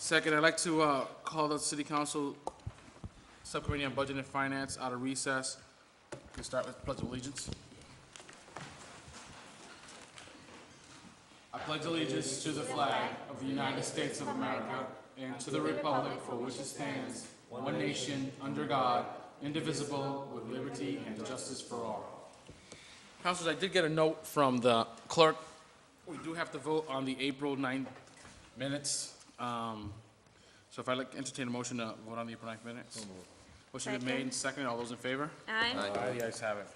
Second, I'd like to call the City Council Subcommittee on Budget and Finance out of recess. We'll start with Pledge of Allegiance. I pledge allegiance to the flag of the United States of America and to the republic for which it stands, one nation, under God, indivisible, with liberty and justice for all. Councilors, I did get a note from the clerk. We do have to vote on the April 9th minutes. So if I'd like to entertain a motion to vote on the April 9th minutes. Motion been made and seconded. All those in favor? Aye. Aye. The ayes have it.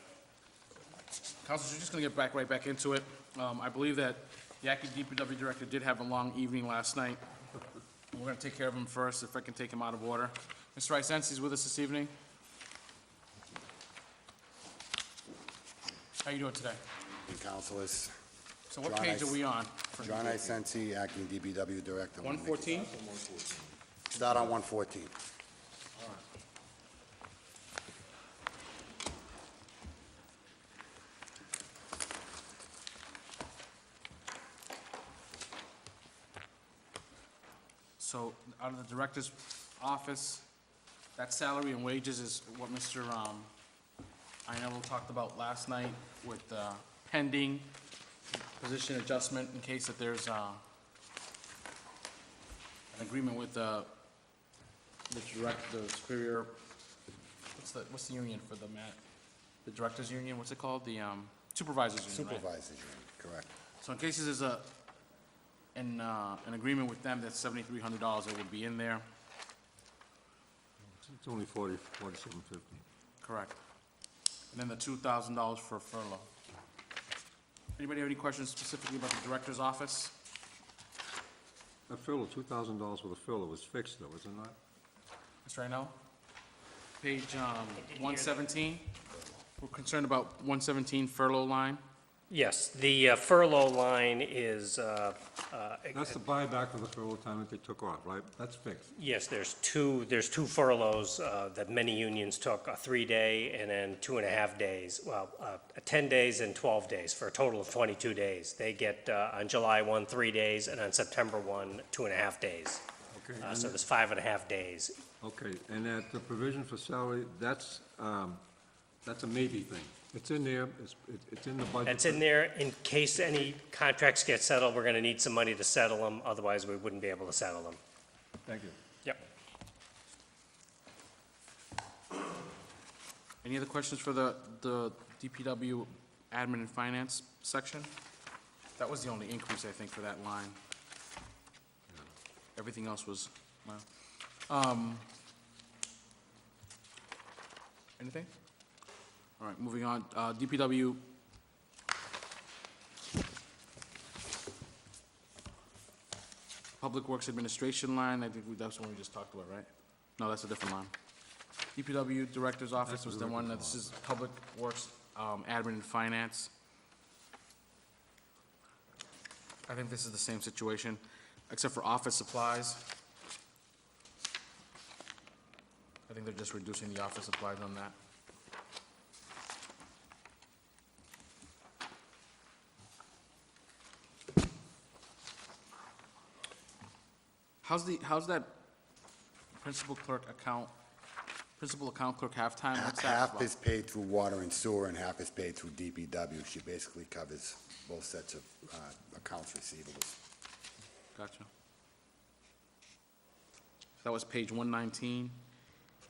Councilors, we're just going to get right back into it. I believe that the acting DPW director did have a long evening last night. We're going to take care of him first, if I can take him out of order. Mr. Isensi's with us this evening. How you doing today? And councilors. So what page are we on? John Isensi, acting DPW director. 114? Start on 114. So out of the director's office, that salary and wages is what Mr. Ainello talked about last night with pending position adjustment in case that there's an agreement with the superior, what's the union for the director's union, what's it called? The supervisors union, right? Supervisors union, correct. So in case there's an agreement with them, that's $7,300 that would be in there. It's only 47.50. Correct. And then the $2,000 for furlough. Anybody have any questions specifically about the director's office? That furlough, $2,000 for the furlough was fixed though, is it not? Mr. Rhino? Page 117. We're concerned about 117 furlough line. Yes, the furlough line is, That's the buyback of the furlough time that they took off, right? That's fixed. yes, there's two furloughs that many unions took, a 3-day and then 2.5 days, 10 days and 12 days, for a total of 22 days. They get on July 1, 3 days, and on September 1, 2.5 days. Okay, So there's 5.5 days. okay, and that the provision for salary, that's a maybe thing. It's in there, it's in the budget. That's in there in case any contracts get settled. We're going to need some money to settle them, otherwise we wouldn't be able to settle them. Thank you. Yep. Any other questions for the DPW admin and finance section? That was the only increase, I think, for that line. Everything else was, well. Anything? All right, moving on. DPW. Public Works Administration line, I think that's the one we just talked about, right? No, that's a different line. DPW Director's Office was the one, this is Public Works, Admin and Finance. I think this is the same situation, except for office supplies. I think they're just reducing the office supplies on that. How's that principal account clerk half-time? What's that Half about? is paid through water and sewer, and half is paid through DPW. She basically covers both sets of accounts receivables. Gotcha. That was page 119.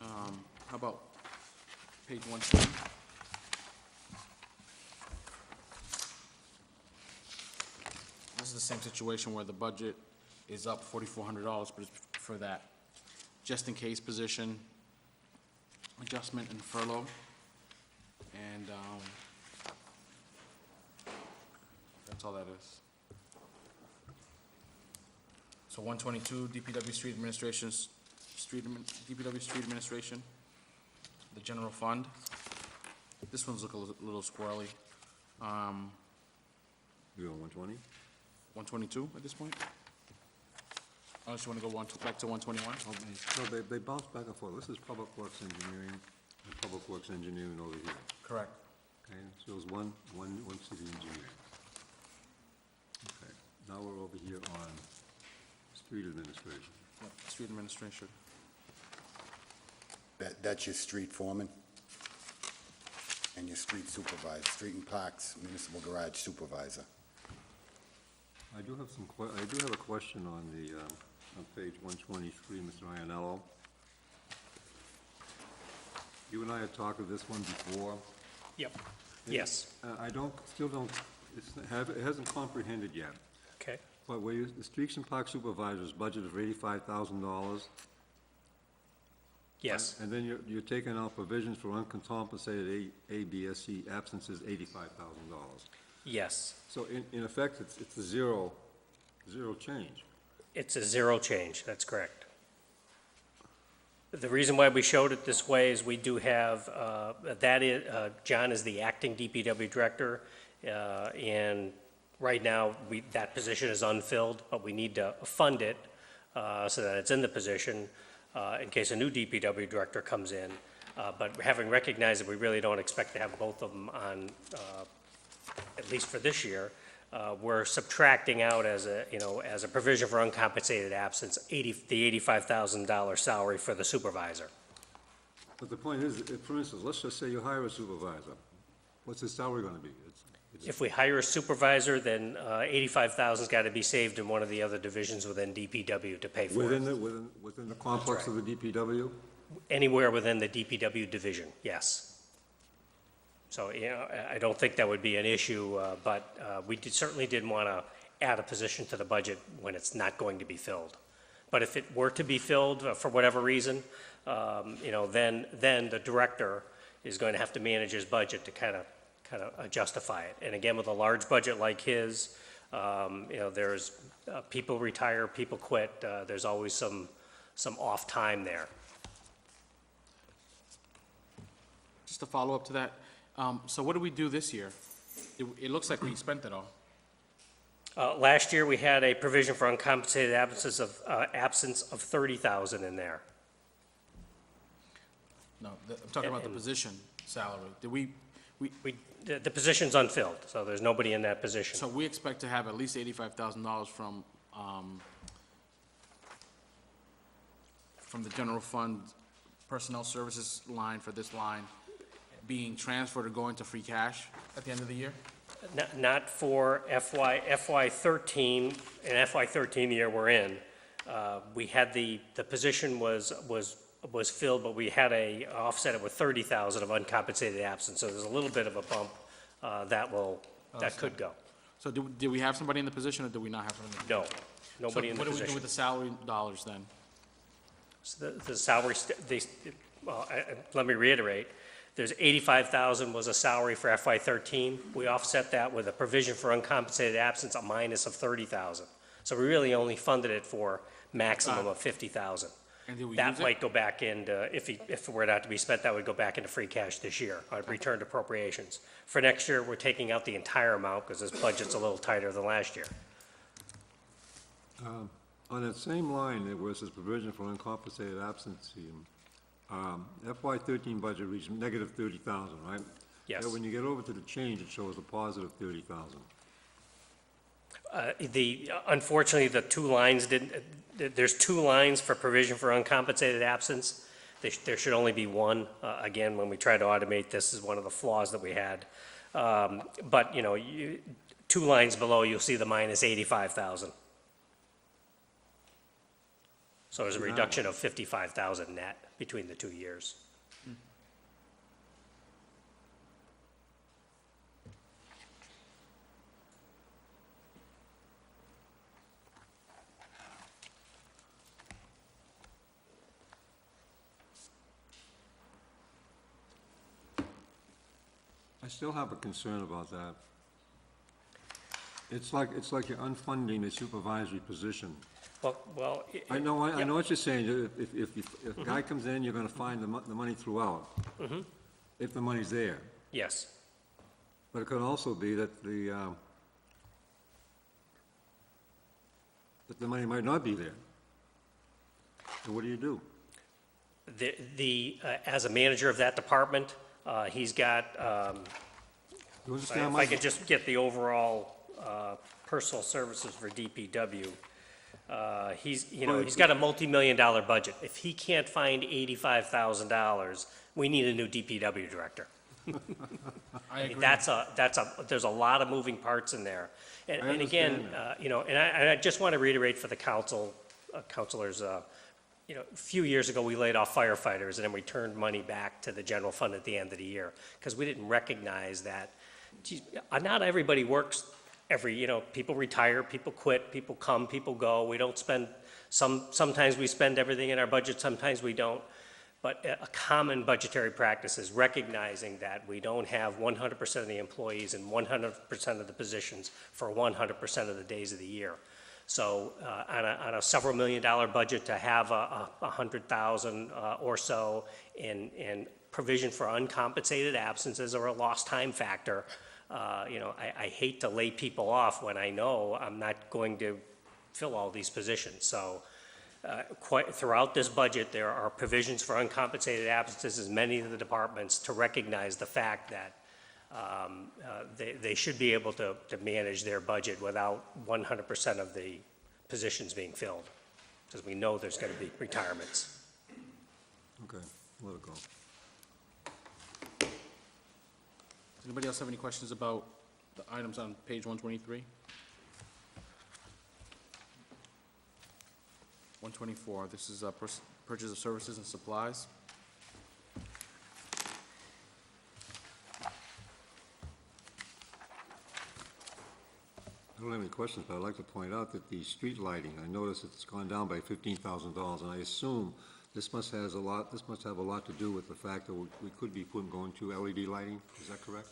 How about page 120? This is the same situation where the budget is up $4,400, but it's for that just-in-case position, adjustment and furlough. And that's all that is. So 122, DPW Street Administration, DPW Street Administration, the general fund. This one's look a little squirrely. You on 120? 122 at this point? Unless you want to go back to 121? No, they bounce back and forth. This is Public Works Engineering, and Public Works Engineering over here. Correct. Okay, so it was one city engineer. Okay, now we're over here on street administration. Yep, street administration. That's your street foreman and your street supervisor, street and parks municipal garage supervisor. I do have a question on on page 123, Mr. Ianello. You and I had talked of this one before. Yep. Yes. Still don't, it hasn't comprehended yet. Okay. But where the streets and park supervisor's budget of $85,000, Yes. and then you're taking out provisions for uncompensated ABSC absences, $85,000. Yes. So in effect, it's a zero change. It's a zero change, that's correct. The reason why we showed it this way is we do have, John is the acting DPW director, and right now, that position is unfilled, but we need to fund it so that it's in the position in case a new DPW director comes in. But having recognized that we really don't expect to have both of them on, at least for this year, we're subtracting out as a provision for uncompensated absence, the $85,000 salary for the supervisor. But the point is, for instance, let's just say you hire a supervisor. What's his salary going to be? If we hire a supervisor, then $85,000's got to be saved in one of the other divisions within DPW to pay for it. Within the complex of the DPW? Anywhere within the DPW division, yes. So, I don't think that would be an issue, but we certainly didn't want to add a position to the budget when it's not going to be filled. But if it were to be filled for whatever reason, then the director is going to have to manage his budget to kind of justify it. And again, with a large budget like his, there's people retire, people quit. There's always some off time there. Just to follow up to that, so what did we do this year? It looks like we spent it all. Last year, we had a provision for uncompensated absence of $30,000 in there. No, I'm talking about the position salary. Did we, The position's unfilled, so there's nobody in that position. so we expect to have at least $85,000 from the general fund personnel services line for this line being transferred or going to free cash at the end of the year? Not for FY 13, and FY 13 the year we're in. We had the position was filled, but we had a offset it with 30,000 of uncompensated absence, so there's a little bit of a bump that could go. So did we have somebody in the position, or did we not have somebody in the position? No, nobody in the So what do we do position. with the salary dollars then? So the salary, let me reiterate, there's 85,000 was a salary for FY 13. We offset that with a provision for uncompensated absence, a minus of 30,000. So we really only funded it for maximum of 50,000. And did we That use it? might go back into, if it were not to be spent, that would go back into free cash this year, returned appropriations. For next year, we're taking out the entire amount because this budget's a little tighter than last year. On that same line, there was this provision for uncompensated absence. FY 13 budget reached negative 30,000, right? Yes. So when you get over to the change, it shows a positive 30,000. Unfortunately, the two lines there's two lines for provision for uncompensated absence. There should only be one. Again, when we try to automate this, is one of the flaws that we had. But, two lines below, you'll see the minus 85,000. So there's a reduction of 55,000 net between the 2 years. I still have a concern about that. It's like you're unfunding a supervisory position. Well. I know what you're saying. If a guy comes in, you're gonna find the money throughout. If the money's there. Yes. But it could also be that the money might not be there. So what do you do? As a manager of that department, he's got, You understand if my... I could just get the overall personal services for DPW. He's got a multi-million-dollar budget. If he can't find $85,000, we need a new DPW director. I agree. There's a lot of moving parts in there. And again, understand and I just want to reiterate for the counselors, a few years ago, we laid off firefighters, and then we turned money back to the general fund at the end of the year, because we didn't recognize that, geez, not everybody works people retire, people quit, people come, people go. We don't spend, sometimes we spend everything in our budget, sometimes we don't. But a common budgetary practice is recognizing that we don't have 100% of the employees and 100% of the positions for 100% of the days of the year. So on a several $1,000,000 budget, to have a 100,000 or so in provision for uncompensated absences or a lost time factor, I hate to lay people off when I know I'm not going to fill all these positions. So throughout this budget, there are provisions for uncompensated absences in many of the departments to recognize the fact that they should be able to manage their budget without 100% of the positions being filled, because we know there's going to be retirements. Okay, let it go. Does anybody else have any questions about the items on page 123? 124, this is purchase of services and supplies. I don't have any questions, but I'd like to point out that the street lighting, I noticed it's gone down by $15,000, and I assume this must have a lot to do with the fact that we could be going to LED lighting. Is that correct?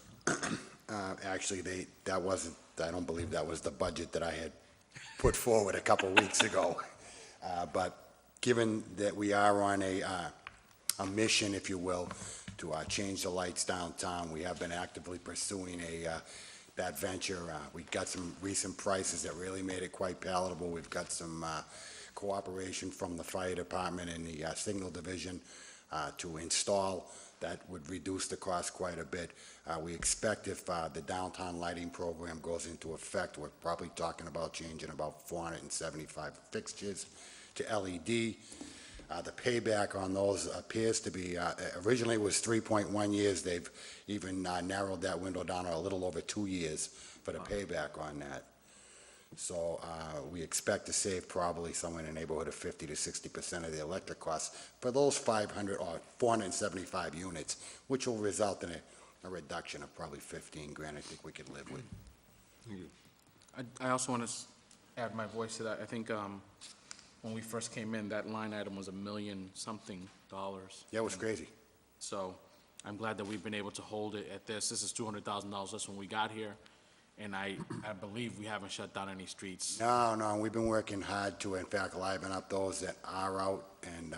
Actually, I don't believe that was the budget that I had put forward a couple weeks ago. But given that we are on a mission, if you will, to change the lights downtown, we have been actively pursuing that venture. We got some recent prices that really made it quite palatable. We've got some cooperation from the fire department and the signal division to install. That would reduce the cost quite a bit. We expect if the downtown lighting program goes into effect, we're probably talking about changing about 475 fixtures to LED. The payback on those appears to be, originally it was 3.1 years. They've even narrowed that window down to a little over 2 years for the payback on that. So we expect to save probably somewhere in the neighborhood of 50 to 60% of the electric costs for those 500 or 475 units, which will result in a reduction of probably 15 grand I think we could live with. Thank you. I also want to add my voice to that. I think when we first came in, that line item was $1 million something. Yeah, it was crazy. So I'm glad that we've been able to hold it at this. This is $200,000 less when we got here. And I believe we haven't shut down any streets. No, we've been working hard to, in fact, liven up those that are out, and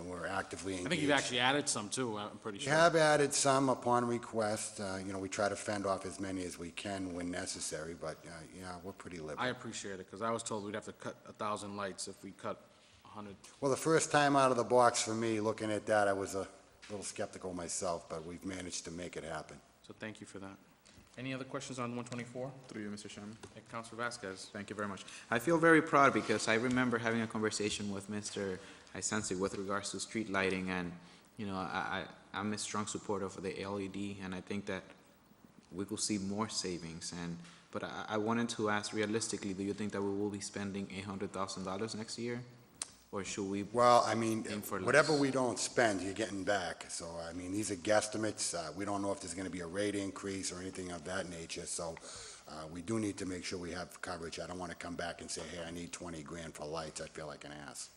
we're actively engaged. I think you've actually added some too, I'm pretty We sure. have added some upon request. We try to fend off as many as we can when necessary, but, we're pretty liberal. I appreciate it, because I was told we'd have to cut 1,000 lights if we cut 100. Well, the first time out of the box for me, looking at that, I was a little skeptical myself, but we've managed to make it happen. So thank you for that. Any other questions on 124? Through you, Mr. Chairman. Councilor Vasquez. Thank you very much. I feel very proud because I remember having a conversation with Mr. Isensi with regards to street lighting, and, I'm a strong supporter of the LED, and I think that we could see more savings. But I wanted to ask realistically, do you think that we will be spending $800,000 next year? Or should we? Well, I mean, aim for less? whatever we don't spend, you're getting back. So, I mean, these are guesstimates. We don't know if there's going to be a rate increase or anything of that nature. So, we do need to make sure we have coverage. I don't want to come back and say, hey, I need 20 grand for lights. I feel like an ass.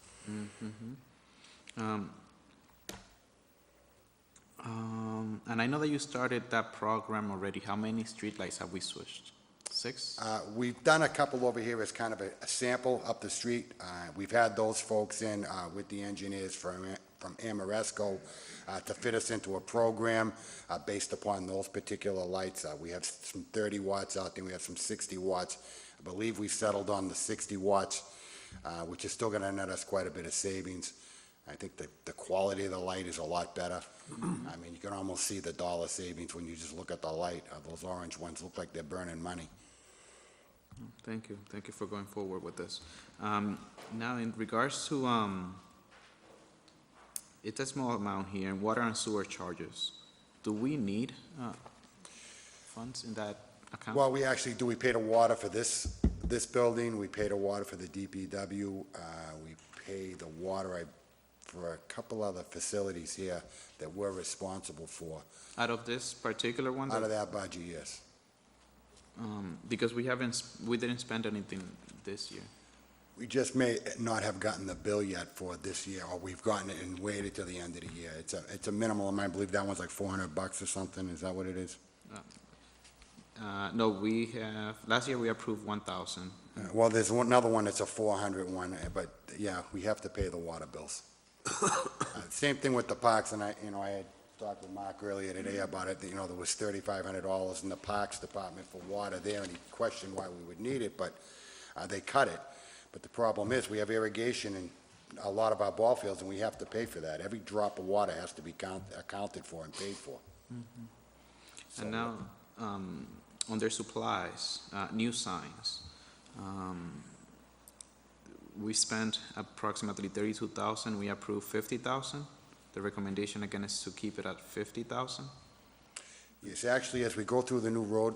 And I know that you started that program already. How many streetlights have we switched? 6? We've done a couple over here as kind of a sample up the street. We've had those folks in with the engineers from Amoresco to fit us into a program based upon those particular lights. We have some 30 watts out there. We have some 60 watts. I believe we settled on the 60 watts, which is still going to net us quite a bit of savings. I think the quality of the light is a lot better. I mean, you can almost see the dollar savings when you just look at the light. Those orange ones look like they're burning money. Thank you. Thank you for going forward with this. Now, in regards to, it's a small amount here, in water and sewer charges. Do we need funds in that account? Well, we actually do, we pay the water for this building, we pay the water for the DPW, we pay the water for a couple other facilities here that we're responsible for. Out of this particular one? Out of that budget, yes. Because we didn't spend anything this year. We just may not have gotten the bill yet for this year, or we've gotten it and waited till the end of the year. It's a minimal amount, I believe that one's like $400 or something, is that what it is? No, we have, last year we approved 1,000. Well, there's another one that's a 400 one, but yeah, we have to pay the water bills. Same thing with the parks, and I had talked with Mark earlier today about it, there was $3,500 in the Parks Department for water there, and he questioned why we would need it, but they cut it. But the problem is, we have irrigation in a lot of our ball fields, and we have to pay for that. Every drop of water has to be accounted for and paid for. And now, under supplies, new signs, we spent approximately 32,000, we approved 50,000. The recommendation again is to keep it at 50,000. Yes, actually, as we go through the new road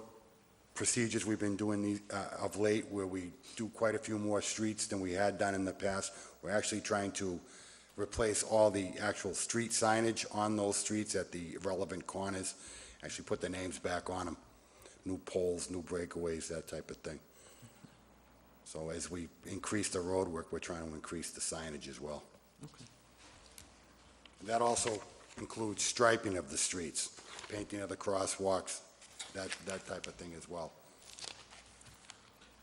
procedures we've been doing these, of late, where we do quite a few more streets than we had done in the past, we're actually trying to replace all the actual street signage on those streets at the relevant corners, actually put the names back on them, new poles, new breakaways, that type of thing. So as we increase the road work, we're trying to increase the signage as well. Okay. That also includes striping of the streets, painting of the crosswalks, that type of thing as well.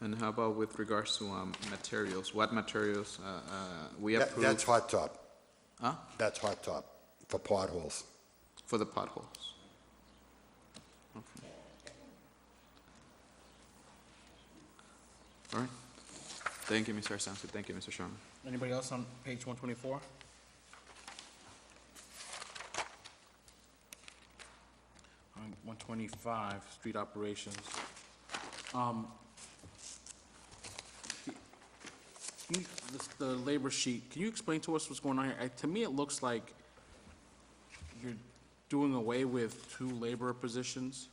And how about with regards to materials? What materials we approved? That's hot top. Huh? That's hot top for potholes. For the potholes. Okay. All right. Thank you, Mr. Arsensi. Thank you, Mr. Sherman. Anybody else on page 124? On 125, street operations. The labor sheet, can you explain to us what's going on here? To me, it looks like you're doing away with 2 laborer positions.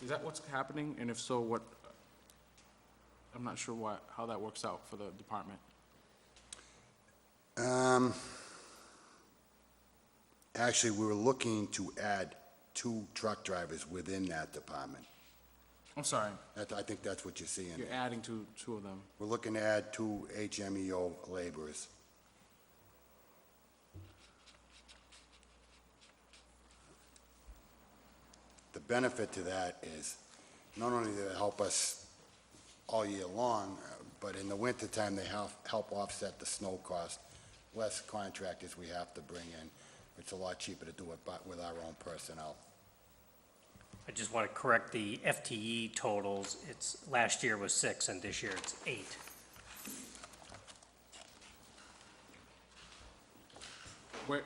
Is that what's happening? And if so, what? I'm not sure how that works out for the department. Actually, we were looking to add 2 truck drivers within that department. I'm sorry, I think that's what you're seeing. you're adding two of them. We're looking to add 2 HMEO laborers. The benefit to that is, not only do they help us all year long, but in the wintertime, they help offset the snow cost. Less contractors we have to bring in. It's a lot cheaper to do it with our own personnel. I just want to correct the FTE totals. Last year was 6, and this year it's 8.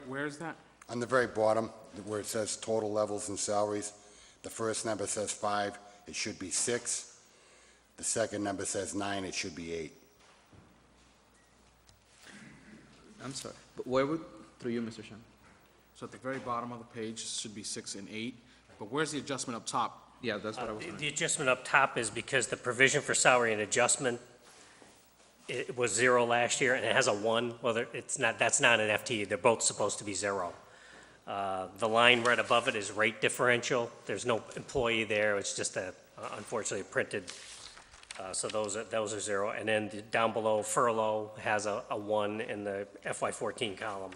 Where's that? On the very bottom, where it says total levels and salaries, the first number says 5, it should be 6. The second number says 9, it should be 8. I'm sorry. But where would, through you, Mr. Sherman? So at the very bottom of the page should be 6 and 8, but where's the adjustment up top? Yeah, that's what I was The wondering. adjustment up top is because the provision for salary and adjustment, it was 0 last year, and it has a 1. Well, that's not an FTE. They're both supposed to be 0. The line right above it is rate differential. There's no employee there. It's just unfortunately printed. So those are 0. And then down below, furlough has a 1 in the FY14 column.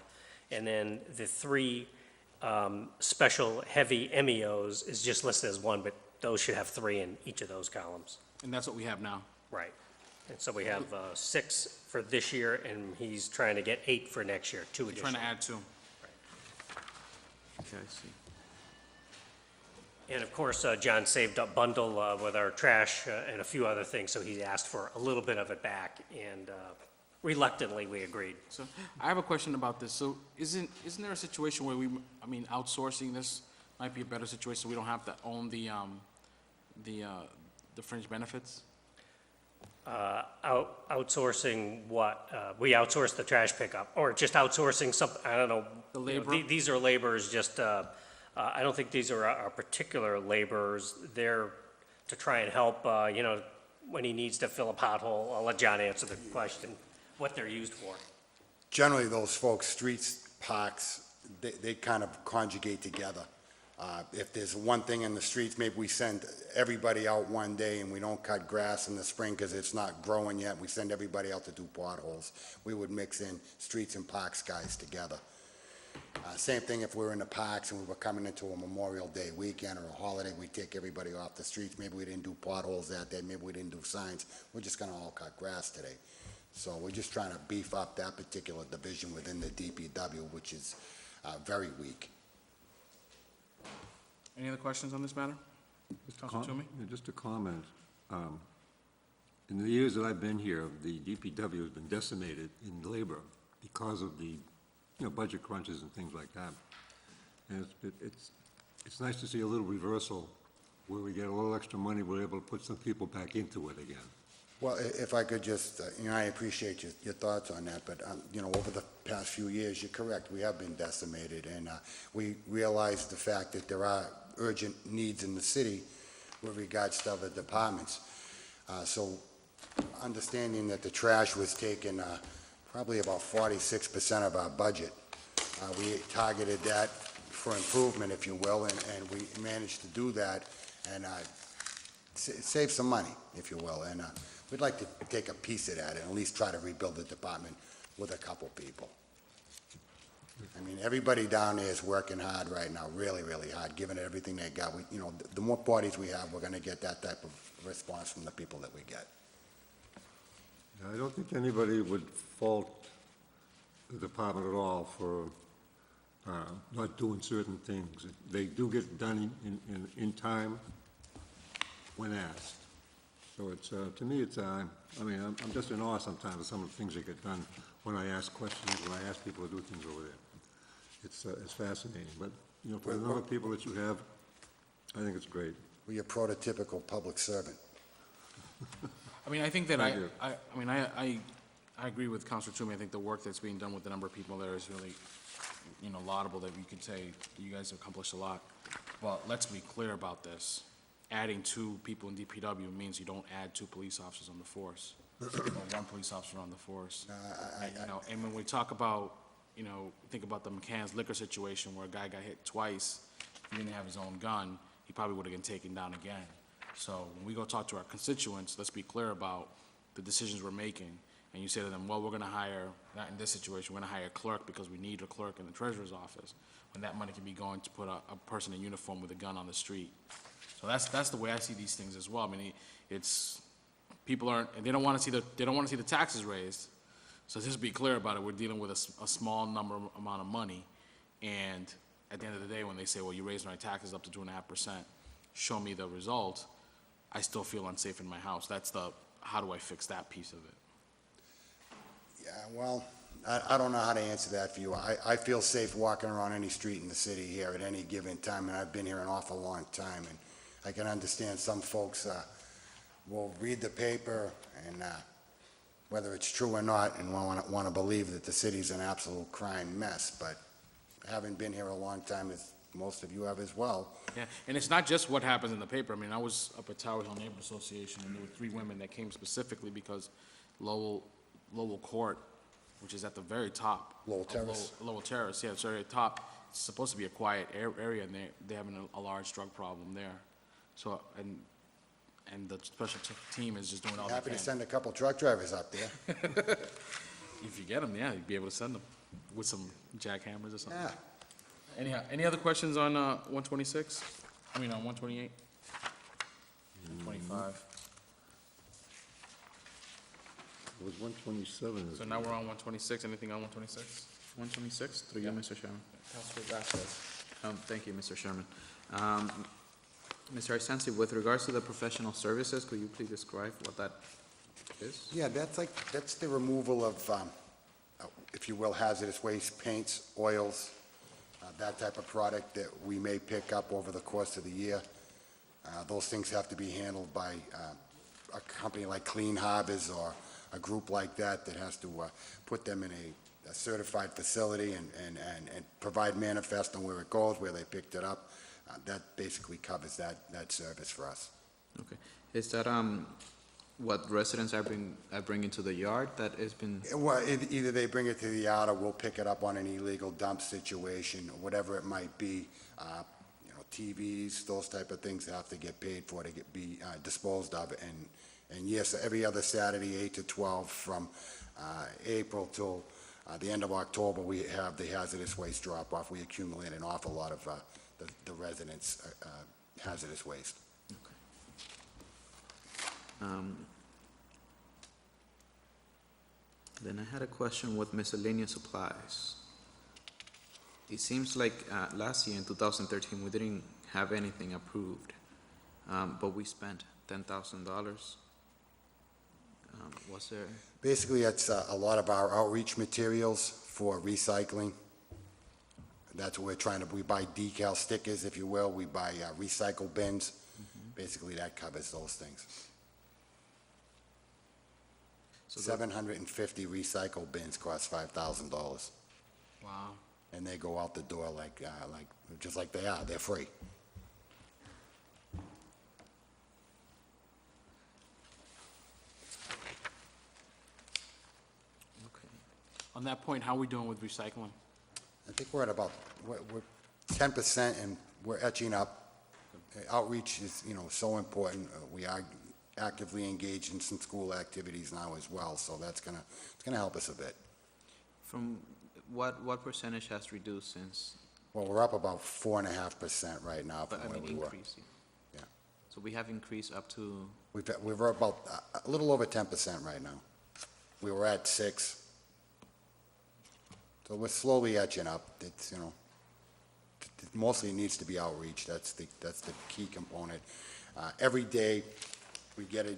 And then the 3 special heavy MEOs is just listed as 1, but those should have 3 in each of those columns. And that's what we have now. Right. And so we have 6 for this year, and he's trying to get 8 for next year, 2 We're additional. trying to add 2. Okay, I see. And of course, John saved up bundle with our trash and a few other things, so he asked for a little bit of it back, and reluctantly, we agreed. So I have a question about this. So isn't there a situation where outsourcing this might be a better situation? We don't have to own the fringe benefits? Outsourcing what? We outsource the trash pickup, or just outsourcing some, I don't know. The You know, labor? These are laborers, just, I don't think these are our particular laborers. They're to try and help, you know, when he needs to fill a pothole. I'll let John answer the question, what they're used for. Generally, those folks, streets, parks, they kind of conjugate together. If there's one thing in the streets, maybe we send everybody out one day and we don't cut grass in the spring because it's not growing yet. We send everybody out to do potholes. We would mix in streets and parks guys together. Same thing if we were in the parks and we were coming into a Memorial Day weekend or a holiday, we'd take everybody off the streets. Maybe we didn't do potholes that day, maybe we didn't do signs. We're just gonna all cut grass today. So we're just trying to beef up that particular division within the DPW, which is very weak. Any other questions on this matter? Councilor Toomey? Yeah, just a comment. In the years that I've been here, the DPW has been decimated in labor because of the, you know, budget crunches and things like that. And it's nice to see a little reversal where we get a little extra money, we're able to put some people back into it again. Well, if I could just, you know, I appreciate your thoughts on that, but, you know, over the past few years, you're correct, we have been decimated, and we realize the fact that there are urgent needs in the city with regards to other departments. So understanding that the trash was taking probably about 46% of our budget, we targeted that for improvement, if you will, and we managed to do that and save some money, if you will, and we'd like to take a piece of that and at least try to rebuild the department with a couple people. I mean, everybody down there is working hard right now, really, really hard, giving it everything they got. You know, the more parties we have, we're gonna get that type of response from the people that we get. I don't think anybody would fault the department at all for not doing certain things. They do get done in time when asked. So it's, to me, it's, I mean, I'm just in awe sometimes of some of the things that get done when I ask questions, when I ask people to do things over there. It's fascinating, but, you know, for the number of people that you have, I think it's great. We're your prototypical public servant. I mean, I think that Thank you. I agree with Councilor Toomey. I think the work that's being done with the number of people there is really, you know, laudable, that we could say you guys have accomplished a lot. But let's be clear about this. Adding 2 people in DPW means you don't add 2 police officers on the force, or 1 police officer on the force. You know, and when we talk about, you know, think about the McCann's liquor situation where a guy got hit twice, he didn't have his own gun, he probably would have been taken down again. So when we go talk to our constituents, let's be clear about the decisions we're making. And you say to them, well, we're gonna hire, not in this situation, we're gonna hire a clerk because we need a clerk in the treasurer's office, when that money can be going to put a person in uniform with a gun on the street. So that's the way I see these things as well. I mean, it's, people aren't, and they don't wanna see the taxes raised. So just be clear about it, we're dealing with a small amount of money, and at the end of the day, when they say, well, you raised my taxes up to 2.5%, show me the result, I still feel unsafe in my house. That's the, how do I fix that piece of it? Yeah, well, I don't know how to answer that for you. I feel safe walking around any street in the city here at any given time, and I've been here an awful long time, and I can understand some folks will read the paper and whether it's true or not, and want to believe that the city's an absolute crime mess, but having been here a long time, as most of you have as well. Yeah, and it's not just what happens in the paper. I mean, I was up at Tower Hill Neighborhood Association, and there were 3 women that came specifically because Lowell Court, which is at the very top. Lowell of Terrace. Lowell Terrace, yeah, it's very top. It's supposed to be a quiet area, and they're having a large drug problem there. So, and the special team is just doing all they Happy can. to send a couple truck drivers up there. If you get them, yeah, you'd be able to send them with some jackhammers or something. Yeah. Anyhow, any other questions on 126? I mean, on 128? 125. It was 127. So now we're on 126. Anything on 126? 126, through you, Mr. Chairman. Councilor Vasquez. Thank you, Mr. Chairman. Mr. Arsensi, with regards to the professional services, could you please describe what that is? Yeah, that's the removal of, if you will, hazardous waste, paints, oils, that type of product that we may pick up over the course of the year. Those things have to be handled by a company like Clean Harbors or a group like that that has to put them in a certified facility and provide manifest on where it goes, where they picked it up. That basically covers that service for us. Okay. Is that, what residents are bringing to the yard that has been, Well, either they bring it to the yard or we'll pick it up on an illegal dump situation, or whatever it might be. TVs, those type of things have to get paid for to be disposed of. And yes, every other Saturday, 8 to 12, from April till the end of October, we have the hazardous waste drop-off. We accumulate an awful lot of the residents' hazardous waste. then I had a question with miscellaneous supplies. It seems like last year in 2013, we didn't have anything approved, but we spent $10,000. Was there, Basically, it's a lot of our outreach materials for recycling. That's what we're trying to, we buy decal stickers, if you will, we buy recycle bins. Basically, that covers those things. So 750 recycle bins cost $5,000, Wow. and they go out the door just like they are, they're free. okay. On that point, how are we doing with recycling? I think we're at about, we're 10%, and we're etching up. Outreach is, so important. We are actively engaged in some school activities now as well, so it's gonna help us a bit. From what percentage has reduced since, Well, we're up about 4.5% right now from but I where mean we were. increase? Yeah. So we have increased up to, We're about a little over 10% right now. We were at 6. So we're slowly etching up. It's, mostly it needs to be outreach. That's the key component. Every day, we get a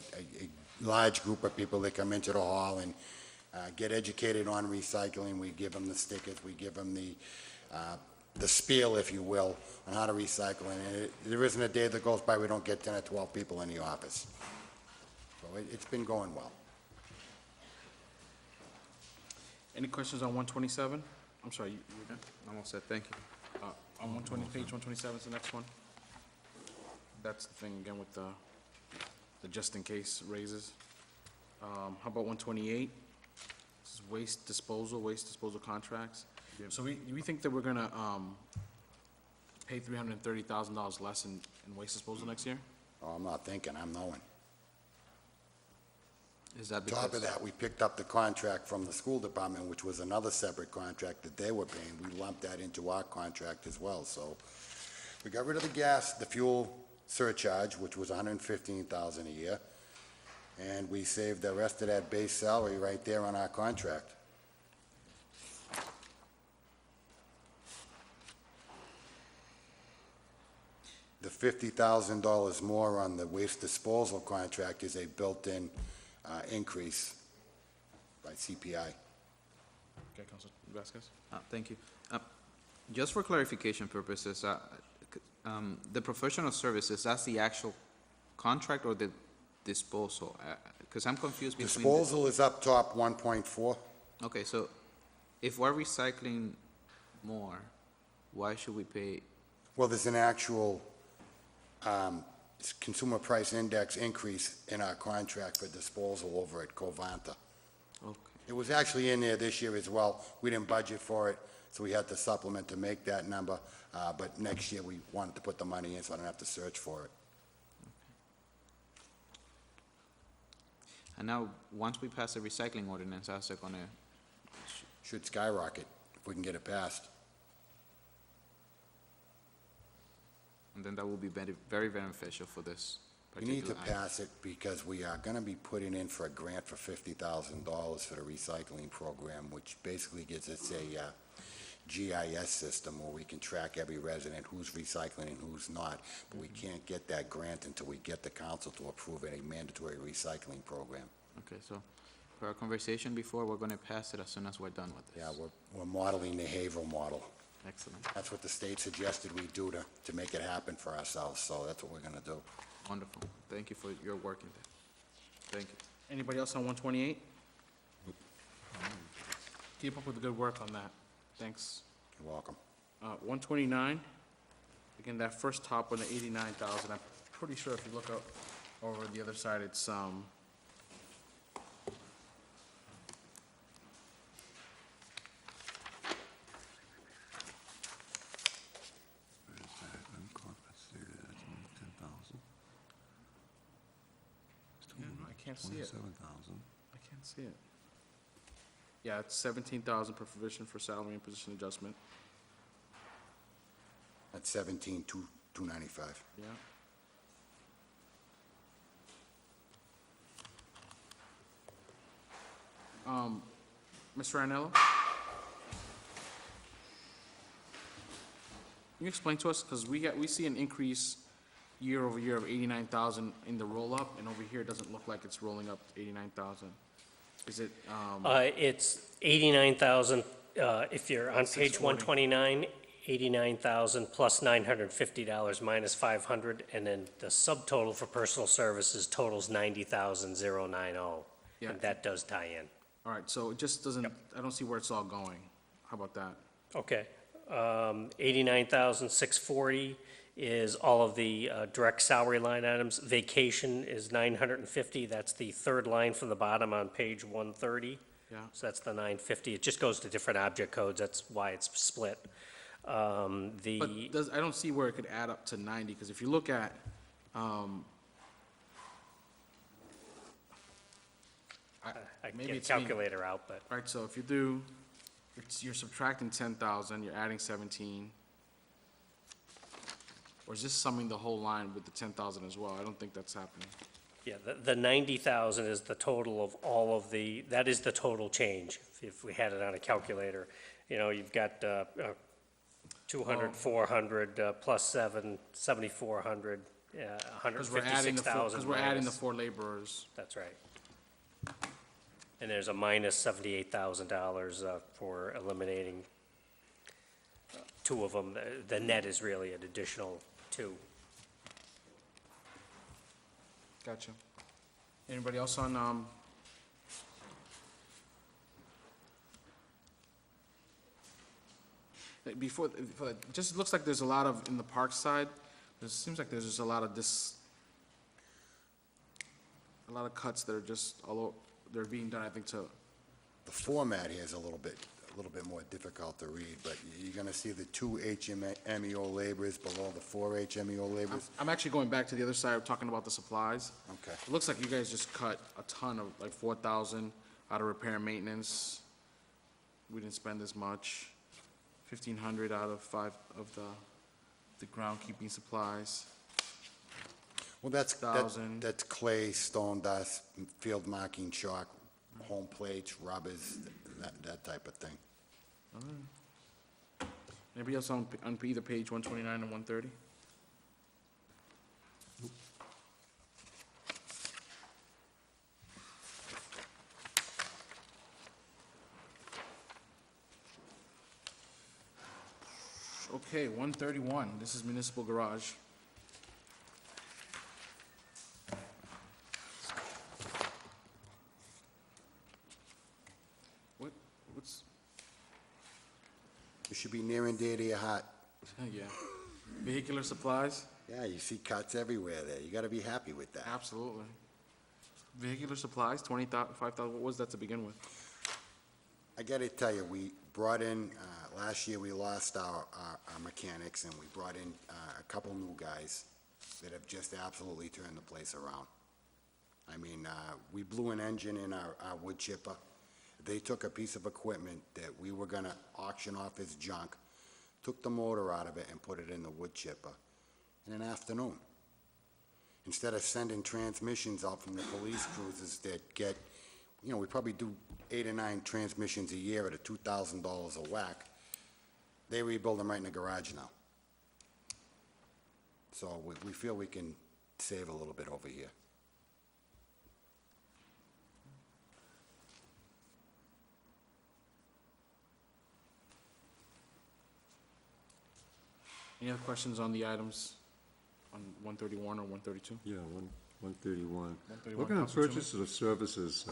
large group of people that come into the hall and get educated on recycling. We give them the stickers. We give them the spiel, if you will, on how to recycle. And there isn't a day that goes by we don't get 10 or 12 people in the office. So it's been going well. Any questions on 127? I'm sorry, you're done? I'm all set, thank you. On 120, page 127 is the next one. That's the thing again with the just-in-case raises. How about 128? This is waste disposal contracts. So we think that we're gonna pay $330,000 less in waste disposal next year? Oh, I'm not thinking, I'm knowing. Is that On top of because, that, we picked up the contract from the school department, which was another separate contract that they were paying. We lumped that into our contract as well. So we got rid of the fuel surcharge, which was $115,000 a year, and we saved the rest of that base salary right there on our contract. The $50,000 more on the waste disposal contract is a built-in increase by CPI. Okay, Councilor Vasquez? thank you. Just for clarification purposes, the professional services, that's the actual contract or the disposal? Because I'm confused between. Disposal is up top 1.4. Okay, so if we're recycling more, why should we pay? Well, there's an actual consumer price index increase in our contract for disposal over at Covanta. Okay, It was actually in there this year as well. We didn't budget for it, so we had to supplement to make that number. But next year, we wanted to put the money in so I don't have to search for it. and now, once we pass the recycling ordinance, how's it gonna, Should skyrocket if we can get it passed. and then that will be very beneficial for this We need to particular item. pass it because we are going to be putting in for a grant for $50,000 for the recycling program, which basically gives us a GIS system where we can track every resident who's recycling and who's not. But we can't get that grant until we get the council to approve a mandatory recycling program. Okay, so for our conversation before, we're gonna pass it as soon as we're done with this. Yeah, we're modeling the Haverhill model. Excellent, That's what the state suggested we do to make it happen for ourselves, so that's what we're going to do. wonderful. Thank you for your work in that. Thank you. Anybody else on 128? Keep up with the good work on that. Thanks. You're welcome. 129, again, that first top one, the 89,000, I'm pretty sure if you look up over the other side, it's, Where's that? Uncompensated, that's only 10,000. yeah, no, I can't see it. 27,000. I can't see it. Yeah, it's 17,000 per provision for salary and position adjustment, That's 17,295. yeah. Mr. Ranello? Can you explain to us, because we see an increase year over year of 89,000 in the roll-up, and over here it doesn't look like it's rolling up 89,000. Is it, It's 89,000, if you're on page 640. 129, 89,000 plus $950 minus 500, and then the subtotal for personal services totals 90,090. Yeah. And that does tie in. all right, so it just doesn't, I don't see where it's all going. How about that? Okay. 89,640 is all of the direct salary line items. Vacation is 950. That's the third line from the bottom on page 130. Yeah. So that's the 950. It just goes to different object codes. That's why it's split. But I don't see where it could add up to 90, because if you look at, I can maybe get a it's me. calculator out, but right, so if you do, you're subtracting 10,000, you're adding 17. Or is this summing the whole line with the 10,000 as well? I don't think that's happening. yeah, the 90,000 is the total of all of that is the total change, if we had it on a calculator. You know, you've got 200, 400, plus 7,400, Because we're adding the 156,000 because we're adding the minus. 4 laborers. That's right. And there's a minus $78,000 for eliminating two of them. The net is really an additional two. Gotcha. Anybody else on, before, it just looks like there's a lot of, in the park side, it seems like there's just a lot of a lot of cuts that are just, although they're being done, I think, to, The format here is a little bit more difficult to read, but you're gonna see the 2 HMEO laborers below the 4 HMEO laborers. I'm actually going back to the other side, talking about the supplies. Okay. It looks like you guys just cut a ton of, like 4,000 out of repair and maintenance. We didn't spend as much. 1,500 out of 5 of the groundkeeping supplies. Well, that's 1,000. that's clay, stone dust, field marking chalk, home plates, rubbers, that type of thing. Anybody else on either page 129 and 130? Okay, 131, this is municipal garage. What's, It should be near and dear to your heart. yeah, vehicular supplies? Yeah, you see cuts everywhere there. You gotta be happy with that. Absolutely. Vehicular supplies, 20,000, 5,000, what was that to begin with? I gotta tell you, we brought in, last year we lost our mechanics, and we brought in a couple new guys that have just absolutely turned the place around. I mean, we blew an engine in our wood chipper. They took a piece of equipment that we were gonna auction off as junk, took the motor out of it and put it in the wood chipper in an afternoon. Instead of sending transmissions out from the police cruisers that get, we probably do 8 or 9 transmissions a year at a $2,000 a whack, they rebuild them right in the garage now. So we feel we can save a little bit over here. Any other questions on the items on 131 or 132? Yeah, 131. 131, Looking at Councilman purchases of services,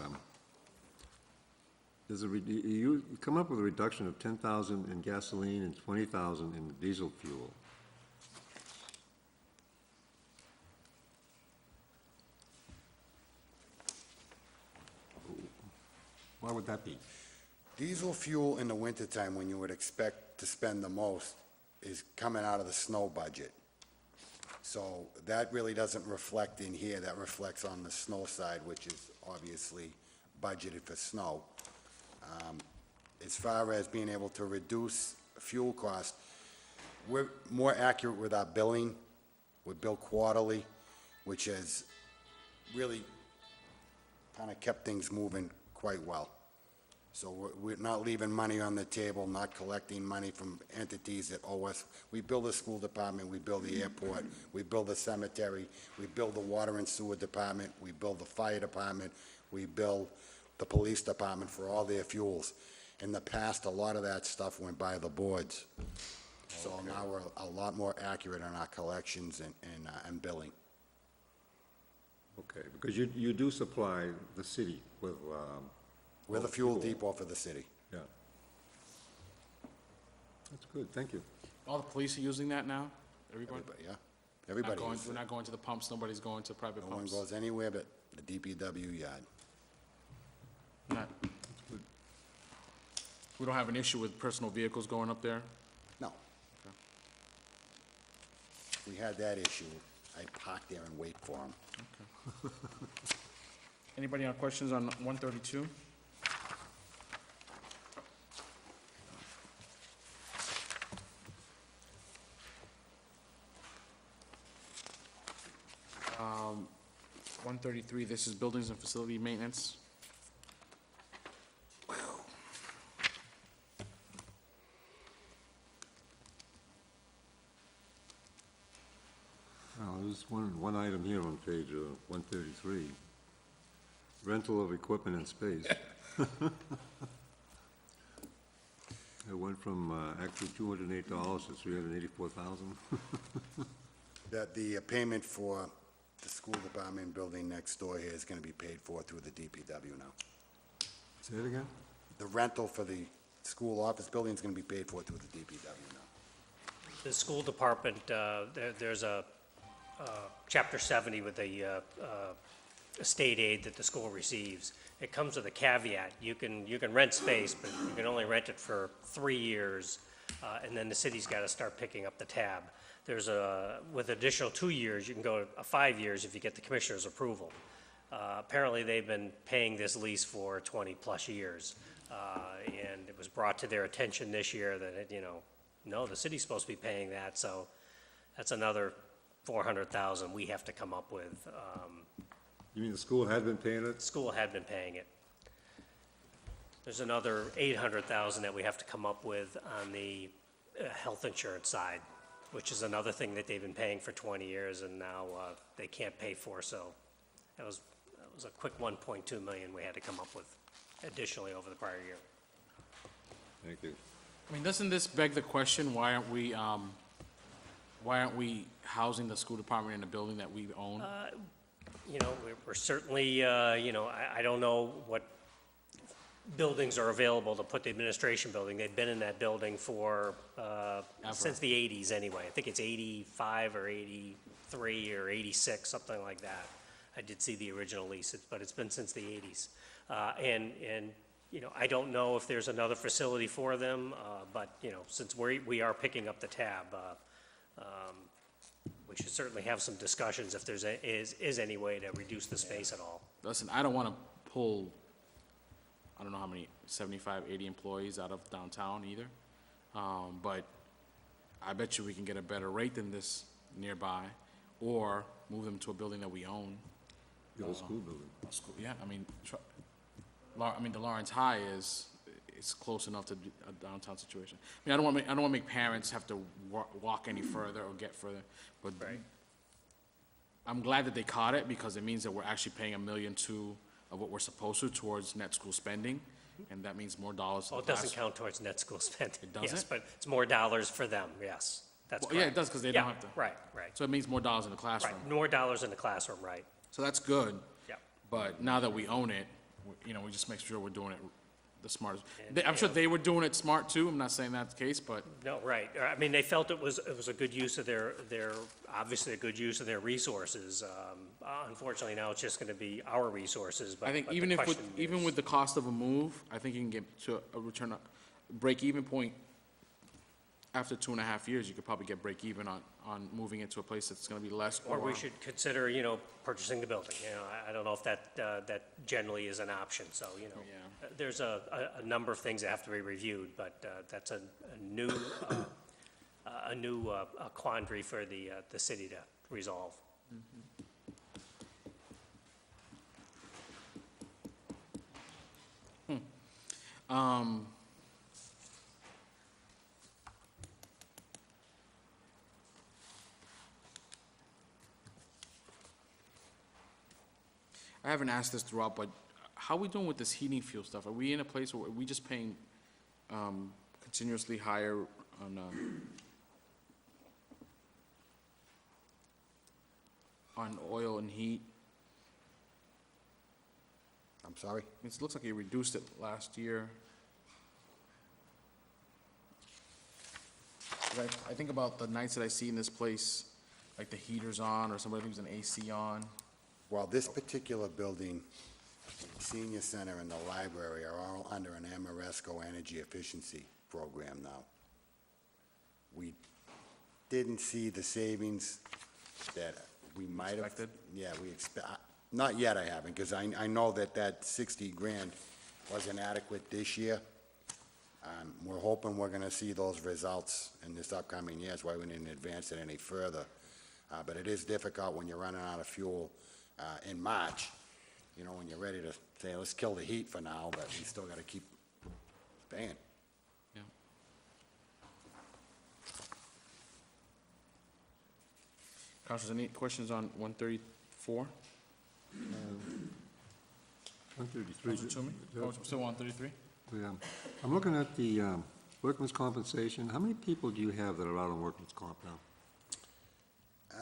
you come up with a reduction of 10,000 in gasoline and 20,000 in diesel fuel. Why would that be? Diesel fuel in the wintertime, when you would expect to spend the most, is coming out of the snow budget. So that really doesn't reflect in here, that reflects on the snow side, which is obviously budgeted for snow. As far as being able to reduce fuel costs, we're more accurate with our billing. We bill quarterly, which has really kind of kept things moving quite well. So we're not leaving money on the table, not collecting money from entities that owe us. We bill the school department, we bill the airport, we bill the cemetery, we bill the water and sewer department, we bill the fire department, we bill the police department for all their fuels. In the past, a lot of that stuff went by the boards. So now we're a lot more accurate on our collections and billing. Okay, because you do supply the city with, We're the fuel depot for the city. yeah. That's good, thank you. All the police are using that now? Everybody? Everybody, yeah. Not Everybody going- uses We're it. not going to the pumps, nobody's going to private No one pumps? goes anywhere but the DPW yard. Not- We don't have an issue with personal vehicles going up there? No. If we had that issue, I'd park there and wait for them. Anybody have questions on 132? Um, 133, this is buildings and facility maintenance. Well, there's one item here on page 133. Rental of equipment and space. It went from actually $208 to $384,000. That the payment for the school department building next door here is gonna be paid for through the DPW now. Say it again? The rental for the school office building is gonna be paid for through the DPW now. The school department, there's a Chapter 70 with the state aid that the school receives. It comes with a caveat. You can rent space, but you can only rent it for 3 years, and then the city's got to start picking up the tab. With additional 2 years, you can go 5 years if you get the commissioner's approval. Apparently, they've been paying this lease for 20-plus years, and it was brought to their attention this year that, no, the city's supposed to be paying that, so that's another $400,000 we have to come up with. You mean the school had been paying it? School had been paying it. There's another $800,000 that we have to come up with on the health insurance side, which is another thing that they've been paying for 20 years and now they can't pay for, so that was a quick $1.2 million we had to come up with additionally over the prior year. Thank you. I mean, doesn't this beg the question, why aren't we housing the school department in a building that we own? We're certainly, I don't know what buildings are available to put the administration building. They've been in that building for, since the 80s anyway. I think it's 85 or 83 or 86, something like that. I did see the original lease, but it's been since the 80s. I don't know if there's another facility for them, but, since we are picking up the tab, we should certainly have some discussions if there's is any way to reduce the space at all. Listen, I don't want to pull, I don't know how many, 75, 80 employees out of downtown either. But I bet you we can get a better rate than this nearby, or move them to a building that we own. The old school building. Yeah, I mean, the Lawrence High is close enough to a downtown situation. I mean, I don't want to make parents have to walk any further or get further, but Right. I'm glad that they caught it, because it means that we're actually paying $1.2 million of what we're supposed to towards net school spending, and that means more dollars to Well, the it doesn't class. count towards net school spending. It doesn't? Yes, but it's more dollars for them, yes. That's Well, correct. yeah, it does, because they don't have to. Right. So it means more dollars in the classroom. Right, more dollars in the classroom, right. So that's good. Yeah. But now that we own it, we just make sure we're doing it the smartest. I'm sure they were doing it smart too. I'm not saying that's the case, but No, right. I mean, they felt it was a good use of their, obviously a good use of their resources. Unfortunately, now it's just gonna be our resources, but I think but the even question is- with the cost of a move, I think you can get to a return, break-even point. After 2.5 years, you could probably get break-even on moving it to a place that's gonna be less. Or we should consider, purchasing the building, I don't know if that generally is an option, so, Yeah. there's a number of things that have to be reviewed, but, that's a new, quandary for the city to resolve. I haven't asked this throughout, but how are we doing with this heating fuel stuff? Are we in a place where, are we just paying continuously higher on oil and heat? I'm sorry? It looks like you reduced it last year. 'Cause I think about the nights that I see in this place, like the heater's on, or somebody leaves an AC on. Well, this particular building, senior center and the library are all under an Amoresco energy efficiency program now. We didn't see the savings that we might have. Expected? Yeah, not yet I haven't, because I know that 60 grand wasn't adequate this year. We're hoping we're gonna see those results in this upcoming year, that's why we didn't advance it any further. But it is difficult when you're running out of fuel in March, when you're ready to say, let's kill the heat for now, but you still gotta keep paying. Yeah. Councilors, any questions on 134? 133. Councilor Toomey? Oh, still 133? Yeah. I'm looking at the workman's compensation. How many people do you have that are out on workman's comp now?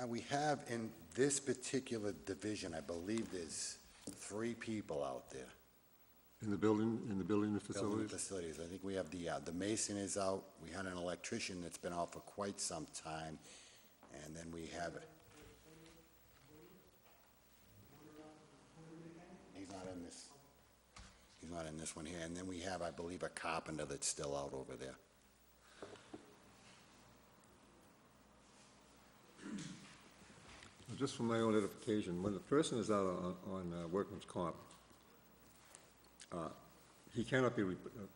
We have in this particular division, I believe there's 3 people out there. In the building, the Building facilities? facilities. I think we have the mason is out, we had an electrician that's been out for quite some time, and then we have. He's not in this one here, and then we have, I believe, a carpenter that's still out over there. Just for my own edification, when the person is out on workman's comp, he cannot be,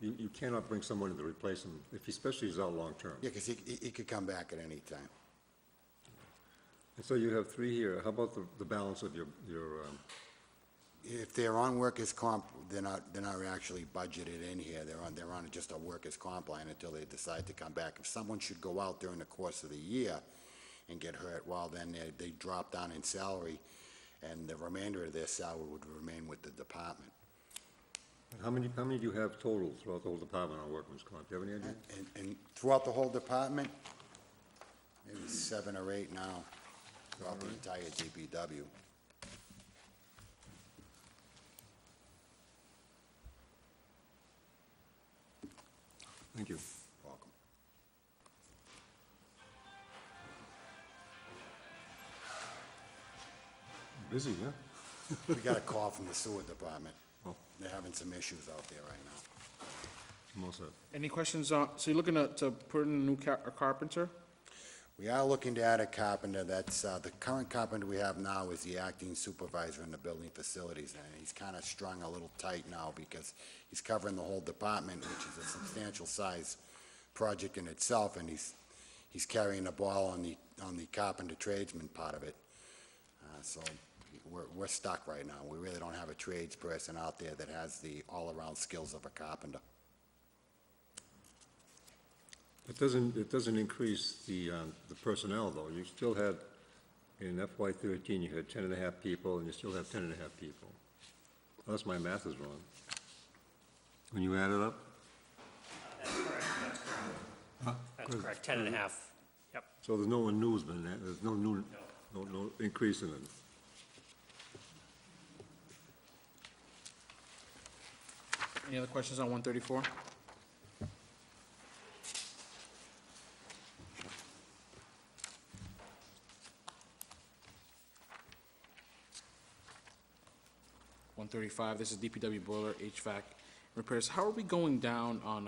you cannot bring someone in to replace him, especially if he's out long-term. Yeah, because he could come back at any time. And so you have 3 here. How about the balance of your If they're on workers' comp, they're not actually budgeted in here. They're on just a workers' comp line until they decide to come back. If someone should go out during the course of the year and get hurt, well, then they drop down in salary, and the remainder of their salary would remain with the department. how many do you have total throughout the whole department on workman's comp? Do you have any idea? And throughout the whole department, maybe 7 or 8 now, throughout the entire DPW. Thank you. Welcome. Busy, huh? We got a call from the sewer department. Oh. They're having some issues out there right now. I'm all set. Any questions so you're looking to put in a new a carpenter? We are looking to add a carpenter. That's, the current carpenter we have now is the acting supervisor in the building facilities, and he's kind of strung a little tight now because he's covering the whole department, which is a substantial size project in itself, and he's carrying the ball on the carpenter tradesman part of it. So we're stuck right now. We really don't have a tradesperson out there that has the all-around skills of a carpenter. It doesn't increase the personnel, though. You still had, in FY13, you had 10.5 people, and you still have 10.5 people. Unless my math is wrong. When you add it up? That's correct, 10 and a half, yep. So there's no one new's been, there's no new, no increase in it. Any other questions on 134? $135, this is DPW boiler HVAC repairs. How are we going down on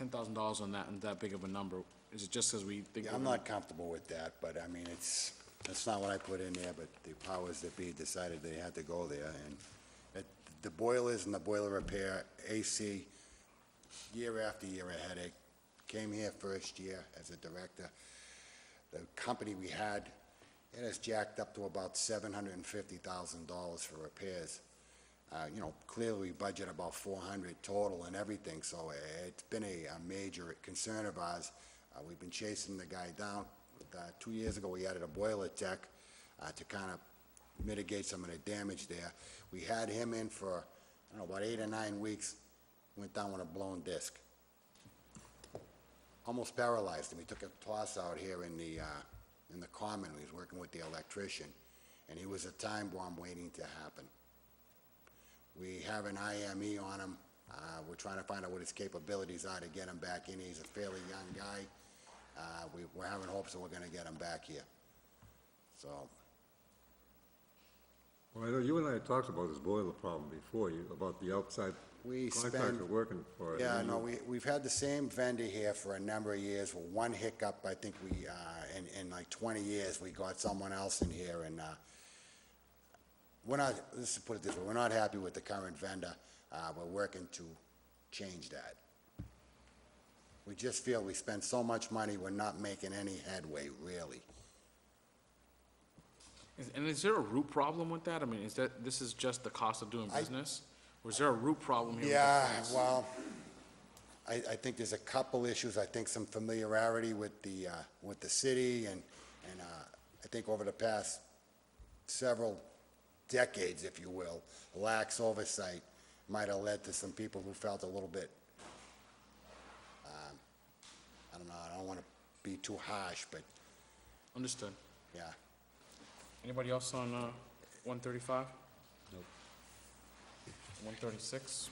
$10,000 on that big of a number? Is it just because we think? Yeah, I'm not comfortable with that, but I mean, that's not what I put in there, but the powers that be decided they had to go there, and the boilers and the boiler repair, AC, year after year a headache. Came here first year as a director. The company we had, it has jacked up to about $750,000 for repairs. You know, clearly we budget about 400 total and everything, so it's been a major concern of ours. We've been chasing the guy down. 2 years ago, we added a boiler tech to kind of mitigate some of the damage there. We had him in for, I don't know, about 8 or 9 weeks, went down with a blown disc. Almost paralyzed him. We took a toss out here in the common. He was working with the electrician, and he was a time bomb waiting to happen. We have an IME on him. We're trying to find out what his capabilities are to get him back in. He's a fairly young guy. We're having hopes that we're gonna get him back here. So, Well, I know you and I had talked about this boiler problem before, about the outside we contractor spend, working for it. yeah, And no, you- we've had the same vendor here for a number of years. With one hiccup, I think we, in like 20 years, we got someone else in here, and we're not, let's put it this way, we're not happy with the current vendor. We're working to change that. We just feel we spend so much money, we're not making any headway, really. And is there a root problem with that? I mean, this is just the cost of doing business? Or is there a root problem here with the Yeah, price? well, I think there's a couple issues. I think some familiarity with the city, and I think over the past several decades, if you will, lax oversight might have led to some people who felt a little bit, I don't know, I don't want to be too harsh, but Understood. yeah. Anybody else on 135? Nope. 136?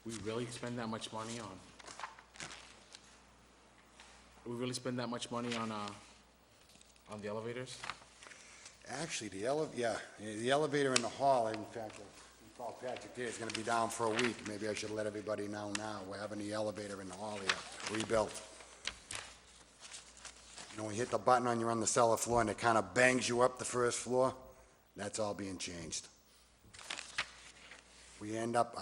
We really spend that much money on? We really spend that much money on the elevators? Actually, the elevator in the hall, in fact, I called Patrick there, it's gonna be down for a week. Maybe I should let everybody know now. We're having the elevator in the hall here rebuilt. You know, when you hit the button on, you're on the cellar floor, and it kind of bangs you up the first floor, that's all being changed. We end up,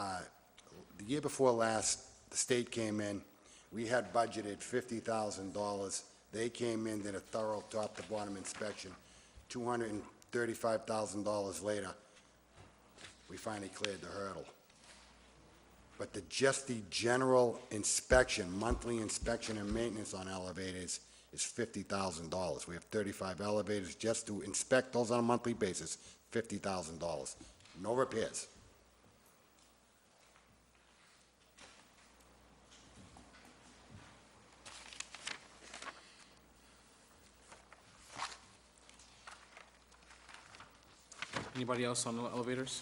the year before last, the state came in, we had budgeted $50,000. They came in, did a thorough top-to-bottom inspection. $235,000 later, we finally cleared the hurdle. But just the general inspection, monthly inspection and maintenance on elevators is $50,000. We have 35 elevators. Just to inspect those on a monthly basis, $50,000. No repairs. Anybody else on the elevators?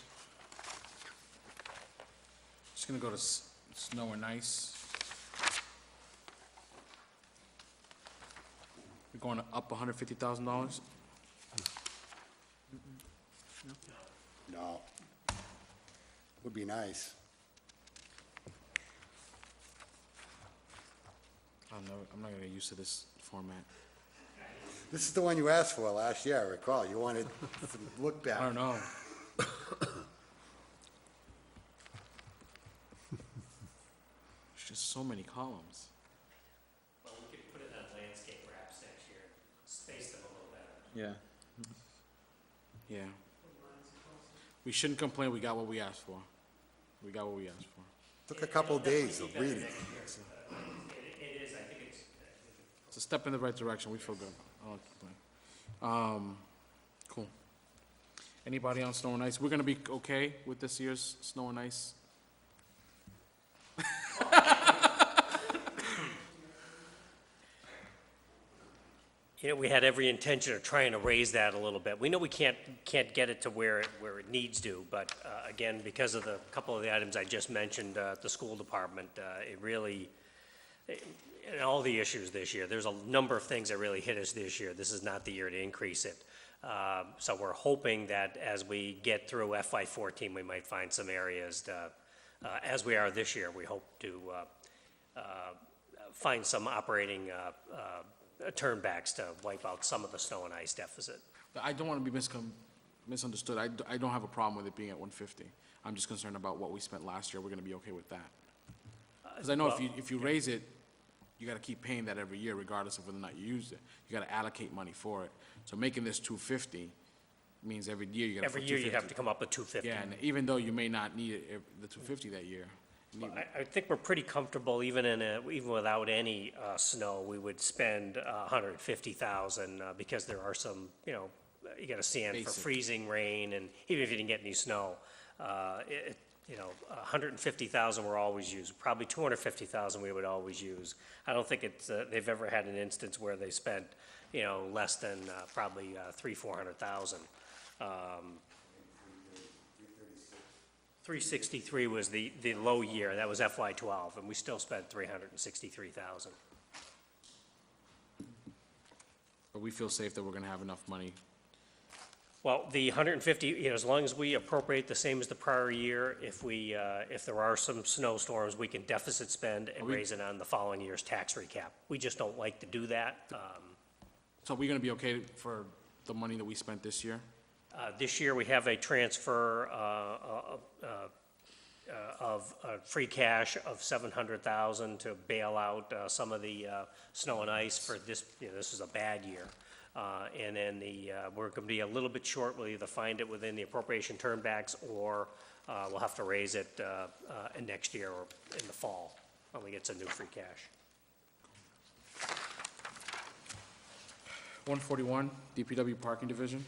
Just gonna go to snow and ice. We're going up $150,000? No. Would be nice. I'm not gonna get used to this format. This is the one you asked for last year, I recall. You wanted some look back. I don't know. There's just so many columns. Well, we could put it on landscape wraps next year, space them a little better. Yeah. Yeah. We shouldn't complain, we got what we asked for. We got what we asked for. Took a couple days of reading. It is, I think It's a step in the right direction, we feel good. I don't complain. Cool. Anybody on snow and ice? We're gonna be okay with this year's snow and ice? You know, we had every intention of trying to raise that a little bit. We know we can't get it to where it needs to, but again, because of the couple of the items I just mentioned, the school department, it really, and all the issues this year, there's a number of things that really hit us this year. This is not the year to increase it. So we're hoping that as we get through FY14, we might find some areas, as we are this year, we hope to find some operating turnbacks to wipe out some of the snow and ice deficit. I don't want to be misunderstood. I don't have a problem with it being at 150. I'm just concerned about what we spent last year. We're going to be okay with that. Because I know if you raise it, you got to keep paying that every year regardless of whether or not you used it. You got to allocate money for it. So making this 250 means every year you got to Every year you have to come up with 250. Yeah, and even though you may not need it, the 250 that year. I think we're pretty comfortable, even without any snow, we would spend 150,000 because there are some, you know, you got to sand for Basic. freezing rain, and even if you didn't get any snow, you know, 150,000 we're always use. Probably 250,000 we would always use. I don't think they've ever had an instance where they spent, you know, less than probably 300,000-400,000. 363 was the low year, that was FY12, and we still spent 363,000. But we feel safe that we're going to have enough money. Well, the 150, you know, as long as we appropriate the same as the prior year, if there are some snowstorms, we can deficit spend and raise it on the following year's tax recap. We just don't like to do that. So are we going to be okay for the money that we spent this year? This year, we have a transfer of free cash of 700,000 to bail out some of the snow and ice for this, you know, this is a bad year. And then we're going to be a little bit short. We'll either find it within the appropriation turnbacks, or we'll have to raise it in next year or in the fall when we get some new free cash. 141, DPW Parking Division.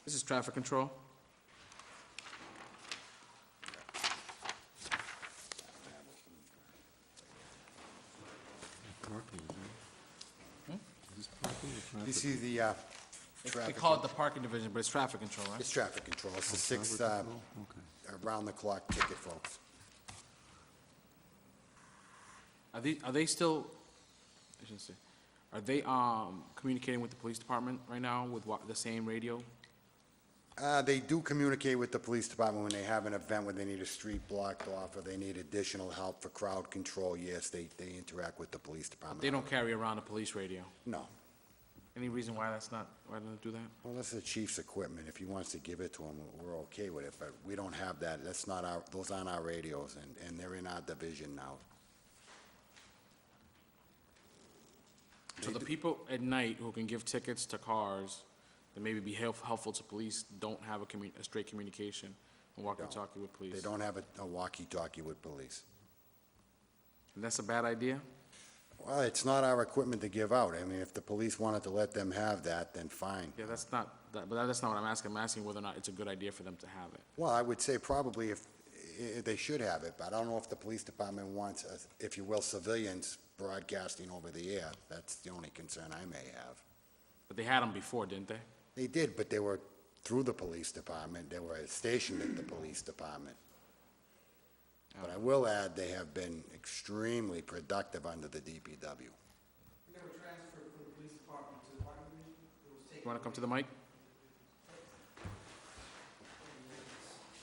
This is traffic control. You see the They traffic, call it the parking division, but it's traffic control, right? it's traffic control, it's the six around-the-clock ticket, folks. Are they still, I shouldn't say, are they communicating with the police department right now with the same radio? They do communicate with the police department when they have an event where they need a street blocked off or they need additional help for crowd control. Yes, they interact with the police department. They don't carry around a police radio. No. Any reason why why don't they do that? Well, that's the chief's equipment. If he wants to give it to him, we're okay with it, but we don't have that. That's not those aren't our radios, and they're in our division now. So the people at night who can give tickets to cars that maybe be helpful to police don't have a straight communication and walkie-talkie with police. They don't have a walkie-talkie with police. And that's a bad idea? Well, it's not our equipment to give out. I mean, if the police wanted to let them have that, then fine. Yeah, that's not what I'm asking. I'm asking whether or not it's a good idea for them to have it. Well, I would say probably if they should have it, but I don't know if the police department wants, if you will, civilians broadcasting over the air. That's the only concern I may have. But they had them before, didn't they? They did, but they were through the police department. They were stationed at the police department. But I will add, they have been extremely productive under the DPW. They were transferred from the police department to the parking division. It was taken. You want to come to the mic?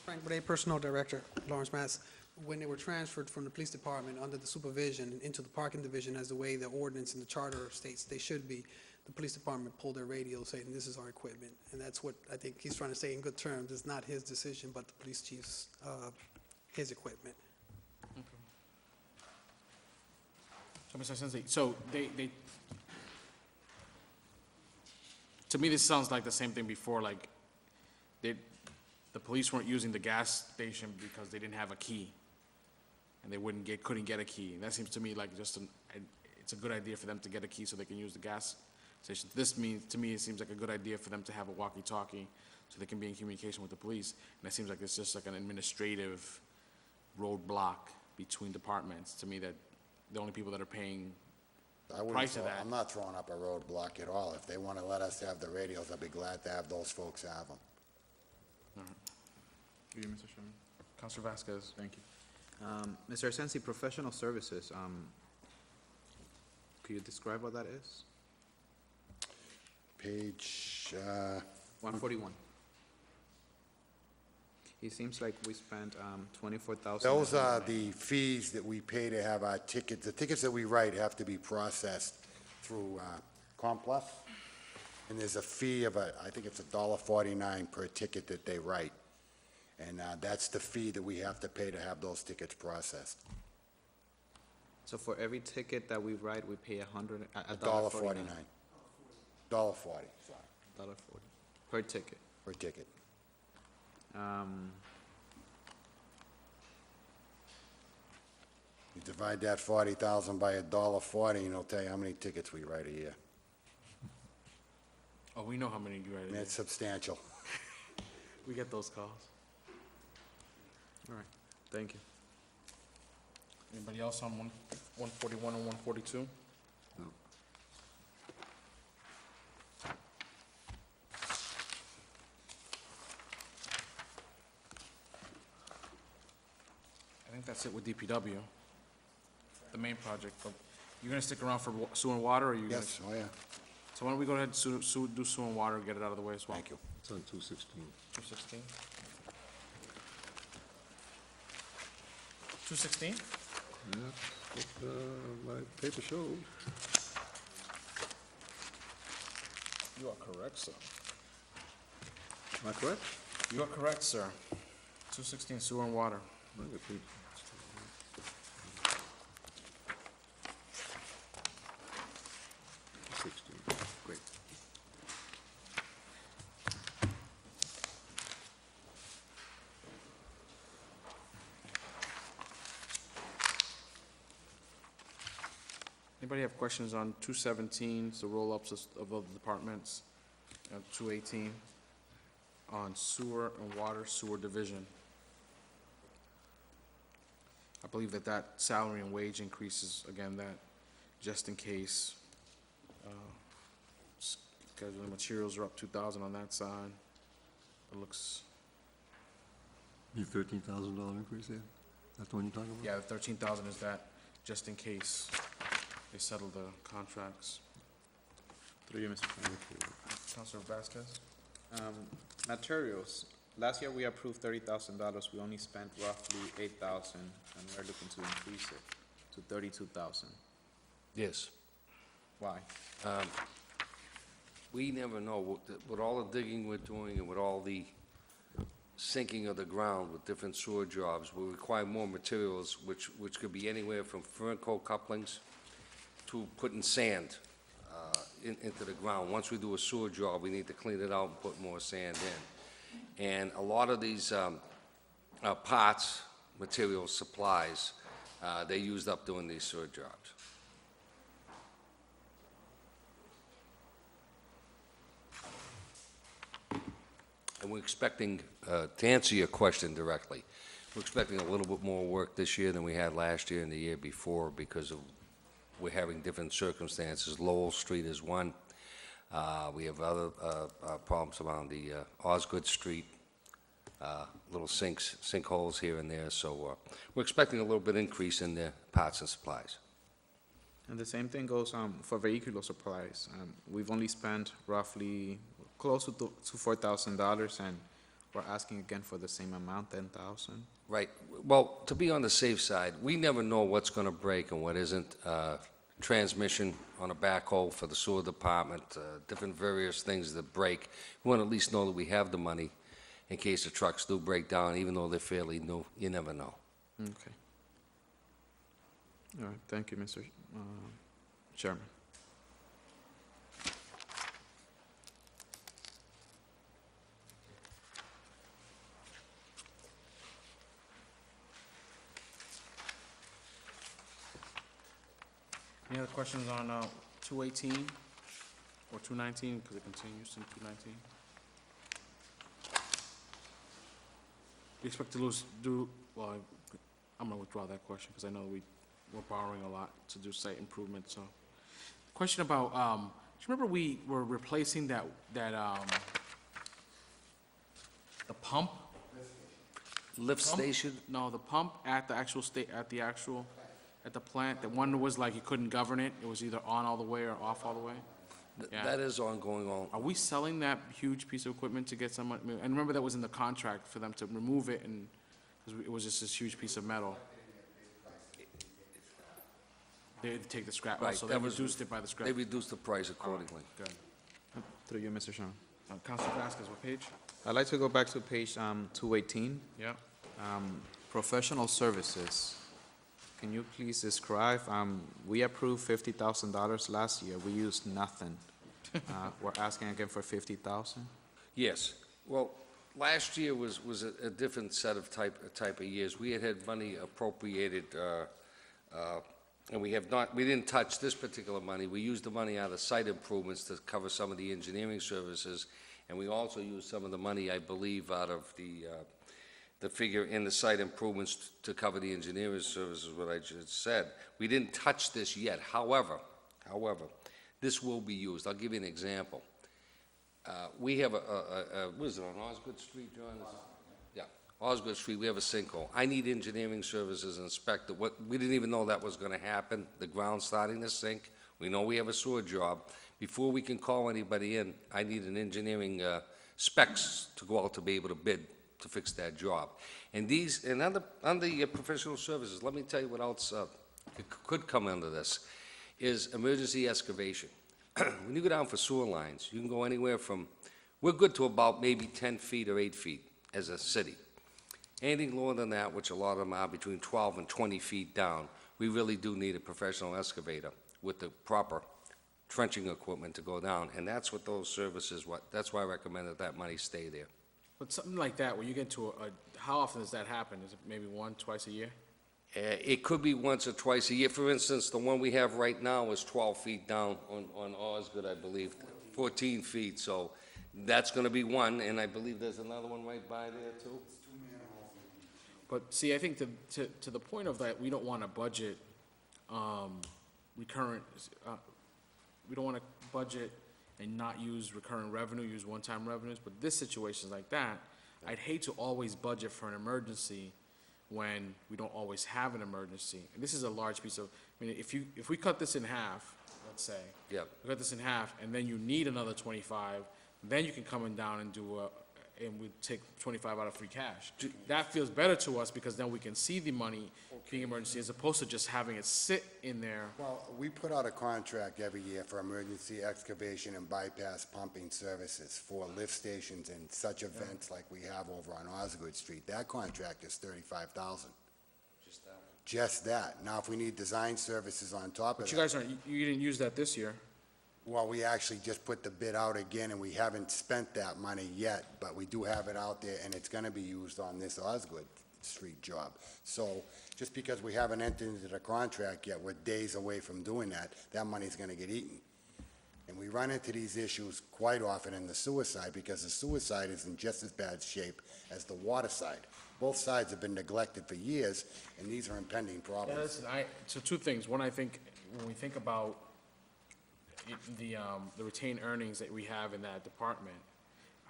Frank Bray, Personnel Director, Lawrence, Mass. When they were transferred from the police department under the supervision into the parking division, as the way the ordinance and the charter states they should be, the police department pulled their radio saying, this is our equipment. And that's what I think he's trying to say in good terms. It's not his decision, but the police chief's, his equipment. So, Mr. Sensei, so they, to me, this sounds like the same thing before, like, the police weren't using the gas station because they didn't have a key, and they couldn't get a key. And that seems to me like it's a good idea for them to get a key so they can use the gas station. To me, it seems like a good idea for them to have a walkie-talkie so they can be in communication with the police. And it seems like it's just like an administrative roadblock between departments. To me, that the only people that are paying. I wouldn't Price of throw- that. I'm not throwing up a roadblock at all. If they want to let us have the radios, I'd be glad to have those folks have them. Through you, Mr. Chairman. Counselor Vasquez. Thank you. Mr. Sensi, professional services, could you describe what that is? Page, 141. It seems like we spent 24,000. those are the fees that we pay to have our tickets. The tickets that we write have to be processed through Complus. And there's a fee of I think it's $1.49 per ticket that they write. And that's the fee that we have to pay to have those tickets processed. So for every ticket that we write, we pay $149. $1.49. $1.40, sorry, $1.40 per ticket. per ticket. You divide that 40,000 by $1.40, and it'll tell you how many tickets we write a year. Oh, we know how many you And write. it's substantial. We get those calls. All right, thank you. Anybody else on 141 and 142? No. I think that's it with DPW, the main project. But you're gonna stick around for sewer and water, or you gonna? Yes, oh yeah, So why don't we go ahead and do sewer and water, get it out of the way as well? thank you. It's on 216. 216? 216? Yeah, what, my paper showed. You are correct, sir. Am I correct? You are correct, sir. 216 sewer and water. I got paper. 16, great. Anybody have questions on 217, the roll-ups of other departments, and 218 on sewer and water sewer division? I believe that salary and wage increases, again, that just in case. Scheduling materials are up 2,000 on that side. It looks, You $13,000 increase there? That's the one you're talking about? yeah, the 13,000 is that, just in case they settle the contracts. Through you, Mr. Chairman. Councilor Vasquez? Materials, last year we approved $30,000, we only spent roughly 8,000, and we're looking to increase it to 32,000. Yes. Why? We never know, with all the digging we're doing and with all the sinking of the ground with different sewer jobs, we require more materials, which could be anywhere from fern coat couplings to putting sand into the ground. Once we do a sewer job, we need to clean it out and put more sand in. And a lot of these parts, materials, supplies, they used up doing these sewer jobs. And we're expecting, to answer your question directly, we're expecting a little bit more work this year than we had last year and the year before because of, we're having different circumstances. Lowell Street is one. We have other problems around the Osgood Street, little sinkholes here and there. So we're expecting a little bit increase in the parts and supplies. And the same thing goes for vehicular supplies. We've only spent roughly close to $4,000, and we're asking again for the same amount, 10,000. Right. Well, to be on the safe side, we never know what's going to break and what isn't. Transmission on a backhoe for the sewer department, different various things that break. We want to at least know that we have the money in case the trucks do break down, even though they're fairly new. You never know. Okay. All right, thank you, Mr. Chairman. Any other questions on 218 or 219, because it continues in 219? You expect to well, I'm going to withdraw that question because I know we we're borrowing a lot to do site improvements, so. Question about, do you remember we were replacing the pump? Lift station? No, the pump at the actual at the plant, the one was like you couldn't govern it, it was either on all the way or off all the way? Yeah. That is ongoing on. Are we selling that huge piece of equipment to get some, and remember that was in the contract for them to remove it and, because it was just this huge piece of metal. They had to take the scrap, Right, so they that was- reduced it by the scrap. They reduced the price accordingly. Good. Through you, Mr. Chairman. Councilor Vasquez, what page? I'd like to go back to page 218, Yeah. professional services. Can you please describe, we approved $50,000 last year, we used nothing. We're asking again for 50,000? Yes. Well, last year was a different set of type of years. We had money appropriated, and we didn't touch this particular money. We used the money out of site improvements to cover some of the engineering services, and we also used some of the money, I believe, out of the figure in the site improvements to cover the engineering services, what I just said. We didn't touch this yet. However, this will be used. I'll give you an example. We have what is it, on Osgood Street, John? Yeah, Osgood Street, we have a sinkhole. I need engineering services inspector. We didn't even know that was gonna happen, the ground starting to sink. We know we have a sewer job. Before we can call anybody in, I need an engineering specs to go out to be able to bid to fix that job. And under your professional services, let me tell you what else could come under this, is emergency excavation. When you go down for sewer lines, you can go anywhere from, we're good to about maybe 10 feet or 8 feet as a city. Anything lower than that, which a lot of them are between 12 and 20 feet down, we really do need a professional excavator with the proper trenching equipment to go down. And that's what those services, that's why I recommend that money stay there. But something like that, when you get to how often does that happen? Is it maybe once, twice a year? It could be once or twice a year. For instance, the one we have right now is 12 feet down on Osgood, I believe, 14 feet. So that's going to be one, and I believe there's another one right by there, too. But see, I think to the point of that, we don't want to budget recurrent, we don't want to budget and not use recurrent revenue, use one-time revenues. But this situation is like that. I'd hate to always budget for an emergency when we don't always have an emergency. And this is a large piece of, I mean, if we cut this in half, let's say. Yep. We cut this in half, and then you need another 25, then you can come in down and and we take 25 out of free cash. That feels better to us, because then we can see the money being emergency, as opposed to just having it sit in there. Well, we put out a contract every year for emergency excavation and bypass pumping services for lift stations and such events like we have over on Osgood Street. That contract is $35,000. Just that one. Just that. Now, if we need design services on top of But you that, guys you didn't use that this year. well, we actually just put the bid out again, and we haven't spent that money yet, but we do have it out there, and it's gonna be used on this Osgood Street job. So, just because we haven't entered into the contract yet, we're days away from doing that, that money's gonna get eaten. And we run into these issues quite often in the sewer side, because the sewer side is in just as bad shape as the water side. Both sides have been neglected for years, and these are impending Yeah, problems. listen, so two things. One, I think, when we think about the retained earnings that we have in that department,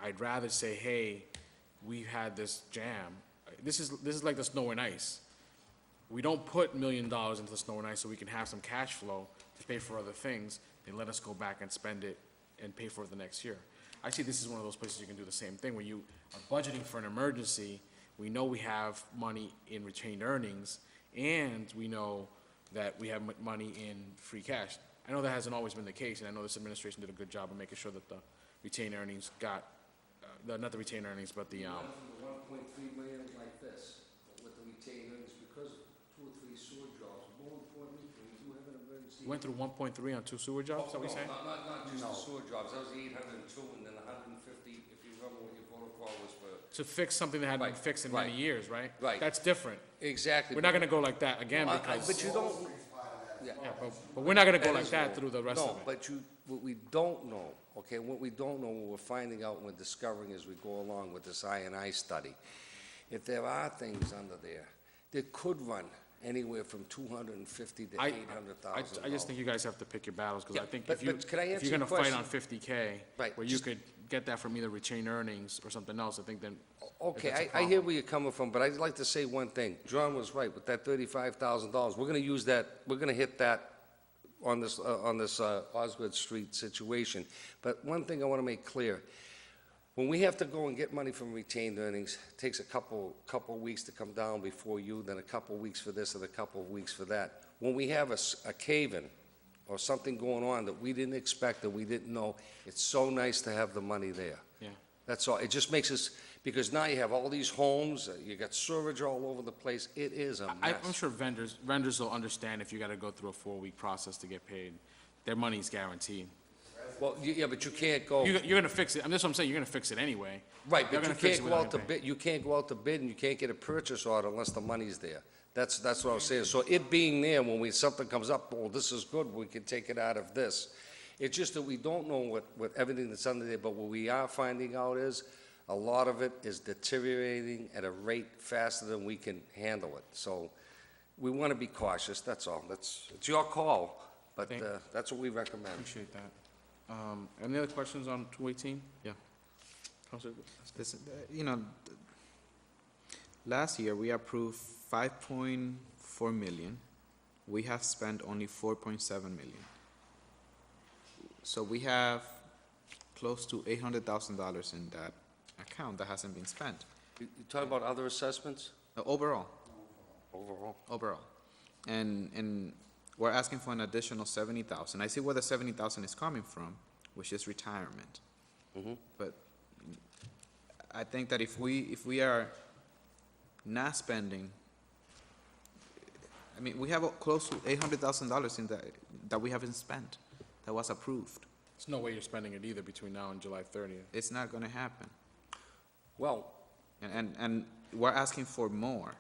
I'd rather say, hey, we've had this jam. This is like the snow and ice. We don't put $1 million into the snow and ice so we can have some cash flow to pay for other things. They let us go back and spend it and pay for it the next year. Actually, this is one of those places you can do the same thing. When you are budgeting for an emergency, we know we have money in retained earnings, and we know that we have money in free cash. I know that hasn't always been the case, and I know this administration did a good job of making sure that the retained earnings got, not the retained earnings, but the, We went from the 1.3 million like this, with the retained earnings, because of 2 or 3 sewer jobs. More importantly, when we do have an emergency. you went through 1.3 on 2 sewer jobs, is that what you're saying? Not just the sewer jobs, that was the 802, and then 150, if you remember what your protocol was for. To fix something that hadn't been Right, fixed in many right, years, right? right. That's different. Exactly. We're not gonna go like that again, because, But you don't, yeah, but we're not gonna go That like is that wrong. through the rest no, of it. but what we don't know, okay, what we don't know, what we're finding out, and we're discovering as we go along with this I&I study, if there are things under there that could run anywhere from 250 to I 800,000. I just think you guys have to pick your battles, because Yeah, I think but- but can I if answer you're your gonna fight question? on 50K, Right, where you just- could get that from either retained earnings or something else, I think then. Okay, that's a I hear problem. where you're coming from, but I'd like to say one thing. John was right, with that $35,000, we're gonna use that, we're gonna hit that on this Osgood Street situation. But one thing I wanna make clear, when we have to go and get money from retained earnings, it takes a couple weeks to come down before you, then a couple weeks for this and a couple of weeks for that. When we have a cave-in or something going on that we didn't expect, that we didn't know, it's so nice to have the money there. Yeah. That's all. It just makes us, because now you have all these homes, you got sewage all over the place. It is a I'm mess. sure vendors will understand if you gotta go through a 4-week process to get paid. Their money's guaranteed. Well, yeah, but you can't go, You're gonna fix it, I mean, that's what I'm saying, you're gonna fix it anyway. right, They're but you gonna fix can't it go without out to getting paid. bid, you can't go out to bid, and you can't get a purchase order unless the money's there. That's what I was saying. So it being there, when something comes up, well, this is good, we can take it out of this. It's just that we don't know what everything that's under there, but what we are finding out is, a lot of it is deteriorating at a rate faster than we can handle it. So we want to be cautious, that's all. It's your call, but that's what we recommend. Appreciate that. Any other questions on 218? Yeah. Counselor? Listen, last year, we approved 5.4 million. We have spent only 4.7 million. So we have close to $800,000 in that account that hasn't been spent, You talking about other assessments overall. overall? And we're asking for an additional 70,000. I see where the 70,000 is coming from, which is retirement. But I think that if we are not spending, I mean, we have close to $800,000 in that we haven't spent, that was approved. There's no way you're spending it either between now and July 30th. It's not gonna happen. Well, And we're asking for more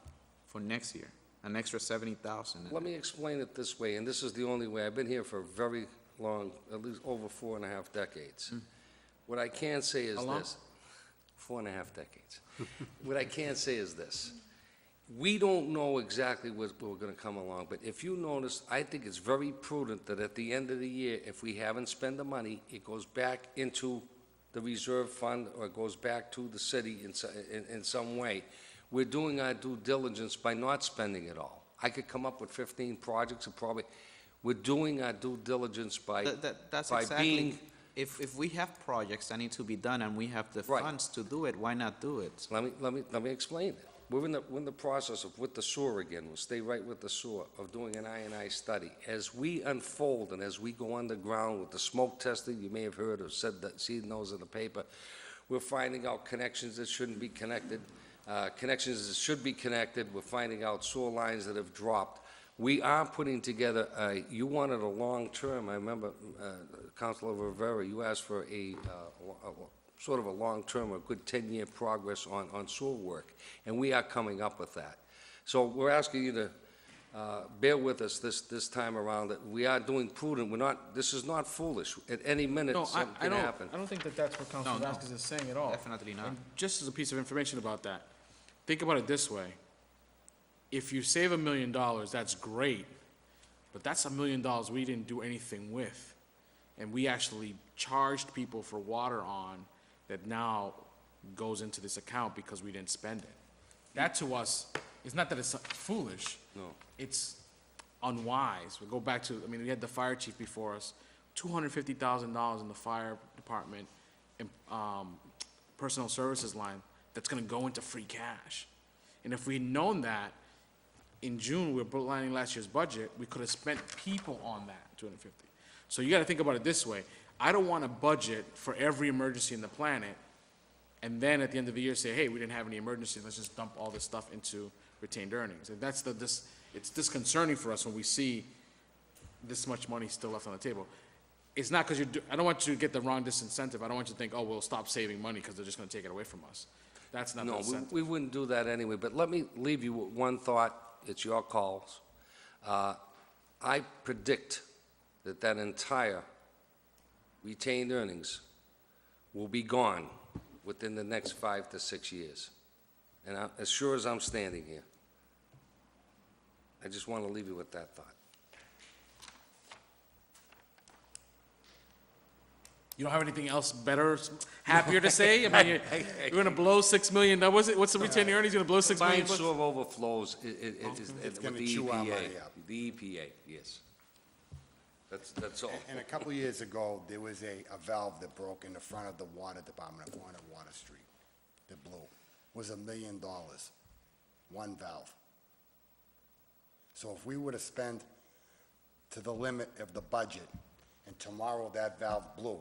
for next year, an extra 70,000. let me explain it this way, and this is the only way. I've been here for a very long, at least over 4.5 decades. What I can say is How long? this. 4.5 decades. What I can say is this. We don't know exactly what we're gonna come along, but if you notice, I think it's very prudent that at the end of the year, if we haven't spent the money, it goes back into the reserve fund, or it goes back to the city in some way. We're doing our due diligence by not spending it all. I could come up with 15 projects, and probably, we're doing our due diligence by That's by exactly, being, if we have projects that need to be done and we have the Right. funds to do it, why not do it? let me explain it. We're in the process of, with the sewer again, we'll stay right with the sewer, of doing an I&I study. As we unfold and as we go underground with the smoke testing, you may have heard or seen those in the paper, we're finding out connections that shouldn't be connected, connections that should be connected, we're finding out sewer lines that have dropped. We are putting together, you wanted a long-term, I remember, Councilor Rivera, you asked for a sort of a long-term, a good 10-year progress on sewer work, and we are coming up with that. So we're asking you to bear with us this time around, that we are doing prudent, this is not foolish. At any minute, No, something I can don't, happen. I don't think that that's what Councilor No, no. Vasquez is saying at all. Definitely not. And just as a piece of information about that, think about it this way. If you save $1 million, that's great, but that's $1 million we didn't do anything with. And we actually charged people for water on that now goes into this account because we didn't spend it. That to us, it's not that it's foolish. No. It's unwise. We go back to, I mean, we had the fire chief before us, $250,000 in the fire department and personnel services line that's gonna go into free cash. And if we'd known that, in June, we were lining last year's budget, we could have spent people on that, 250. So you gotta think about it this way. I don't want a budget for every emergency in the planet, and then at the end of the year say, hey, we didn't have any emergencies, let's just dump all this stuff into retained earnings. And that's it's disconcerting for us when we see this much money still left on the table. It's not because I don't want you to get the wrong disincentive. I don't want you to think, oh, we'll stop saving money because they're just gonna take it away from us. That's not the No, incentive. we wouldn't do that anyway, but let me leave you with one thought. It's your calls. I predict that entire retained earnings will be gone within the next 5 to 6 years. And as sure as I'm standing here. I just want to leave you with that thought. You don't have anything else better, happier to say? I mean, you're gonna blow $6 million, now, what's the retained earnings, you're gonna blow $6 million Combined bucks? sewer overflows is It's with gonna the chew our EPA. money up. The EPA, yes. That's all. And a couple of years ago, there was a valve that broke in the front of the water department at 400 Water Street that blew. It was $1 million, one valve. So if we were to spend to the limit of the budget, and tomorrow that valve blew,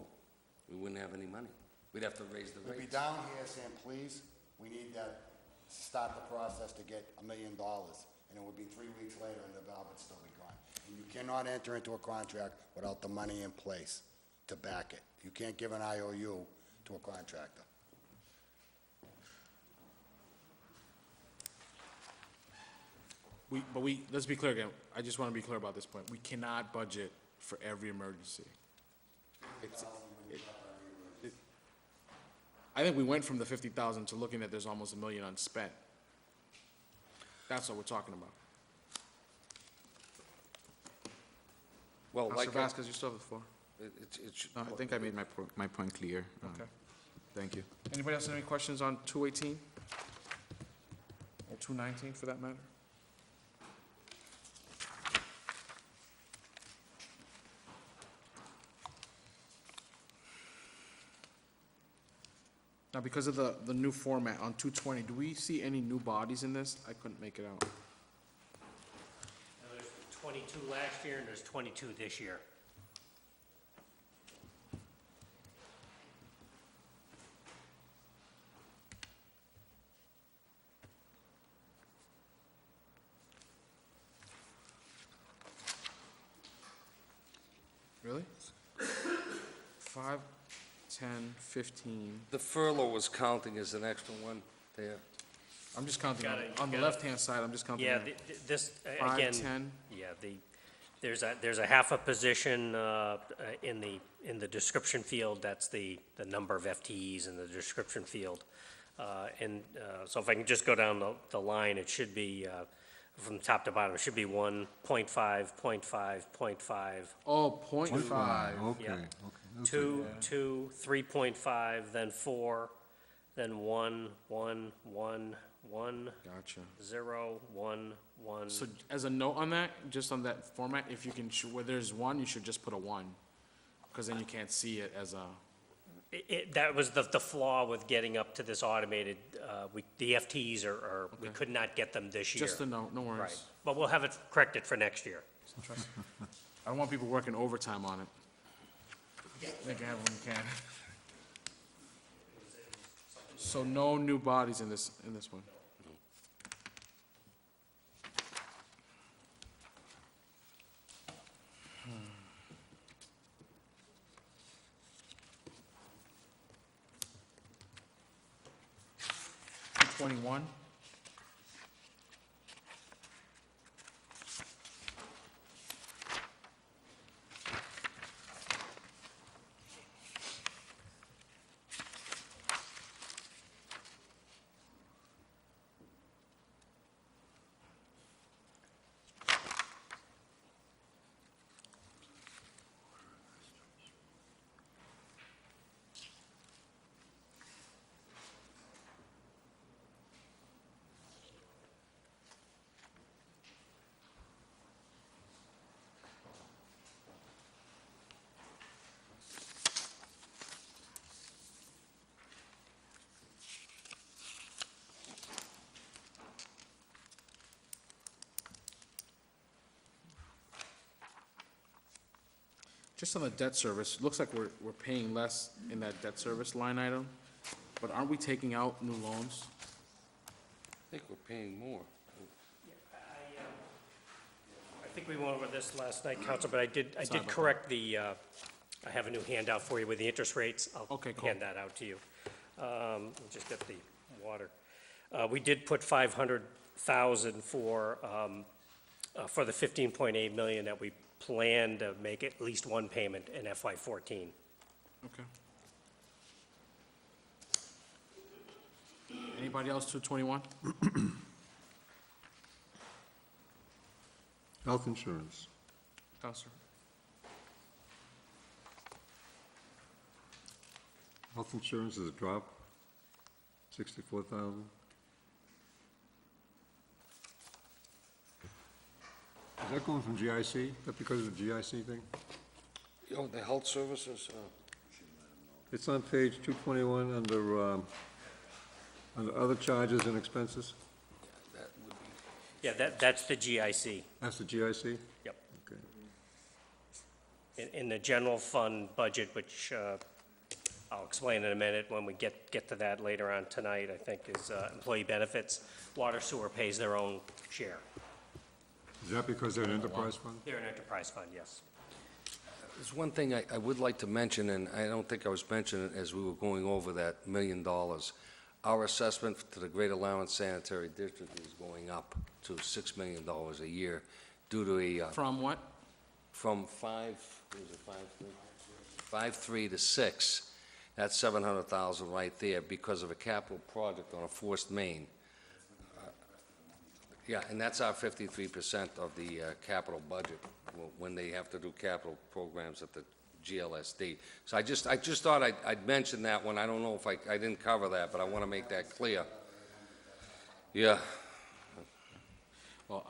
We wouldn't have any money. We'd have to raise the we'd be rates. down here saying, please, we need to start the process to get $1 million. And it would be 3 weeks later and the valve would still be gone. And you cannot enter into a contract without the money in place to back it. You can't give an IOU to a contractor. Let's be clear again, I just wanna be clear about this point, we cannot budget for every emergency. I think we went from the 50,000 to looking at there's almost $1 million unspent. That's what we're talking about. Well, Counselor like, Vasquez, you still have the floor. it's, No, I think I made my point clear. Okay. Thank you. Anybody else have any questions on 218? Or 219, for that matter? Now, because of the new format on 220, do we see any new bodies in this? I couldn't make it out. There's 22 last year and there's 22 this year. Really? 5, 10, 15. the furlough was counting as an extra one there. I'm just counting, Got it, on the got it. left-hand side, I'm just counting. Yeah, there. this, 5, again. 10. Yeah, there's a half a position in the description field, that's the number of FTEs in the description field. So if I can just go down the line, it should be, from top to bottom, it should be 1, 0.5, 0.5, 0.5, Oh, 0.5. Okay, Yeah. okay. 2, 3.5, then 4, then 1, 1, 1, 1, Gotcha. 0, 1, 1. So as a note on that, just on that format, if you can, where there's 1, you should just put a 1, because then you can't see it as a, That was the flaw with getting up to this automated, the FTEs we could not get them this year. just a note, no Right, worries. but we'll have it corrected for next year. I don't want people working overtime on it. They can have when you can. So no new bodies in this one? Hmm. 21? Just on the debt service, it looks like we're paying less in that debt service line item, but aren't we taking out new loans? I think we're paying more. I think we went over this last night, Council, but I did about correct I have a new handout for you with the interest rates. Okay, I'll cool. hand that out to you. Let me just get the water. We did put 500,000 for the 15.8 million that we plan to make at least one payment in FY14. Okay. Anybody else, 221? Health insurance. Counselor. Health insurance is a drop, 64,000. Is that going from GIC? Is that because of the GIC thing? You know, the health services, It's on page 221 under other charges and expenses. that would be, Yeah, that's the GIC. That's the GIC? Yep. Okay. In the general fund budget, which I'll explain in a minute when we get to that later on tonight, I think, is employee benefits. Water sewer pays their own share. Is that because they're an enterprise fund? They're an enterprise fund, yes. there's one thing I would like to mention, and I don't think I was mentioning it as we were going over that $1 million. Our assessment to the Great Allowance Sanitary District is going up to $6 million a year due to a, From what? from 5.3 to 6. That's 700,000 right there because of a capital project on a forced main. Yeah, and that's our 53% of the capital budget when they have to do capital programs at the GLSD. So I just thought I'd mention that one. I don't know if I didn't cover that, but I want to make that clear. Yeah. Well,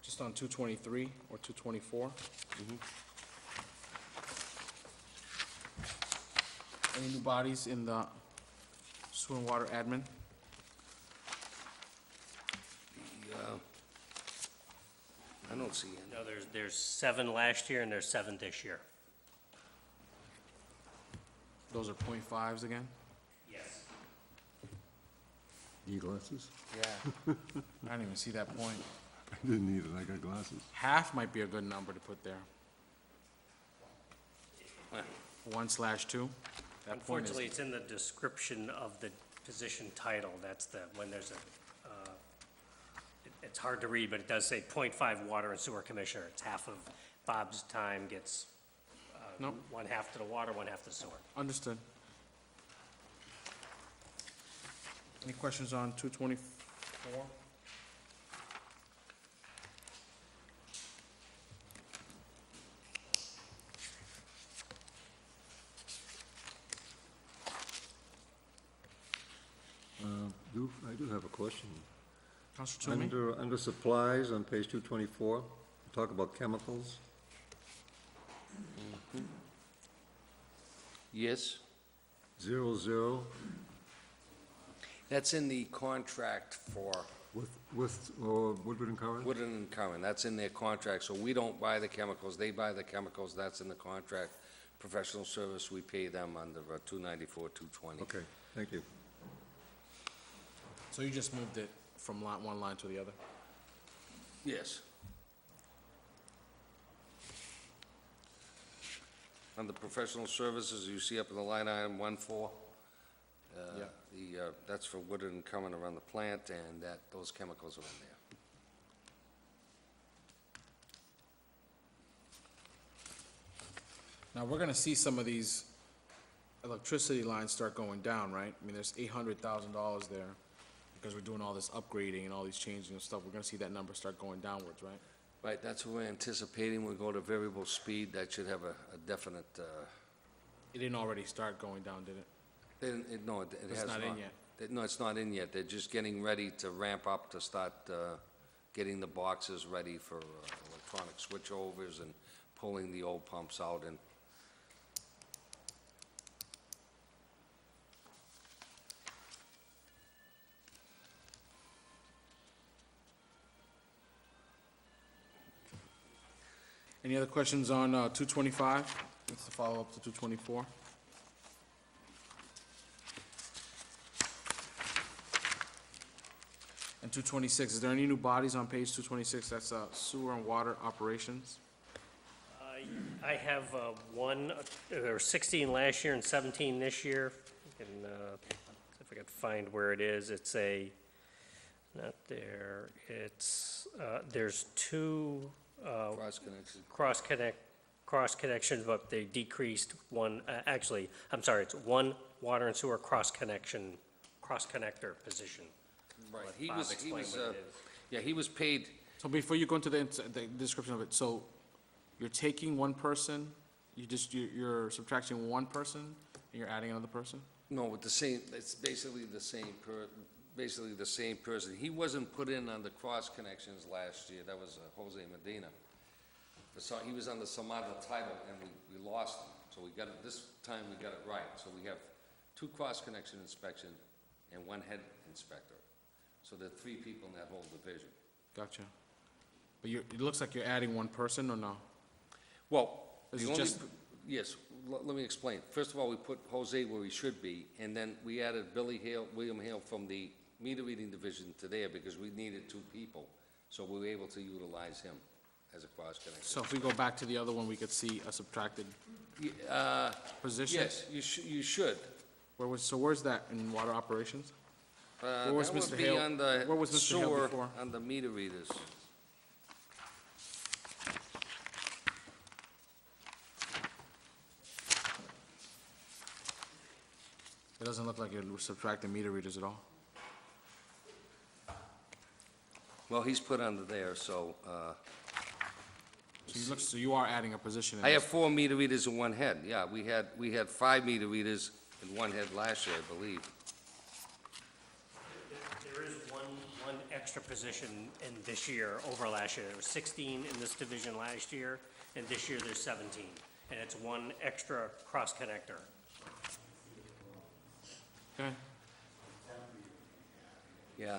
just on 223 or 224. Any new bodies in the sewer and water admin? I don't see any. No, there's 7 last year and there's 7 this year. Those are .5s again? Yes. Need glasses? Yeah. I didn't even see that point. I didn't need it, I got glasses. Half might be a good number to put there. 1/2. That point is, Unfortunately, it's in the description of the position title. That's when there's it's hard to read, but it does say .5 water and sewer commissioner. It's half of Bob's time gets, Nope. 1/2 to the water, 1/2 to sewer. understood. Any questions on 224? I do have a question. Counselor Toomey? Under supplies on page 224, talk about chemicals. Yes? 00 That's in the contract for Woodward and Curran? Woodland and Curran. That's in their contract, so we don't buy the chemicals, they buy the chemicals, that's in the contract. Professional service, we pay them under 294, 220. Okay, thank you. So you just moved it from one line to the other? Yes. Under professional services, you see up in the line item 1.4. Yeah. That's for Woodard and Curran around the plant, and those chemicals are in there. Now, we're gonna see some of these electricity lines start going down, right? I mean, there's $800,000 there because we're doing all this upgrading and all these changing and stuff. We're gonna see that number start going downwards, right? Right, that's what we're anticipating. We'll go to variable speed. That should have a definite, It didn't already start going down, did it? no, it It's has not not. in yet. No, it's not in yet. They're just getting ready to ramp up to start getting the boxes ready for electronic switchovers and pulling the old pumps out and Any other questions on 225? That's the follow-up to 224. And 226, is there any new bodies on page 226? That's sewer and water operations. I have 16 last year and 17 this year. if I can find where it is, it's a, not there, it's, there's two Cross connection. cross connections, but they decreased one, actually, I'm sorry, it's one water and sewer cross connector position. Right, Let he Bob was, explain what it is. yeah, he was paid, So before you go into the description of it, so you're taking one person, you're subtracting one person, and you're adding another person? no, with the same, it's basically the same person. He wasn't put in on the cross connections last year, that was Jose Medina. So he was under some other title, and we lost him. So we got it, this time we got it right. So we have 2 cross-connection inspection and 1 head inspector. So there are 3 people in that whole division. Gotcha. But it looks like you're adding one person, or no? Well, Is the it only, just- yes, let me explain. First of all, we put Jose where he should be, and then we added William Hale from the meter reading division to there because we needed 2 people. So we were able to utilize him as a cross-connection. So if we go back to the other one, we could see a subtracted position? Yes, you should. Where's that in water operations? Where was That would Mr. be Hale- on the where was Mr. Hale sewer, before? on the meter readers. It doesn't look like you're subtracting meter readers at all. Well, he's put under there, so, So you are adding a position in I this. have 4 meter readers and 1 head, yeah, we had 5 meter readers and 1 head last year, I believe. There is one extra position in this year over last year. There was 16 in this division last year, and this year there's 17. And it's 1 extra cross connector. Okay. Yeah.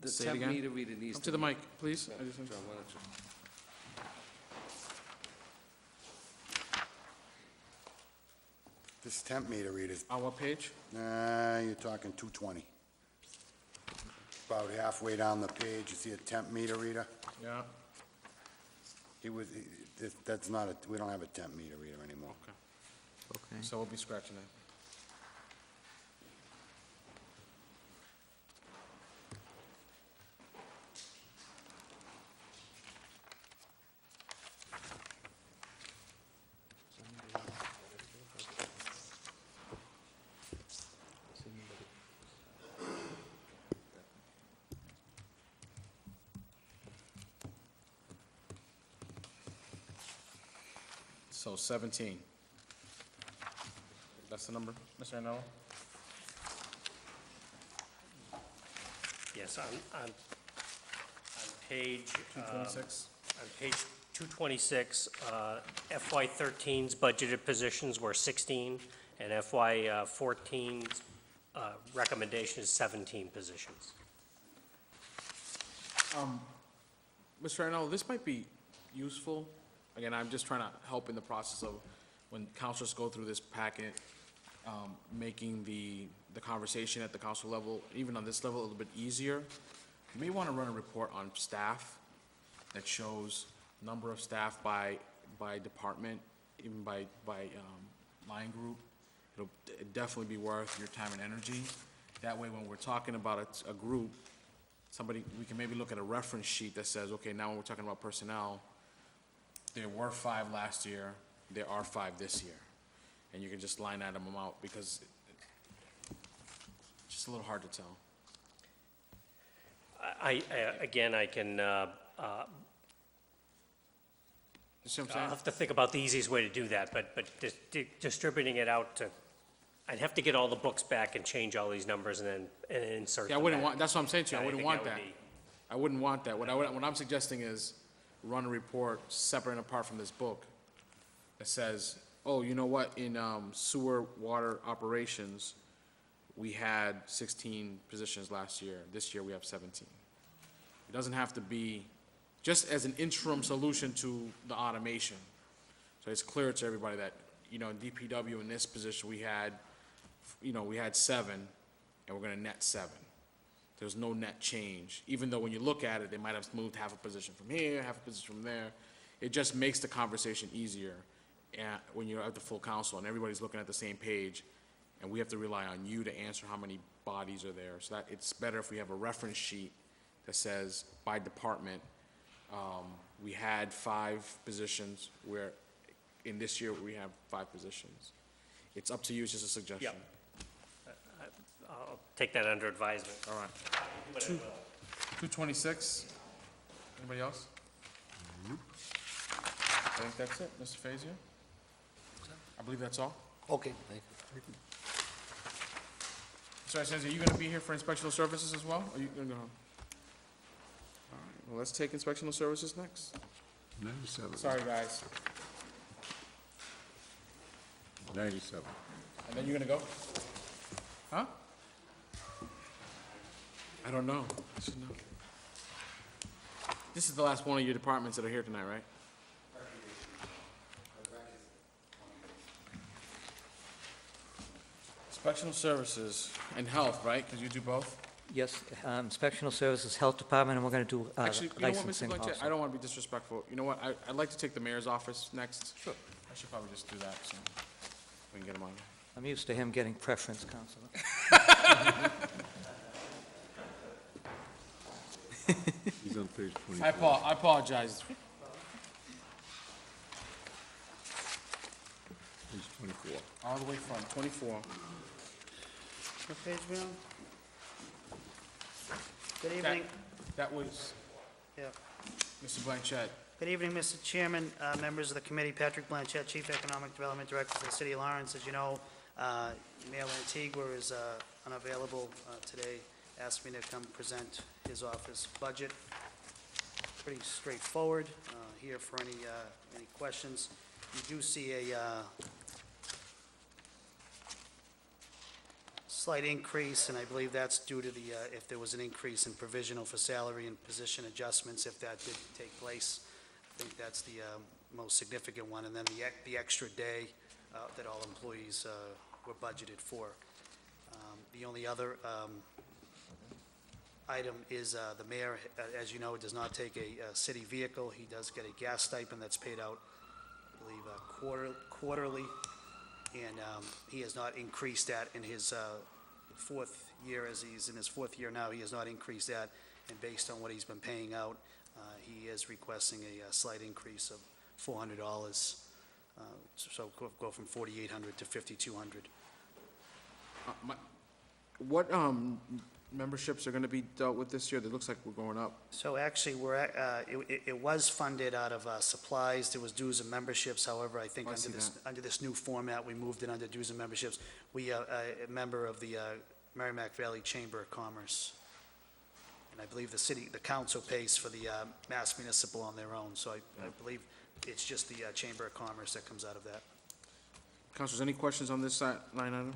The Say it temp again. meter reader needs Come to to the be- mic, please. John, why don't you? This temp meter reader's, On what page? you're talking 220. About halfway down the page, you see a temp meter reader? Yeah. That's not a, we don't have a temp meter reader anymore. Okay. So we'll be scratching that. So 17. That's the number, Mr. Arnello? Yes, on page, 226? on page 226, FY 13's budgeted positions were 16, and FY 14's recommendation is 17 positions. Mr. Arnello, this might be useful. Again, I'm just trying to help in the process of when councilors go through this packet, making the conversation at the council level, even on this level, a little bit easier. You may want to run a report on staff that shows number of staff by department, even by line group. It'll definitely be worth your time and energy. That way, when we're talking about a group, we can maybe look at a reference sheet that says, okay, now when we're talking about personnel, there were 5 last year, there are 5 this year. And you can just line item them out, because it's just a little hard to tell. Again, I can, You see what I'm I'll saying? have to think about the easiest way to do that, but distributing it out to, I'd have to get all the books back and change all these numbers and then insert Yeah, I them wouldn't back. want, that's what I'm saying to you, I I wouldn't think want that that. would be- I wouldn't want that. What I'm suggesting is run a report separate and apart from this book that says, oh, you know what, in sewer water operations, we had 16 positions last year. This year, we have 17. It doesn't have to be, just as an interim solution to the automation. So it's clear to everybody that, in DPW in this position, we had 7, and we're gonna net 7. There's no net change, even though when you look at it, they might have moved half a position from here, half a position from there. It just makes the conversation easier. when you're at the full council and everybody's looking at the same page, and we have to rely on you to answer how many bodies are there. So that, it's better if we have a reference sheet that says by department. We had 5 positions, where in this year we have 5 positions. It's up to you, it's just a suggestion. I'll take that under advisement. All right. But I will. 226, anybody else? I think that's it, Mr. Fazio? I believe that's all. Okay, thank you. Mr. Isenza, are you gonna be here for inspectional services as well, or are you gonna go home? All right, well, let's take inspectional services next. 97. Sorry, guys. 97. And then you're gonna go? Huh? I don't know. I should know. This is the last one of your departments that are here tonight, right? Inspectional services and health, right? Because you do both? Yes, inspectional services, health department, and we're going to do Actually, you know what, Mr. licensing Blanchett? I also. don't want to be disrespectful. You know what? I'd like to take the mayor's office next. Sure. I should probably just do that, so we can get him on. I'm used to him getting preference, Counselor. He's on page I 24. apologize. Page 24. All the way front, 24. What page we on? Good That, evening. that was Yeah. Mr. Blanchett. Good evening, Mr. Chairman, members of the committee, Patrick Blanchett, Chief Economic Development Director for the City of Lawrence. As you know, Mayor Antigua is unavailable today, asked me to come present his office budget. Pretty straightforward, here for any questions. You do see a slight increase, and I believe that's due to the, if there was an increase in provisional for salary and position adjustments, if that did take place. I think that's the most significant one, and then the extra day that all employees were budgeted for. The only other item is the mayor, as you know, does not take a city vehicle. He does get a gas stipend that's paid out, I believe, quarterly, and he has not increased that in his 4th year, as he's in his 4th year now. He has not increased that, and based on what he's been paying out, he is requesting a slight increase of $400, so go from $4,800 to $5,200. What memberships are going to be dealt with this year? That looks like we're going up. So actually, we're at, it was funded out of supplies. There was dues and memberships. However, I think I see under this new format, we moved it under dues and memberships. We are a member of the Merrimack Valley Chamber of Commerce. And I believe the council pays for the Mass Municipal on their own. So I believe it's just the Chamber of Commerce that comes out of that. Councilors, any questions on this line item?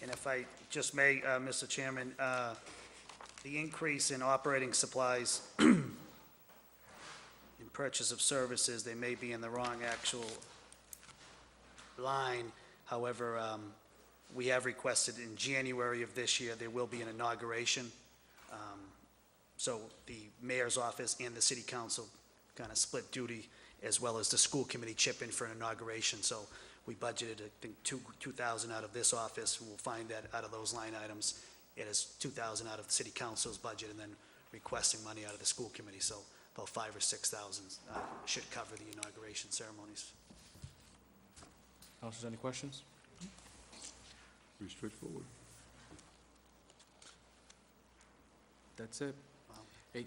And if I just may, Mr. Chairman, the increase in operating supplies in purchase of services, they may be in the wrong actual line. However, we have requested in January of this year, there will be an inauguration. So the mayor's office and the city council kind of split duty, as well as the school committee chip in for an inauguration. So we budgeted, I think, $2,000 out of this office. We'll find that out of those line items. It is $2,000 out of the city council's budget, and then requesting money out of the school committee. So about $5,000 or $6,000 should cover the inauguration ceremonies. Councilors, any questions? Pretty straightforward. That's it. Wow. Hey,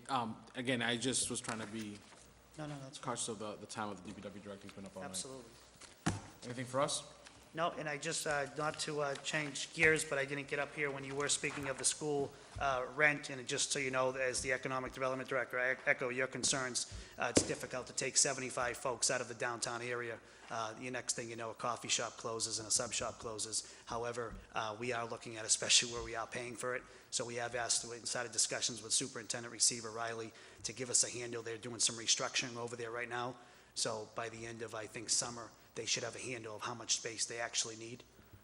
again, I just was trying to be No, that's cautious of the time of the DPW director. He's been up all night. absolutely. Anything for us? No, and I just, not to change gears, but I didn't get up here when you were speaking of the school rent, and just so you know, as the Economic Development Director, I echo your concerns. It's difficult to take 75 folks out of the downtown area. The next thing you know, a coffee shop closes and a sub shop closes. However, we are looking at, especially where we are paying for it, so we have asked, we started discussions with Superintendent Receiver Riley to give us a handle. They're doing some restructuring over there right now, so by the end of, I think, summer, they should have a handle of how much space they actually need.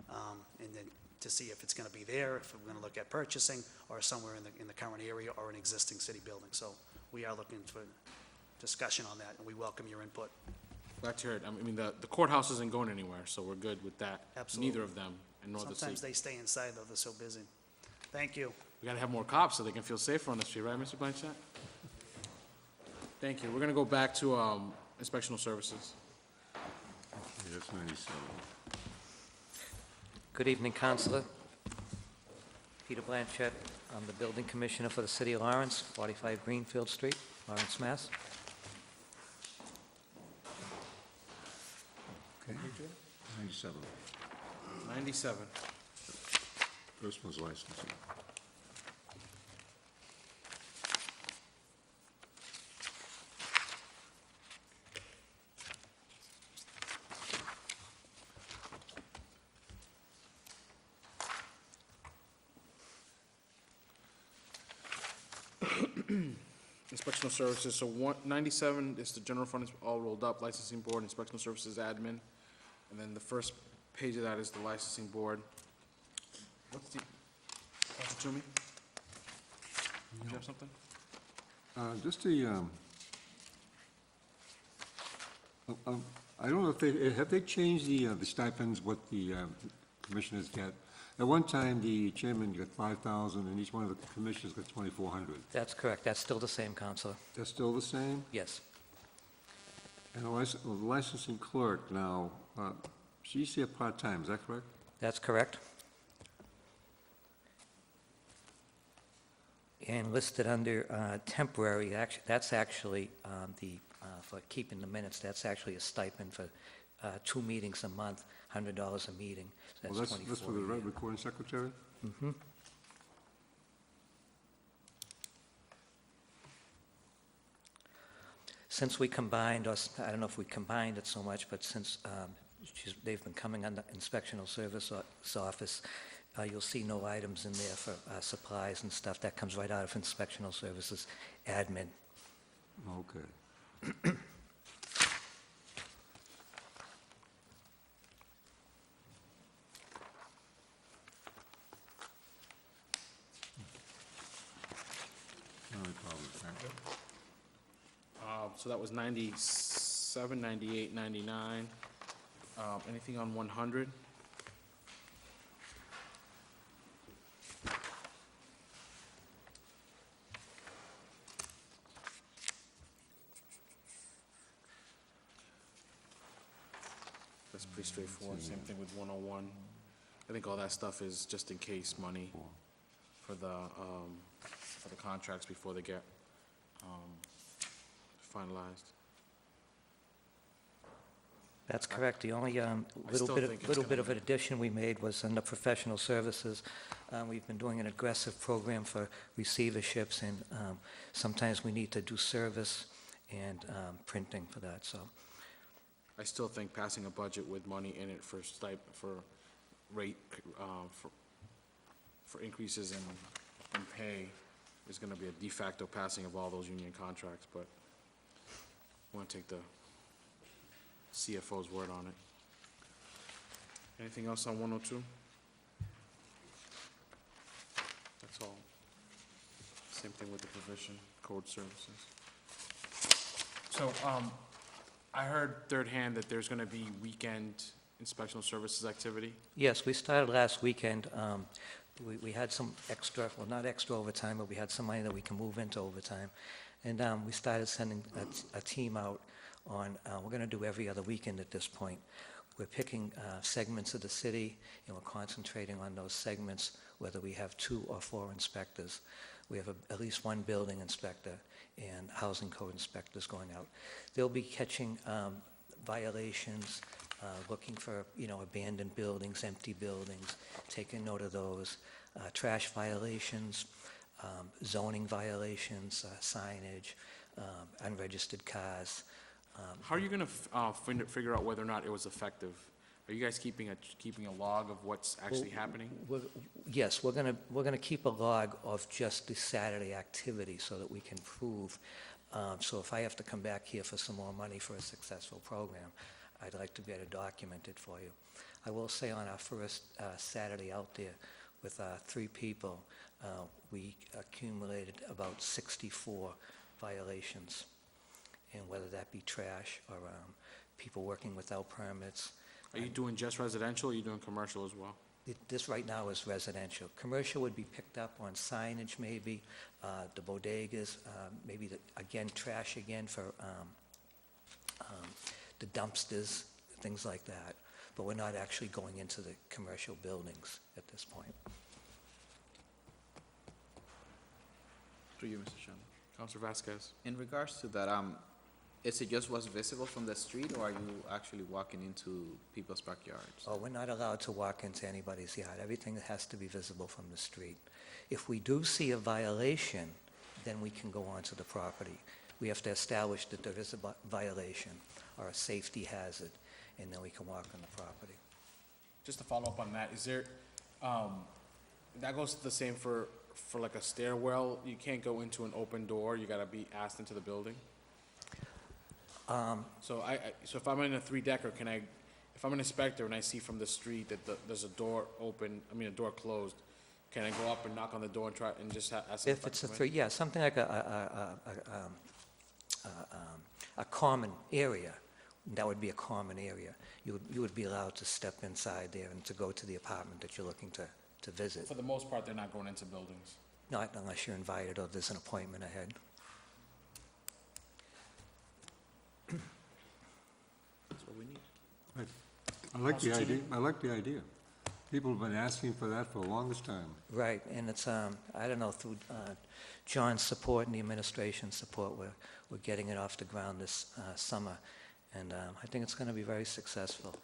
And then to see if it's going to be there, if we're going to look at purchasing, or somewhere in the current area or an existing city building. So we are looking for discussion on that, and we welcome your input. Glad to hear it. I mean, the courthouse isn't going anywhere, so we're good with that. Absolutely. Neither of them, and nor the Sometimes city. they stay inside, though, they're so busy. Thank you. We gotta have more cops so they can feel safer on the street, right, Mr. Blanchett? Thank you. We're gonna go back to, inspectional services. Okay, that's 97. Good evening, Counselor. Peter Blanchett. I'm the building commissioner for the city of Lawrence, 45 Greenfield Street, Lawrence, Mass. Okay, 97. 97. First one's licensing. Inspectional services, so 97 is the general fund, is all rolled up, licensing board, inspectional services admin. And then the first page of that is the licensing board. What's the, Council Toomey? Did you have something? Just the, I don't know if they, have they changed the stipends, what the commissioners get? At one time, the chairman got 5,000, and each one of the commissioners got 2,400. That's correct. That's still the same, Counselor. That's still the same? Yes. And the licensing clerk now, she's here part-time, is that correct? That's correct. And listed under temporary, that's actually for keeping the minutes, that's actually a stipend for 2 meetings a month, $100 a meeting. So Well, that's that's for the 24 a year. recording secretary? Mhm. Since we combined, or I don't know if we combined it so much, but since they've been coming under inspectional service office, you'll see no items in there for supplies and stuff. That comes right out of inspectional services admin. Okay. No problem, thank you. So that was 97, 98, 99. Anything on 100? That's pretty straightforward. Same thing with 101. I think all that stuff is just in case money for the contracts before they get finalized. That's correct. The only still think it's little gonna bit of be- an addition we made was under professional services. We've been doing an aggressive program for receiverships, and sometimes we need to do service and printing for that, so. I still think passing a budget with money in it for rate, for increases in pay is gonna be a de facto passing of all those union contracts, but I wanna take the CFO's word on it. Anything else on 102? That's all. Same thing with the provision, code services. So, I heard third hand that there's gonna be weekend inspectional services activity. Yes, we started last weekend. We had some extra, well, not extra overtime, but we had some money that we can move into overtime. And we started sending a team out on, we're going to do every other weekend at this point. We're picking segments of the city, and we're concentrating on those segments, whether we have 2 or 4 inspectors. We have at least 1 building inspector and housing code inspectors going out. They'll be catching violations, looking for, abandoned buildings, empty buildings, taking note of those, trash violations, zoning violations, signage, unregistered cars. How are you gonna figure out whether or not it was effective? Are you guys keeping a log of what's actually happening? Yes, we're gonna keep a log of just the Saturday activity so that we can prove. So if I have to come back here for some more money for a successful program, I'd like to be able to document it for you. I will say on our first Saturday out there with 3 people, we accumulated about 64 violations, and whether that be trash or people working without permits. Are you doing just residential, or are you doing commercial as well? This right now is residential. Commercial would be picked up on signage maybe, the bodegas, maybe, again, trash again for the dumpsters, things like that. But we're not actually going into the commercial buildings at this point. Through you, Mr. Chairman. Counselor Vasquez? In regards to that, is it just what's visible from the street, or are you actually walking into people's backyards? Oh, we're not allowed to walk into anybody's yard. Everything has to be visible from the street. If we do see a violation, then we can go onto the property. We have to establish that there is a violation or a safety hazard, and then we can walk on the property. Just to follow up on that, is there, that goes the same for like a stairwell? You can't go into an open door, you gotta be asked into the building? So so if I'm in a 3-decker, if I'm an inspector and I see from the street that there's a door open, a door closed, can I go up and knock on the door and try and just ask? If it's a 3, yeah, something like a common area, that would be a common area. You would be allowed to step inside there and to go to the apartment that you're looking to visit. For the most part, they're not going into buildings. Not unless you're invited or there's an appointment ahead. That's what we need. Right. I like the idea. People have been asking for that for the longest time. Right, and it's, I don't know, through John's support and the administration's support, we're getting it off the ground this summer, and I think it's going to be very successful.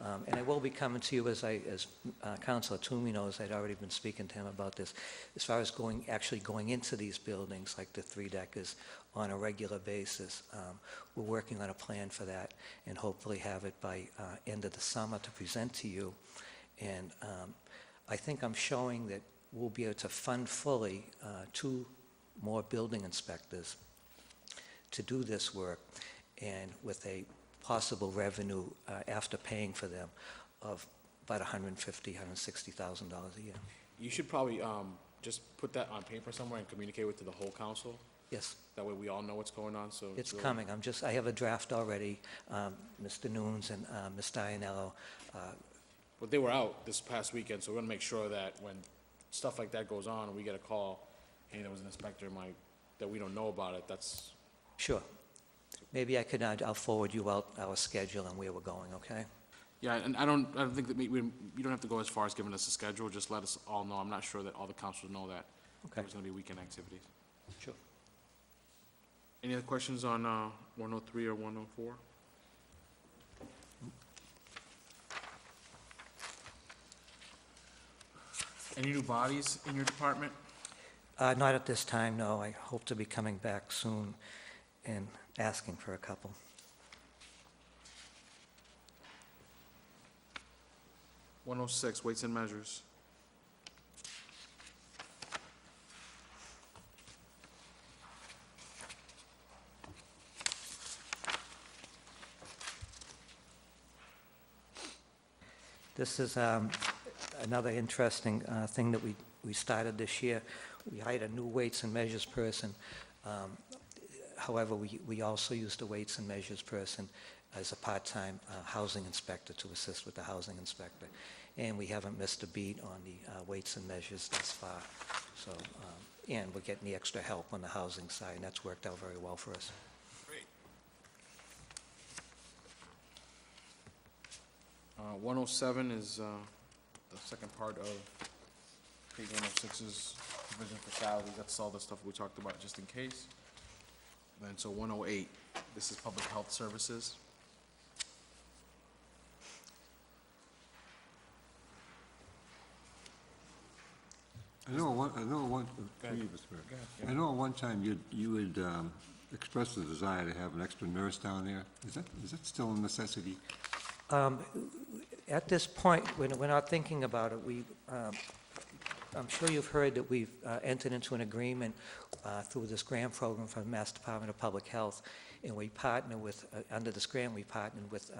And I will be coming to you, as Councilor Toomey knows, I'd already been speaking to him about this, as far as actually going into these buildings, like the 3-deckers, on a regular basis. We're working on a plan for that, and hopefully have it by end of the summer to present to you. And I think I'm showing that we'll be able to fund fully 2 more building inspectors to do this work, and with a possible revenue after paying for them of about $150,000, $160,000 a year. You should probably just put that on paper somewhere and communicate it to the whole council. Yes, That way we all know what's going on, so. it's really- coming. I have a draft already. Mr. Nunes and Ms. Dianello, But they were out this past weekend, so we're gonna make sure that when stuff like that goes on, and we get a call, hey, there was an inspector, that we don't know about it, that's, sure. Maybe I'll forward you out our schedule and where we're going, okay? yeah, and I don't think that you don't have to go as far as giving us a schedule, just let us all know. I'm not sure that all the councils know that. Okay. There's gonna be weekend activities. Sure. Any other questions on 103 or 104? Any new bodies in your department? Not at this time, no. I hope to be coming back soon and asking for a couple. .106, weights and measures. This is another interesting thing that we started this year. We hired a new weights and measures person. However, we also used a weights and measures person as a part-time housing inspector to assist with the housing inspector. And we haven't missed a beat on the weights and measures thus far. So, and we're getting the extra help on the housing side, and that's worked out very well for us. 107 is the second part of page 106's provision for salaries. That's all the stuff we talked about, just in case. Then, so 108, this is public health services. I know one, Go ahead. I know at one time you had expressed a desire to have an extra nurse down there. Is that still a necessity? At this point, we're not thinking about it. I'm sure you've heard that we've entered into an agreement through this grant program from the Mass Department of Public Health, and we partner with, under this grant, we partnered with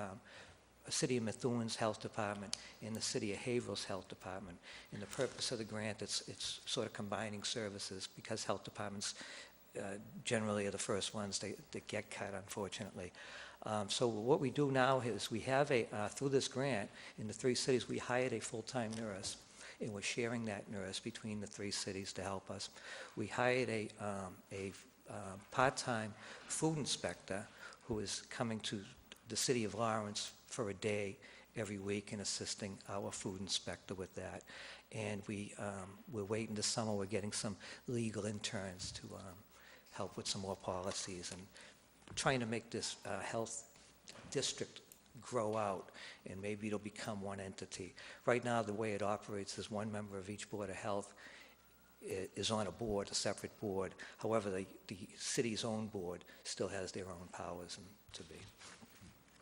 City of Methuen's Health Department and the City of Haverhill's Health Department. And the purpose of the grant, it's sort of combining services because health departments generally are the first ones that get cut, unfortunately. So what we do now is we have through this grant, in the 3 cities, we hired a full-time nurse, and we're sharing that nurse between the 3 cities to help us. We hired a part-time food inspector who is coming to the city of Lawrence for a day every week and assisting our food inspector with that. And we're waiting this summer, we're getting some legal interns to help with some more policies and trying to make this health district grow out, and maybe it'll become one entity. Right now, the way it operates is one member of each Board of Health is on a board, a separate board. However, the city's own board still has their own powers and to be.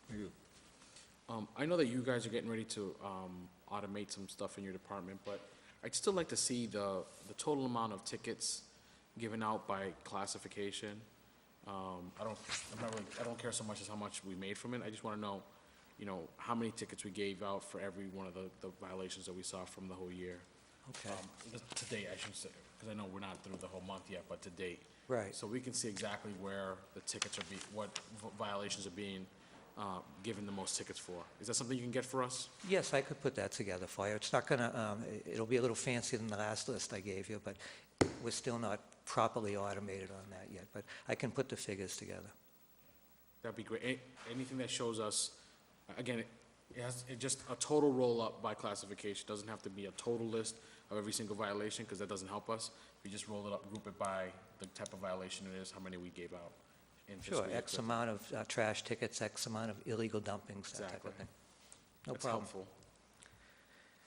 Thank you. I know that you guys are getting ready to automate some stuff in your department, but I'd still like to see the total amount of tickets given out by classification. I don't care so much as how much we made from it. I just want to know, how many tickets we gave out for every one of the violations that we saw from the whole year. Okay. To date, I should say, because I know we're not through the whole month yet, but to date. Right. So we can see exactly where the tickets are what violations are being given the most tickets for. Is that something you can get for us? Yes, I could put that together for you. It's not gonna, it'll be a little fancier than the last list I gave you, but we're still not properly automated on that yet, but I can put the figures together. That'd be great. Anything that shows us, again, it just a total roll-up by classification. Doesn't have to be a total list of every single violation, because that doesn't help us. We just roll it up, group it by the type of violation it is, how many we gave out. in Sure, fiscal year X 15. amount of trash tickets, X amount of illegal dumpings, that type Exactly. of thing. No That's problem. helpful.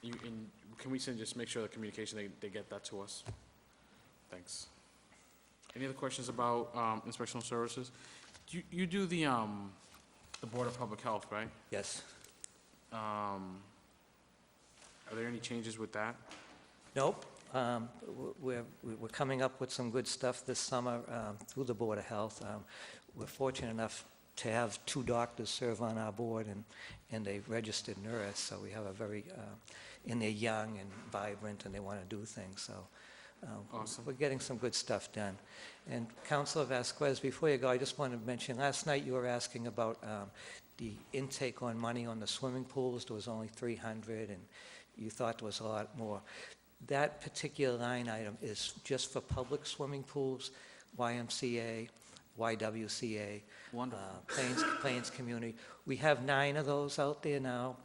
And can we just make sure the communication, they get that to us? Thanks. Any other questions about inspectional services? You do the Board of Public Health, right? Yes. Are there any changes with that? Nope. We're coming up with some good stuff this summer through the Board of Health. We're fortunate enough to have 2 doctors serve on our board and a registered nurse, so we have a very, and they're young and vibrant and they want to do things, so Awesome. we're getting some good stuff done. And Councilor Vasquez, before you go, I just wanted to mention, last night you were asking about the intake on money on the swimming pools. There was only 300 and you thought there was a lot more. That particular line item is just for public swimming pools, YMCA, YWCA, Plains Community. We have 9 of those out there now.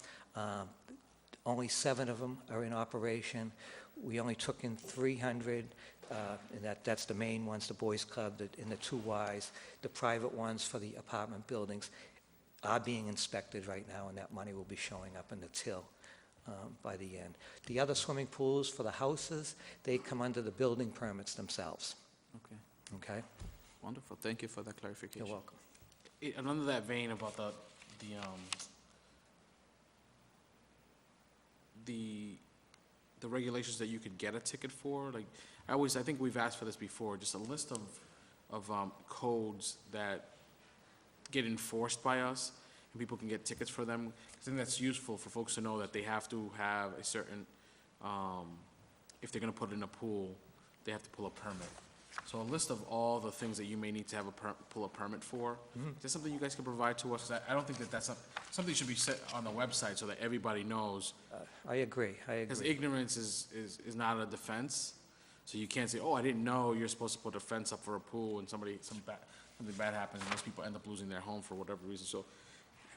Only 7 of them are in operation. We only took in 300, and that's the main ones, the Boys Club and the 2 Ys. The private ones for the apartment buildings are being inspected right now, and that money will be showing up in the till by the end. The other swimming pools for the houses, they come under the building permits themselves. Okay, Okay? wonderful. Thank you for that clarification. You're welcome. And under that vein about the regulations that you could get a ticket for, like, I think we've asked for this before, just a list of codes that get enforced by us, and people can get tickets for them. I think that's useful for folks to know that they have to have a certain, if they're gonna put it in a pool, they have to pull a permit. So a list of all the things that you may need to have pull a permit for. Is that something you guys can provide to us? 'Cause I don't think that's something should be set on the website so that everybody knows. I agree. Because ignorance is not a defense. So you can't say, oh, I didn't know you're supposed to put a fence up for a pool and something bad happens, and most people end up losing their home for whatever reason. So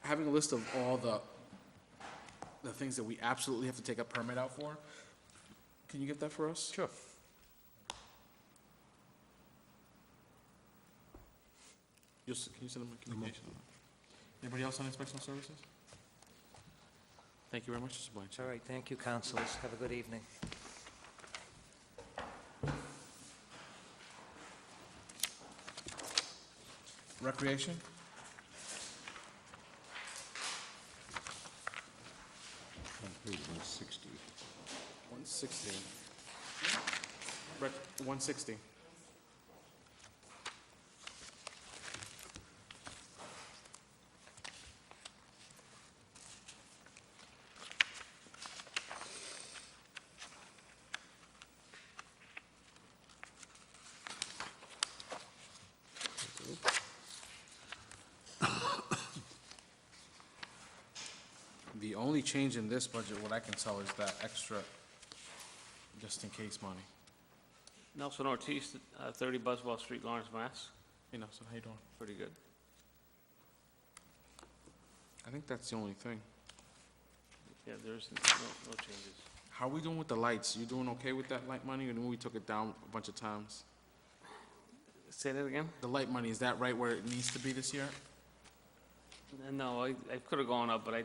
having a list of all the things that we absolutely have to take a permit out for, can you get that for us? Sure. Can you send them a communication? Anybody else on inspectional services? Thank you very much, Mr. Blanchard. All right, thank you, councilors. Have a good evening. Recreation? On page 160. 160. 160. The only change in this budget, what I can tell, is that extra just-in-case money. Nelson Ortiz, 30 Buswell Street, Lawrence, Mass. Hey, Nelson, how you doing? Pretty good. I think that's the only thing. Yeah, there's no changes. How are we doing with the lights? You doing okay with that light money? I know we took it down a bunch of times. Say that again? The light money, is that right where it needs to be this year? No, I could have gone up, but I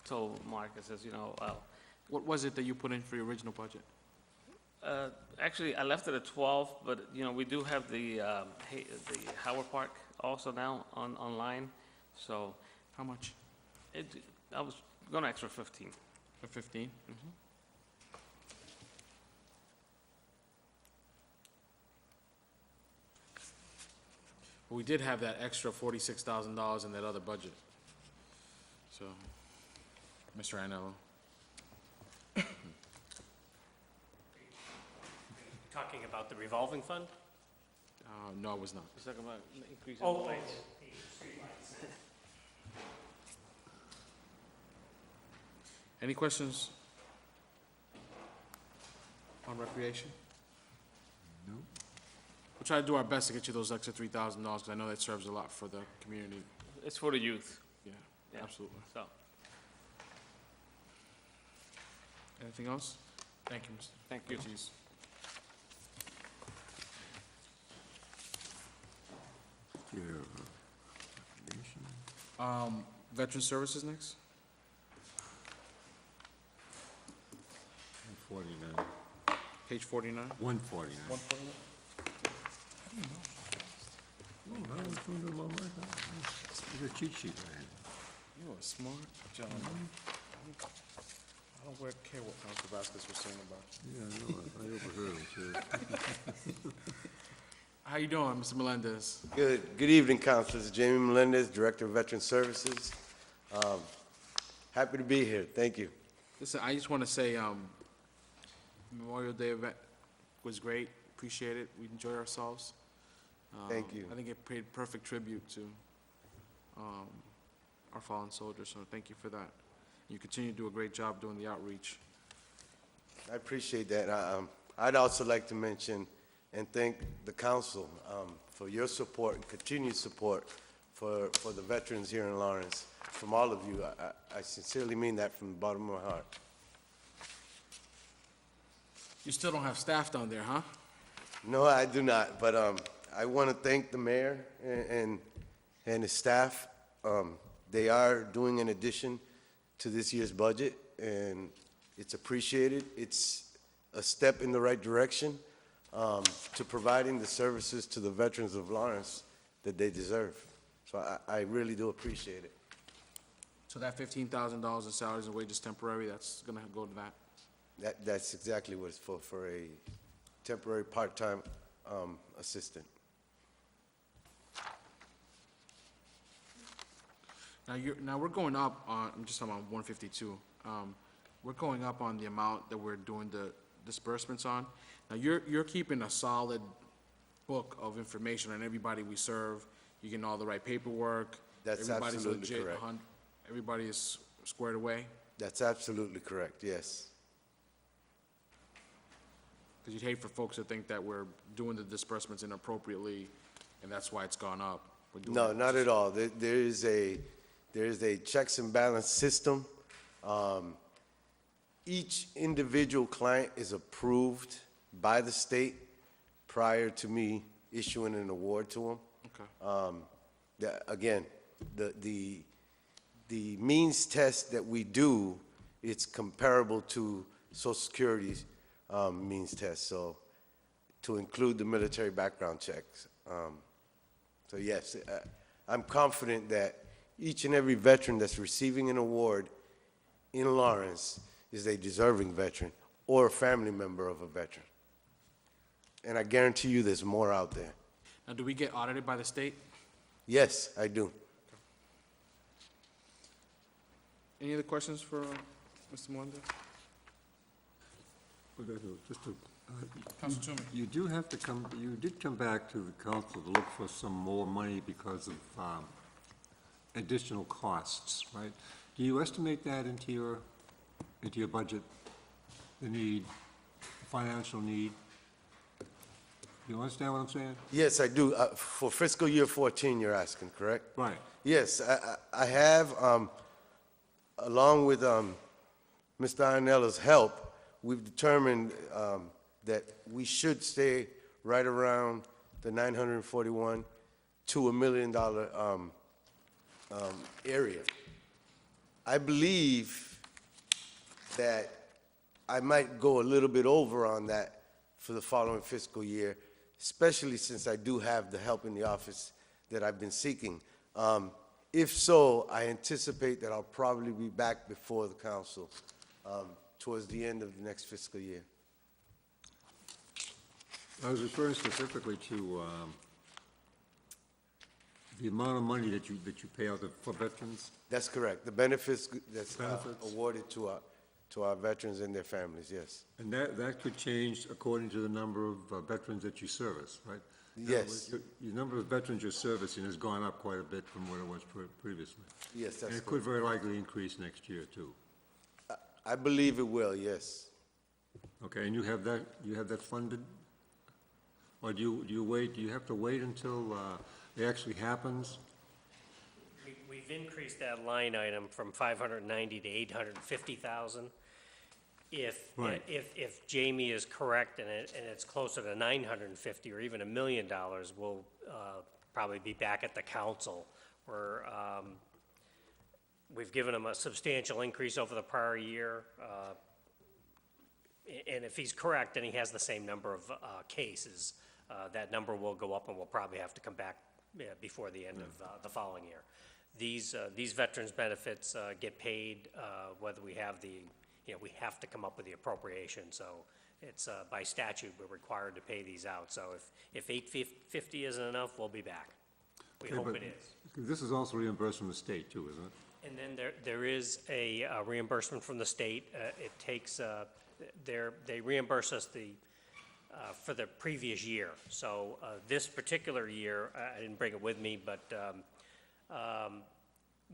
told Mark, I says, What was it that you put in for your original budget? actually, I left it at 12, but, we do have the Howard Park also now online, so How much? I was going extra 15. For 15? We did have that extra $46,000 in that other budget. So, Mr. Anello. Talking about the revolving fund? No, I was not. Let's talk about increasing the lights. Any questions on recreation? No. We'll try to do our best to get you those extra $3,000, because I know that serves a lot for the community. It's for the youth, Yeah, Yeah. absolutely. so. Anything else? Thank you, Mr. Thank you. Ortiz. Yeah, recreation. Veteran Services next? 149. Page 49? 149. 149? Oh, I was doing it on my time. There's a cheat sheet right here. You are a smart gentleman. I don't care what Council Vasquez was saying about you. Yeah, I know, I overheard him, too. How you doing, Mr. Melendez? Good evening, Councilors. Jamie Melendez, Director of Veteran Services. Happy to be here. Thank you. Listen, I just want to say, Memorial Day event was great. Appreciate it. We enjoyed ourselves. Thank you. I think it paid perfect tribute to our fallen soldiers, so thank you for that. You continue to do a great job doing the outreach. I appreciate that. I'd also like to mention and thank the council for your support and continued support for the veterans here in Lawrence. From all of you, I sincerely mean that from the bottom of my heart. You still don't have staff down there, huh? No, I do not, but I want to thank the mayor and his staff. They are doing an addition to this year's budget, and it's appreciated. It's a step in the right direction to providing the services to the veterans of Lawrence that they deserve. So I really do appreciate it. So that $15,000 in salaries and wages temporary, that's gonna go to that? That's exactly what it's for a temporary part-time assistant. Now we're going up on, I'm just on 152. We're going up on the amount that we're doing the disbursements on. Now, you're keeping a solid book of information on everybody we serve. You're getting all the right paperwork. That's Everybody's absolutely legit, correct. Everybody is squared away. That's absolutely correct, yes. Because you'd hate for folks to think that we're doing the disbursements inappropriately, and that's why it's gone up. We're doing No, it not at all. There is a checks and balance system. Each individual client is approved by the state prior to me issuing an award to them. Okay. Again, the means test that we do, it's comparable to Social Security's means test, so to include the military background checks. So yes, I'm confident that each and every veteran that's receiving an award in Lawrence is a deserving veteran or a family member of a veteran. And I guarantee you there's more out there. Now, do we get audited by the state? Yes, I do. Any other questions for Mr. Melendez? Council Toomey. You did come back to the council to look for some more money because of additional costs, right? Do you estimate that into your budget, the need, financial need? You understand what I'm saying? Yes, I do. For fiscal year 14, you're asking, correct? Right. Yes, I have, along with Mr. Ionella's help, we've determined that we should stay right around the 941 to $1 million area. I believe that I might go a little bit over on that for the following fiscal year, especially since I do have the help in the office that I've been seeking. If so, I anticipate that I'll probably be back before the council towards the end of the next fiscal year. I was referring specifically to the amount of money that you pay out for veterans. That's correct. The benefits that's Benefits. awarded to our veterans and their families, yes. And that could change according to the number of veterans that you service, right? In other Yes. words, your number of veterans you're servicing has gone up quite a bit from what it was previously. Yes, And that's it could correct. very likely increase next year, too. I believe it will, yes. Okay, and you have that funded? Or do you have to wait until it actually happens? We've increased that line item from 590 to 850,000. Right. If Jamie is correct and it's closer to 950 or even $1 million, we'll probably be back at the council where we've given him a substantial increase over the prior year. And if he's correct and he has the same number of cases, that number will go up and we'll probably have to come back before the end of the following year. These veterans benefits get paid whether we have we have to come up with the appropriation, so it's by statute, we're required to pay these out. So if 850 isn't enough, we'll be back. We Okay, hope but it is. This is also reimbursed from the state, too, isn't it? And then there is a reimbursement from the state. It takes, they reimburse us for the previous year. So this particular year, I didn't bring it with me, but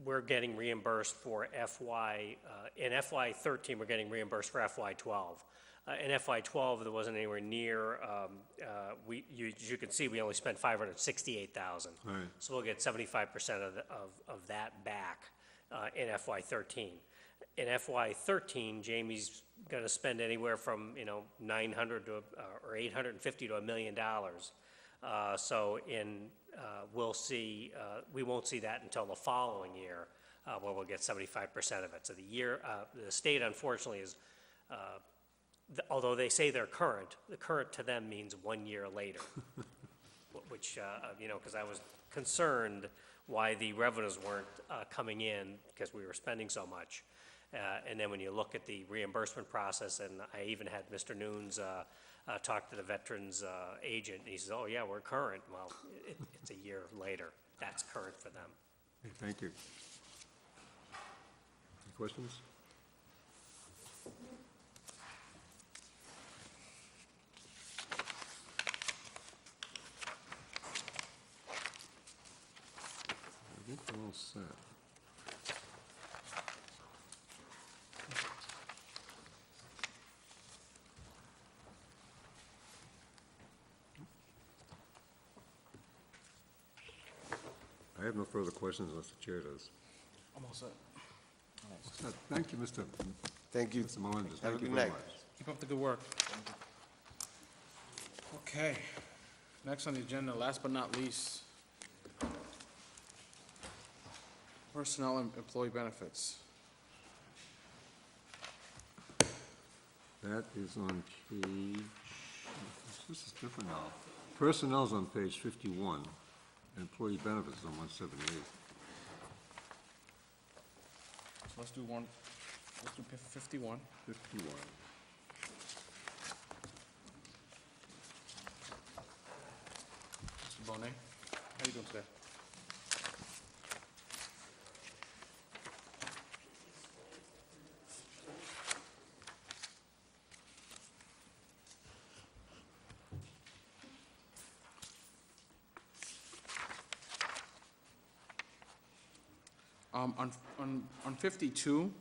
we're getting reimbursed for in FY 13, we're getting reimbursed for FY 12. In FY 12, there wasn't anywhere near, as you can see, we only spent 568,000. Right. So we'll get 75% of that back in FY 13. In FY 13, Jamie's gonna spend anywhere from, 900 to, or 850 to $1 million. So we'll see, we won't see that until the following year, where we'll get 75% of it. So the state unfortunately is, although they say they're current, the current to them means 1 year later. Which, because I was concerned why the revenues weren't coming in because we were spending so much. And then when you look at the reimbursement process, and I even had Mr. Nunes talk to the veterans agent, and he says, oh yeah, we're current. Well, it's a year later. That's current for them. Okay, thank you. Any questions? I think we're all set. I have no further questions unless the chair does. I'm all set. Thank you, Mr. Thank you. Mr. Melendez. Have a Thank you good very night. much. Keep up the good work. Okay, next on the agenda, last but not least, personnel and employee benefits. That is on page, this is different now. Personnel's on page 51, employee benefits is on 178. So let's do 51. 51. Mr. Bonet, how you doing today? On 52,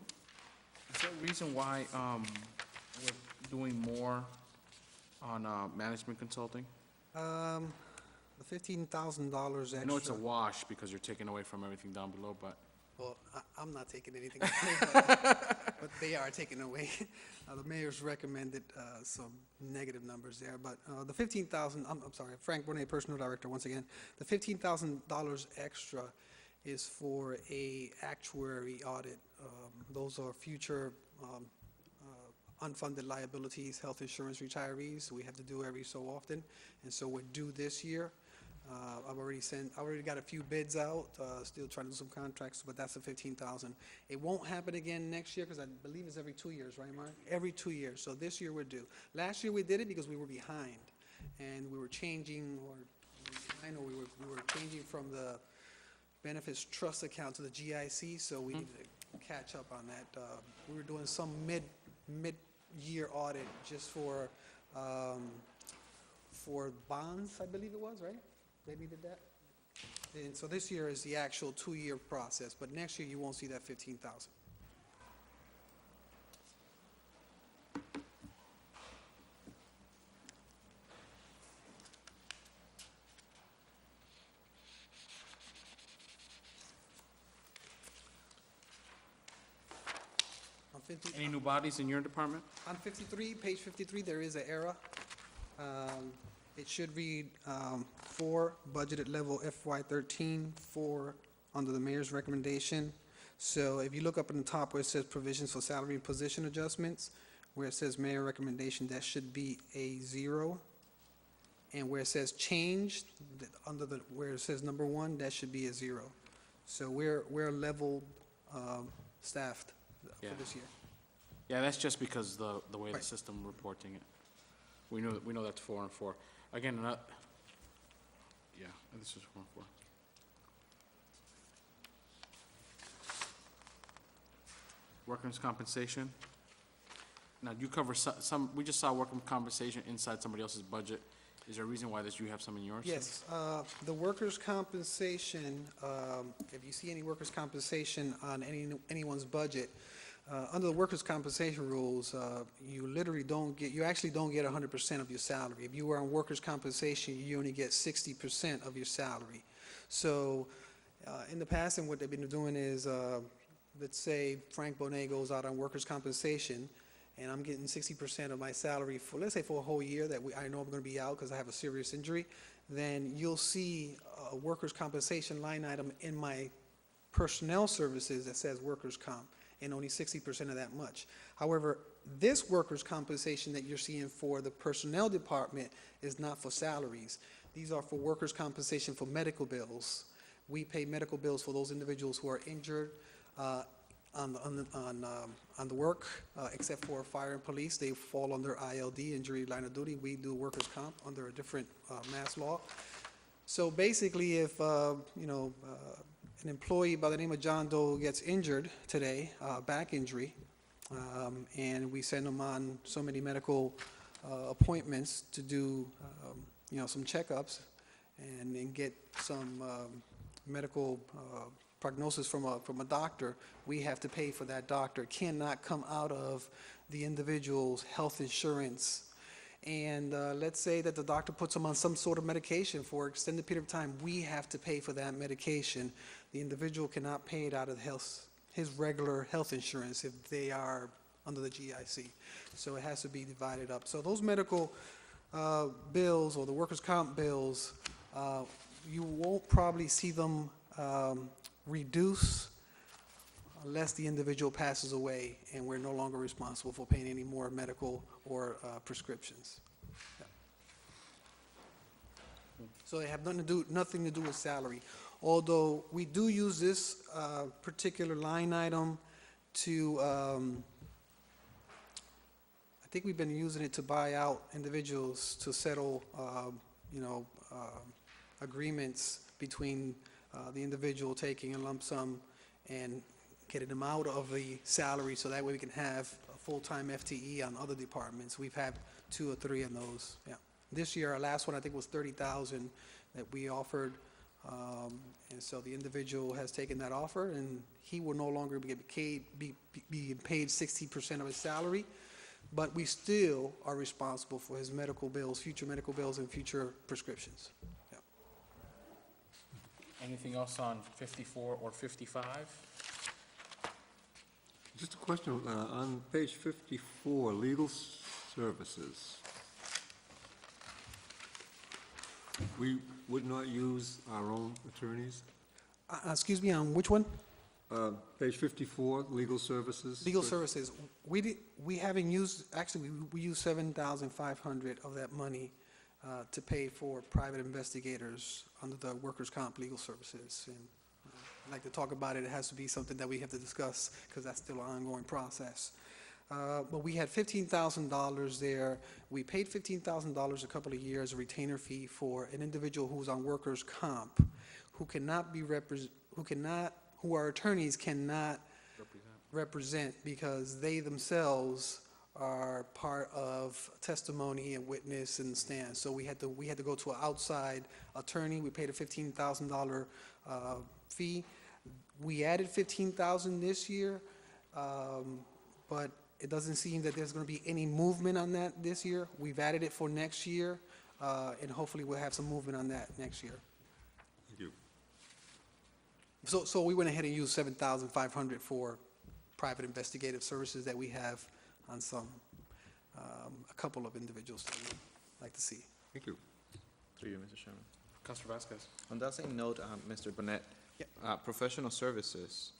is there a reason why we're doing more on management consulting? The $15,000 extra. I know it's a wash because you're taking away from everything down below, but Well, I'm not taking anything away, but they are taking away. The mayor's recommended some negative numbers there, but the 15,000, I'm sorry, Frank Bonet, Personal Director, once again. The $15,000 extra is for a actuary audit. Those are future unfunded liabilities, health insurance retirees, we have to do every so often, and so we're due this year. I already got a few bids out, still trying to do some contracts, but that's the 15,000. It won't happen again next year, because I believe it's every 2 years, right, Mark? Every 2 years, so this year we're due. Last year we did it because we were behind, and we were changing, we were changing from the benefits trust account to the GIC, so we needed to catch up on that. We were doing some mid-year audit just for bonds, I believe it was, right? They needed that? And so this year is the actual 2-year process, but next year you won't see that 15,000. any new bodies in your department? On 53, page 53, there is an error. It should read 4, budgeted level FY13, 4, under the mayor's recommendation. So if you look up in the top where it says provisions for salary and position adjustments, where it says mayor recommendation, that should be a 0. And where it says changed, where it says number 1, that should be a 0. So we're level staffed Yeah. for this year. Yeah, that's just because the way the Right. system reporting it. We know that's 4 and 4. Again, yeah, this is 4 and 4. Workers' compensation. Now, you cover some, we just saw workers' compensation inside somebody else's budget. Is there a reason why you have some in yours? Yes, the workers' compensation, if you see any workers' compensation on anyone's budget, under the workers' compensation rules, you literally you actually don't get 100% of your salary. If you are on workers' compensation, you only get 60% of your salary. So, in the past, and what they've been doing is, let's say Frank Bonet goes out on workers' compensation, and I'm getting 60% of my salary for, let's say, for a whole year that I know I'm going to be out because I have a serious injury, then you'll see a workers' compensation line item in my personnel services that says workers' comp, and only 60% of that much. However, this workers' compensation that you're seeing for the personnel department is not for salaries. These are for workers' compensation for medical bills. We pay medical bills for those individuals who are injured on the work, except for fire and police. They fall under ILD, injury line of duty. We do workers' comp under a different mass law. So basically, if an employee by the name of John Doe gets injured today, back injury, and we send them on so many medical appointments to do some checkups and get some medical prognosis from a doctor, we have to pay for that doctor. It cannot come out of the individual's health insurance. And let's say that the doctor puts them on some sort of medication for an extended period of time, we have to pay for that medication. The individual cannot pay it out of his regular health insurance if they are under the GIC. So it has to be divided up. So those medical bills or the workers' comp bills, you won't probably see them reduce unless the individual passes away and we're no longer responsible for paying any more medical or prescriptions. Yeah. So they have nothing to do with salary. Although we do use this particular line item to, I think we've been using it to buy out individuals to settle, agreements between the individual taking a lump sum and getting them out of the salary, so that way we can have a full-time FTE on other departments. We've had 2 or 3 of those, yeah. This year, our last one, I think, was $30,000 that we offered And so the individual has taken that offer, and he will no longer be paid 60% of his salary, but we still are responsible for his medical bills, future medical bills, and future prescriptions. Yeah. Anything else on 54 or 55? Just a question, on page 54, legal services. We would not use our own attorneys? Excuse me, on which one? Page 54, legal services. Legal services. We haven't used, actually, we used 7,500 of that money to pay for private investigators under the workers' comp legal services. And I'd like to talk about it. It has to be something that we have to discuss because that's still an ongoing process. But we had $15,000 there. We paid $15,000 a couple of years, a retainer fee for an individual who's on workers' comp, who our attorneys cannot represent because they themselves are part of testimony and witness and stand. So we had to go to an outside attorney. We paid a $15,000 fee. We added $15,000 this year, but it doesn't seem that there's going to be any movement on that this year. We've added it for next year, and hopefully we'll have some movement on that next year. Thank you. So we went ahead and used 7,500 for private investigative services that we have on a couple of individuals that we'd like to see. Thank you. Through you, Mr. Chairman. Councilor Vasquez. On that same note, Mr. Burnett, professional services,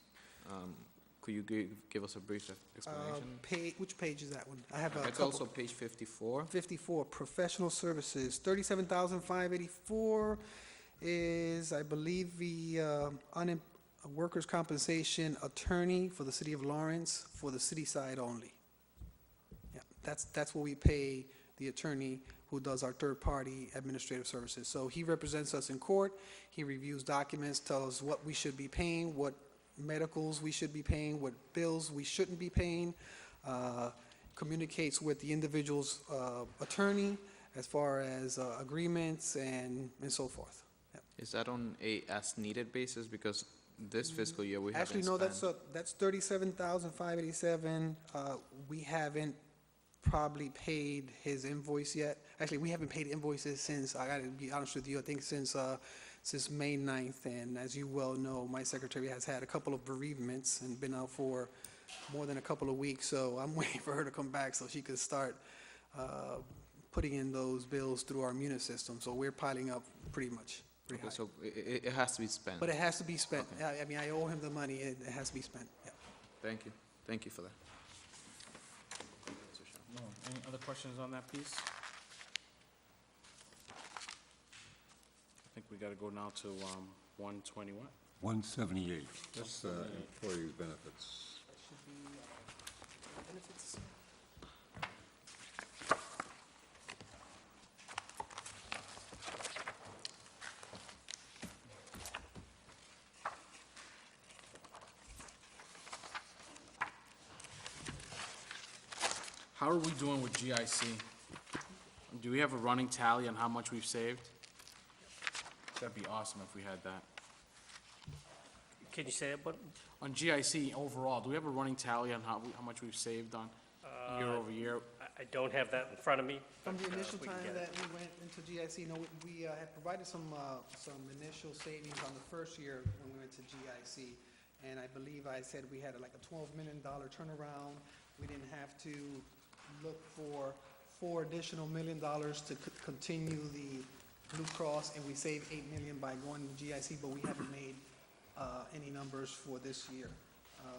could you give us a brief explanation? Which page is that one? I have a It's couple. also page 54. 54, professional services, 37,584 is, I believe, the workers' compensation attorney for the city of Lawrence, for the city side only. Yeah, that's what we pay the attorney who does our third-party administrative services. So he represents us in court, he reviews documents, tells us what we should be paying, what medicals we should be paying, what bills we shouldn't be paying, communicates with the individual's attorney as far as agreements and so forth. Yeah. Is that on a as-needed basis? Because this fiscal year, we haven't Actually, no, spent. that's 37,587. We haven't probably paid his invoice yet. Actually, we haven't paid invoices since, I gotta be honest with you, I think since May 9th. And as you well know, my secretary has had a couple of bereavements and been out for more than a couple of weeks. So I'm waiting for her to come back so she could start putting in those bills through our Munis system. So we're piling up pretty much. Okay, so it has to be spent. But it has to be spent. Okay. I mean, I owe him the money. It has to be spent. Yeah. Thank you. Thank you for that. No. Any other questions on that piece? I think we got to go now to 120 what? 178, that's employees' benefits. That should be benefits. How are we doing with GIC? Do we have a running tally on how much we've saved? That'd be awesome if we had that. Can you say it, but On GIC overall, do we have a running tally on how much we've saved on year over year? I don't have that in front of me. From the but, initial we can time get it. that we went into GIC, we had provided some initial savings on the first year when we went to GIC. And I believe I said we had like a $12 million turnaround. We didn't have to look for $4 additional million to continue the Blue Cross, and we saved $8 million by going to GIC, but we haven't made any numbers for this year.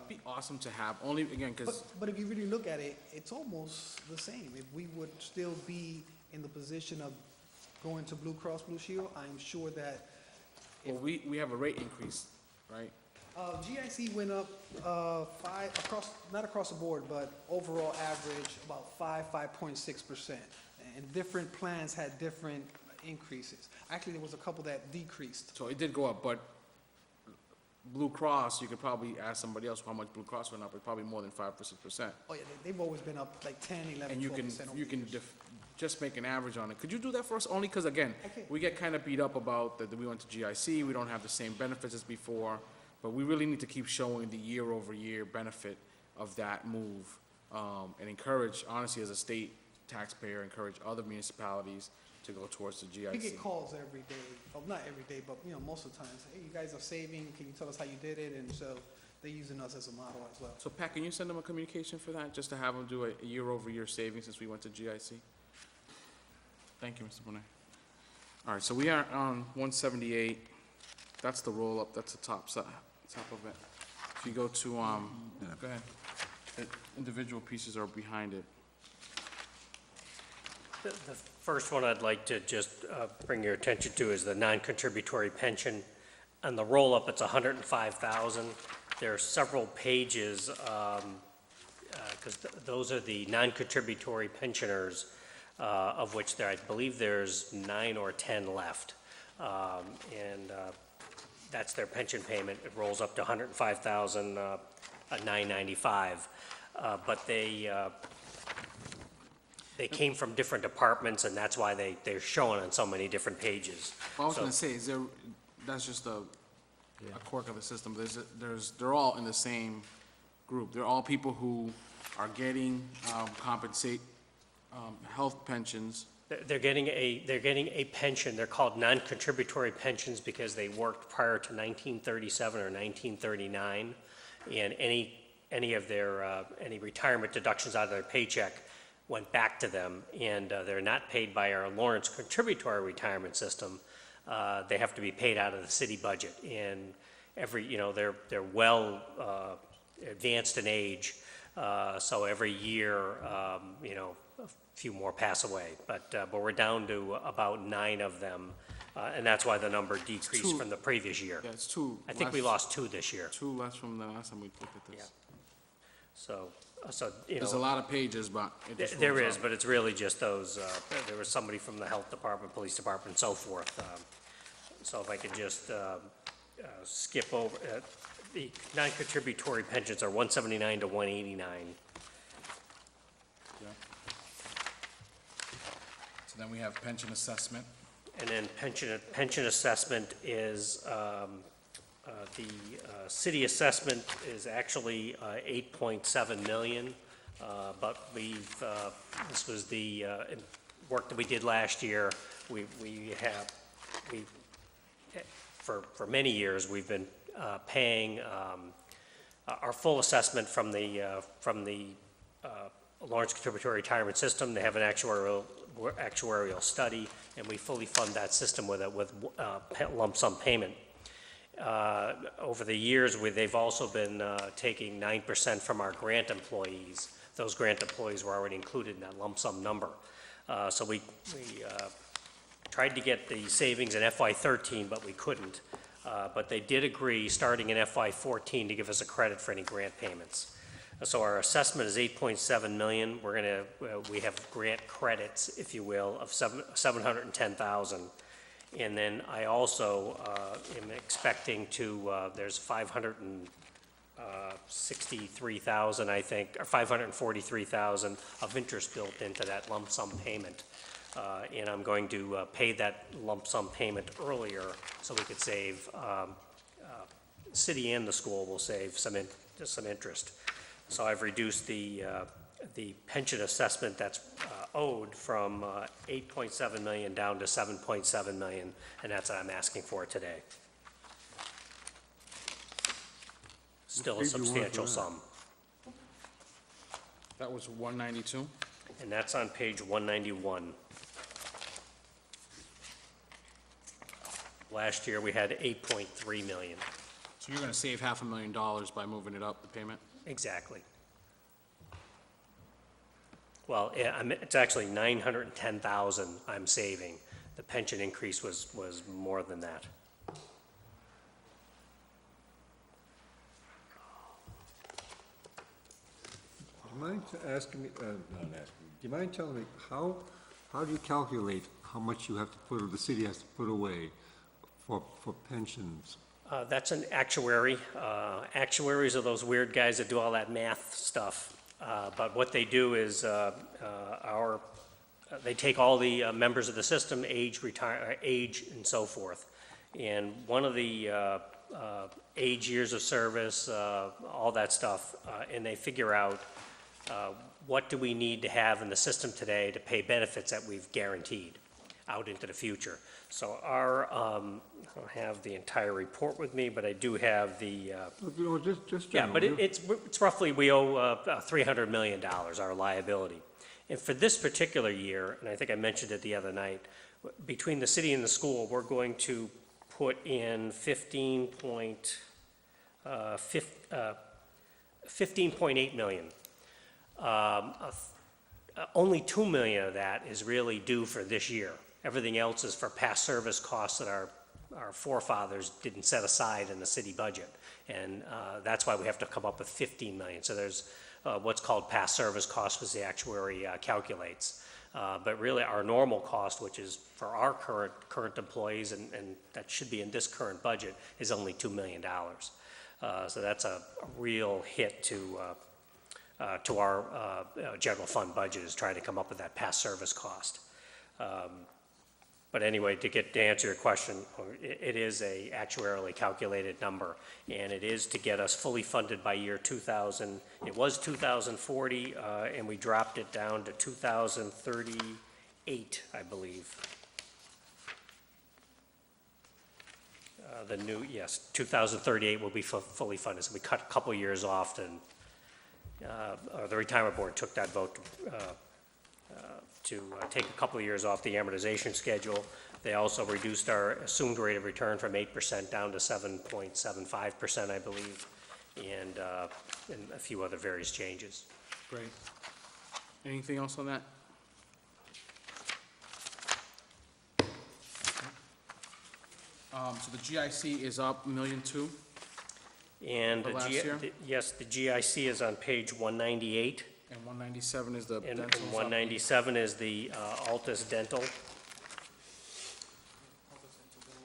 It'd be awesome to have, only, again, because, But if you really look at it, it's almost the same. If we would still be in the position of going to Blue Cross Blue Shield, I'm sure that well, we have a rate increase, right? GIC went up 5, not across the board, but overall average about 5.6%. And different plans had different increases. Actually, there was a couple that decreased. So it did go up, but Blue Cross, you could probably ask somebody else how much Blue Cross went up, it's probably more than 5 or 6%. Oh, yeah, they've always been up like 10, 11, And 12% over you the can years. just make an average on it. Could you do that for us? Only because, again, we get kind of beat up about that we went to GIC, we don't have the same benefits as before, but we really need to keep showing the year-over-year benefit of that move, and encourage, honestly, as a state taxpayer, encourage other municipalities to go towards the GIC. We get calls every day, well, not every day, but, most of the times, hey, you guys are saving, can you tell us how you did it? And so they're using us as a model as well. So Pat, can you send them a communication for that, just to have them do a year-over-year savings since we went to GIC? Thank you, Mr. Bonet. All right, so we are on 178. That's the roll-up, that's the top of it. If you go to, go ahead. The individual pieces are behind it. The first one I'd like to just bring your attention to is the non-contributory pension. On the roll-up, it's 105,000. There are several pages, because those are the non-contributory pensioners, of which I believe there's 9 or 10 left. That's their pension payment. It rolls up to 105,995. But they came from different departments, and that's why they're shown on so many different pages. Well, I was So- gonna say, that's just a quirk of the system. They're all in the same group. They're all people who are getting, health pensions. They're getting a pension. They're called non-contributory pensions because they worked prior to 1937 or 1939, and any of their any retirement deductions out of their paycheck went back to them, and they're not paid by our Lawrence contributory retirement system. They have to be paid out of the city budget, and they're well advanced in age, so every year, a few more pass away, but we're down to about 9 of them, and that's why the number decreased two. from the previous year. Yeah, it's 2. I think we lost 2 this year, 2 less from the last time we looked at this. so, There's a lot of pages, but it just there rolls is, up. but it's really just those, there was somebody from the health department, police department, and so forth. So if I could just skip over, the non-contributory pensions are 179 to 189. So then we have pension assessment. And then pension assessment is, the city assessment is actually 8.7 million, but this was the work that we did last year. For many years, we've been paying our full assessment from the Lawrence Contributory Retirement System. They have an actuarial study, and we fully fund that system with lump sum payment. Over the years, they've also been taking 9% from our grant employees. Those grant employees were already included in that lump sum number. So we tried to get the savings in FY13, but we couldn't. But they did agree, starting in FY14, to give us a credit for any grant payments. So our assessment is 8.7 million. We have grant credits, if you will, of 710,000. And then I also am expecting there's 563,000, I think, or 543,000 of interest built into that lump sum payment. And I'm going to pay that lump sum payment earlier so we could save, city and the school will save some interest. So I've reduced the pension assessment that's owed from 8.7 million down to 7.7 million, and that's what I'm asking for today. Still a What page you want for substantial that? sum. That was 192. And that's on page 191. Last year, we had 8.3 million. So you're gonna save $500,000 by moving it up, the payment? Exactly. Well, it's actually 910,000 I'm saving. The pension increase was more than that. Do you mind asking me, not asking me, do you mind telling me, how do you calculate how much you have to put, or the city has to put away for pensions? That's an actuary. Actuaries are those weird guys that do all that math stuff. But what they do is our they take all the members of the system, age, retire, age, and so forth. And one of the age, years of service, all that stuff, and they figure out what do we need to have in the system today to pay benefits that we've guaranteed out into the future. So our, I don't have the entire report with me, but I do have the, Just yeah, general. but it's roughly, we owe $300 million, our liability. And for this particular year, and I think I mentioned it the other night, between the city and the school, we're going to put in 15.8 million. Only 2 million of that is really due for this year. Everything else is for past service costs that our forefathers didn't set aside in the city budget. And that's why we have to come up with 15 million. So there's what's called past service costs, which the actuary calculates. But really our normal cost, which is for our current employees, and that should be in this current budget, is only $2 million. So that's a real hit to our general fund budget, is trying to come up with that past service cost. But anyway, to answer your question, it is a actuarially calculated number, and it is to get us fully funded by year 2000. It was 2040, and we dropped it down to 2038, I believe. The new, yes, 2038 will be fully funded. So we cut a couple years off, and the retirement board took that vote to take a couple of years off the amortization schedule. They also reduced our assumed rate of return from 8% down to 7.75%, I believe, and a few other various changes. Great. Anything else on that? So the GIC is up $1.2 million. And For last year? yes, the GIC is on page 198. And 197 is the And dental. 197 is the Altus Dental.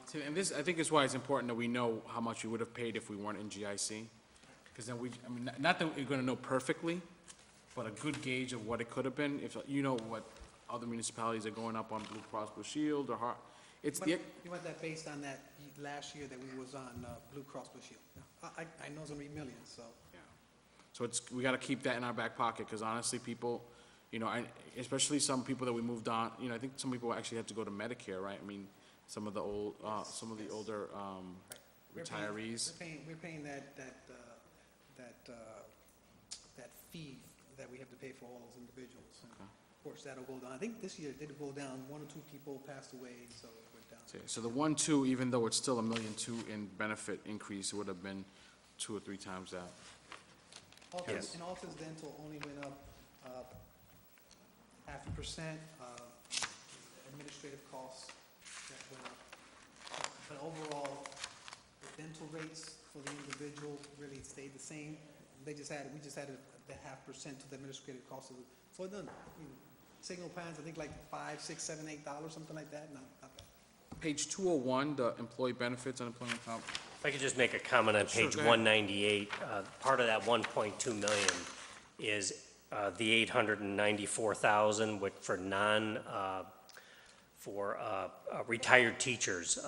See, and this, I think is why it's important that we know how much we would have paid if we weren't in GIC. Because then I mean, not that we're gonna know perfectly, but a good gauge of what it could have been, if you know what other municipalities are going up on Blue Cross Blue Shield or it's the, You want that based on that last year that we was on Blue Cross Blue Shield? I know it's gonna be millions, so. so we gotta keep that in our back pocket, because honestly, people, you know, especially some people that we moved on, you know, I think some people actually had to go to Medicare, right? I mean, some of the older, retirees. We're paying that fee that we have to pay for all those individuals. And of course, that'll go down. I think this year it did go down. 1 or 2 people passed away, so it went down. So the 1.2, even though it's still $1.2 million in benefit increase, it would have been 2 or 3 times that. Yes. And Altus Dental only went up 0.5%. Administrative costs that went up. But overall, the dental rates for the individual really stayed the same. We just added the 0.5% to the administrative cost of it. So it doesn't, signal plans, I think like $5, $6, $7, $8, something like that. Not bad. Page 201, the employee benefits, unemployment comp. If I could just make a comment on Sure, page go ahead. 198, part of that 1.2 million is the 894,000, which for retired teachers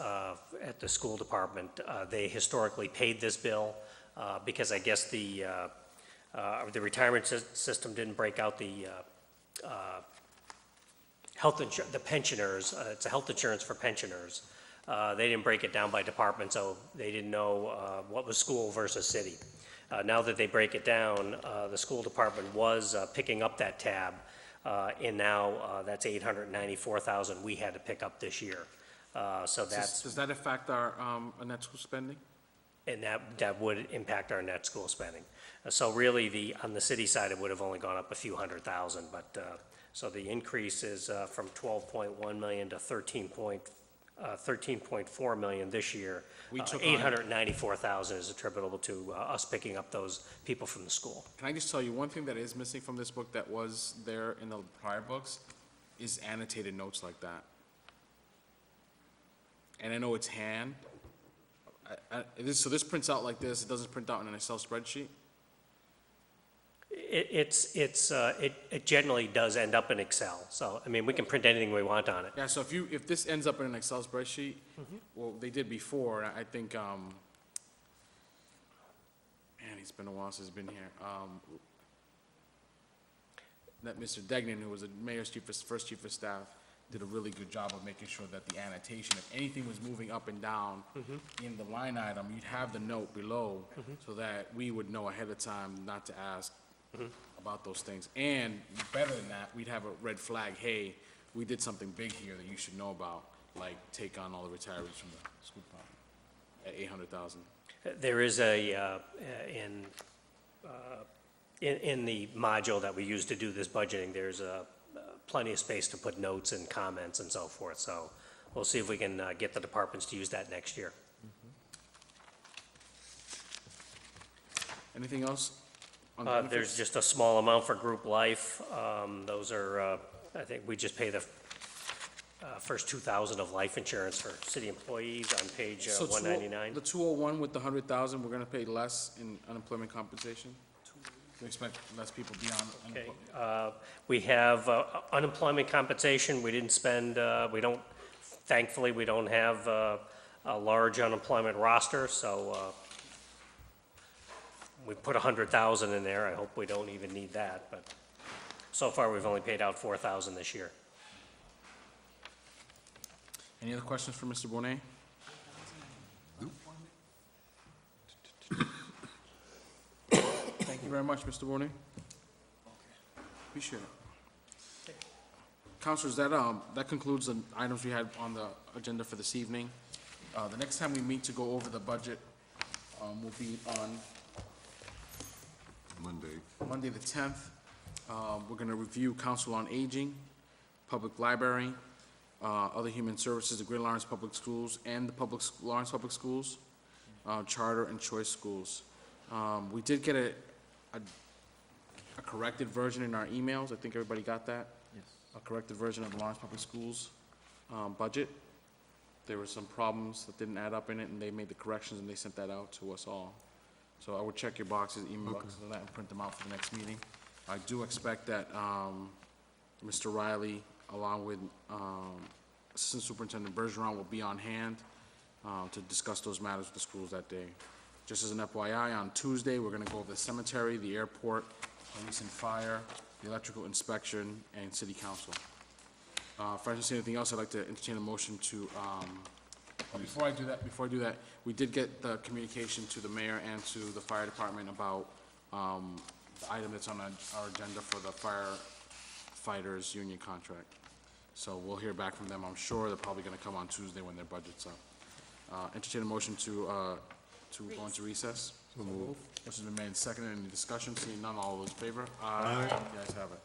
at the school department. They historically paid this bill because I guess the retirement system didn't break out the the pensioners. It's a health insurance for pensioners. They didn't break it down by department, so they didn't know what was school versus city. Now that they break it down, the school department was picking up that tab, and now that's 894,000 we had to pick up this year. So that's, Does that affect our net school spending? and that would impact our net school spending. So really, on the city side, it would have only gone up a few $100,000, but, so the increase is from 12.1 million to 13.4 million this year. We took on- 894,000 is attributable to us picking up those people from the school. Can I just tell you, one thing that is missing from this book that was there in the prior books is annotated notes like that. And I know it's hand. So this prints out like this, it doesn't print out in an Excel spreadsheet? It generally does end up in Excel, so, I mean, we can print anything we want on it. Yeah, so if this ends up in an Excel spreadsheet, well, they did before, I think, man, it's been a while since he's been here. That Mr. Degnan, who was the mayor's first chief of staff, did a really good job of making sure that the annotation, if anything was moving up and down in the line item, you'd have the note below so that we would know ahead of time not to ask about those things. And better than that, we'd have a red flag, hey, we did something big here that you should know about, like take on all the retirees from the school department at 800,000. There is in the module that we use to do this budgeting, there's plenty of space to put notes and comments and so forth, so we'll see if we can get the departments to use that next year. Anything else? On benefits? There's just a small amount for group life. Those are, I think we just pay the first 2,000 of life insurance for city employees on page So 199. The 201 with the 100,000, we're gonna pay less in unemployment compensation? We expect less people to be on Okay, unemployment? we have unemployment compensation, we didn't spend, thankfully, we don't have a large unemployment roster, so we put 100,000 in there, I hope we don't even need that, but so far, we've only paid out 4,000 this year. Any other questions for Mr. Bonet? Thank you very much, Mr. Bonet. Appreciate it. Councilors, that concludes the items we had on the agenda for this evening. The next time we meet to go over the budget will be on Monday the 10th. We're going to review Council on Aging, Public Library, other human services, the Greater Lawrence Public Schools, and the Lawrence Public Schools, charter and choice schools. We did get a corrected version in our emails. I think everybody got that? Yes. A corrected version of the Lawrence Public Schools budget. There were some problems that didn't add up in it, and they made the corrections, and they sent that out to us all. So I would check your boxes, email boxes, and that, and print them out for the next meeting. I do expect that Mr. Riley, along with Assistant Superintendent Bergeron, will be on hand to discuss those matters with the schools that day. Just as an FYI, on Tuesday, we're going to go over the cemetery, the airport, police and fire, the electrical inspection, and city council. If I don't see anything else, I'd like to entertain a motion to, before I do that, we did get the communication to the mayor and to the fire department about the item that's on our agenda for the firefighters union contract. So we'll hear back from them, I'm sure. They're probably going to come on Tuesday when their budget's up. Entertain a motion to go into recess. So moved. Motion's been made and seconded. Any discussion? Seeing none, all those in favor? Aye. You guys have it.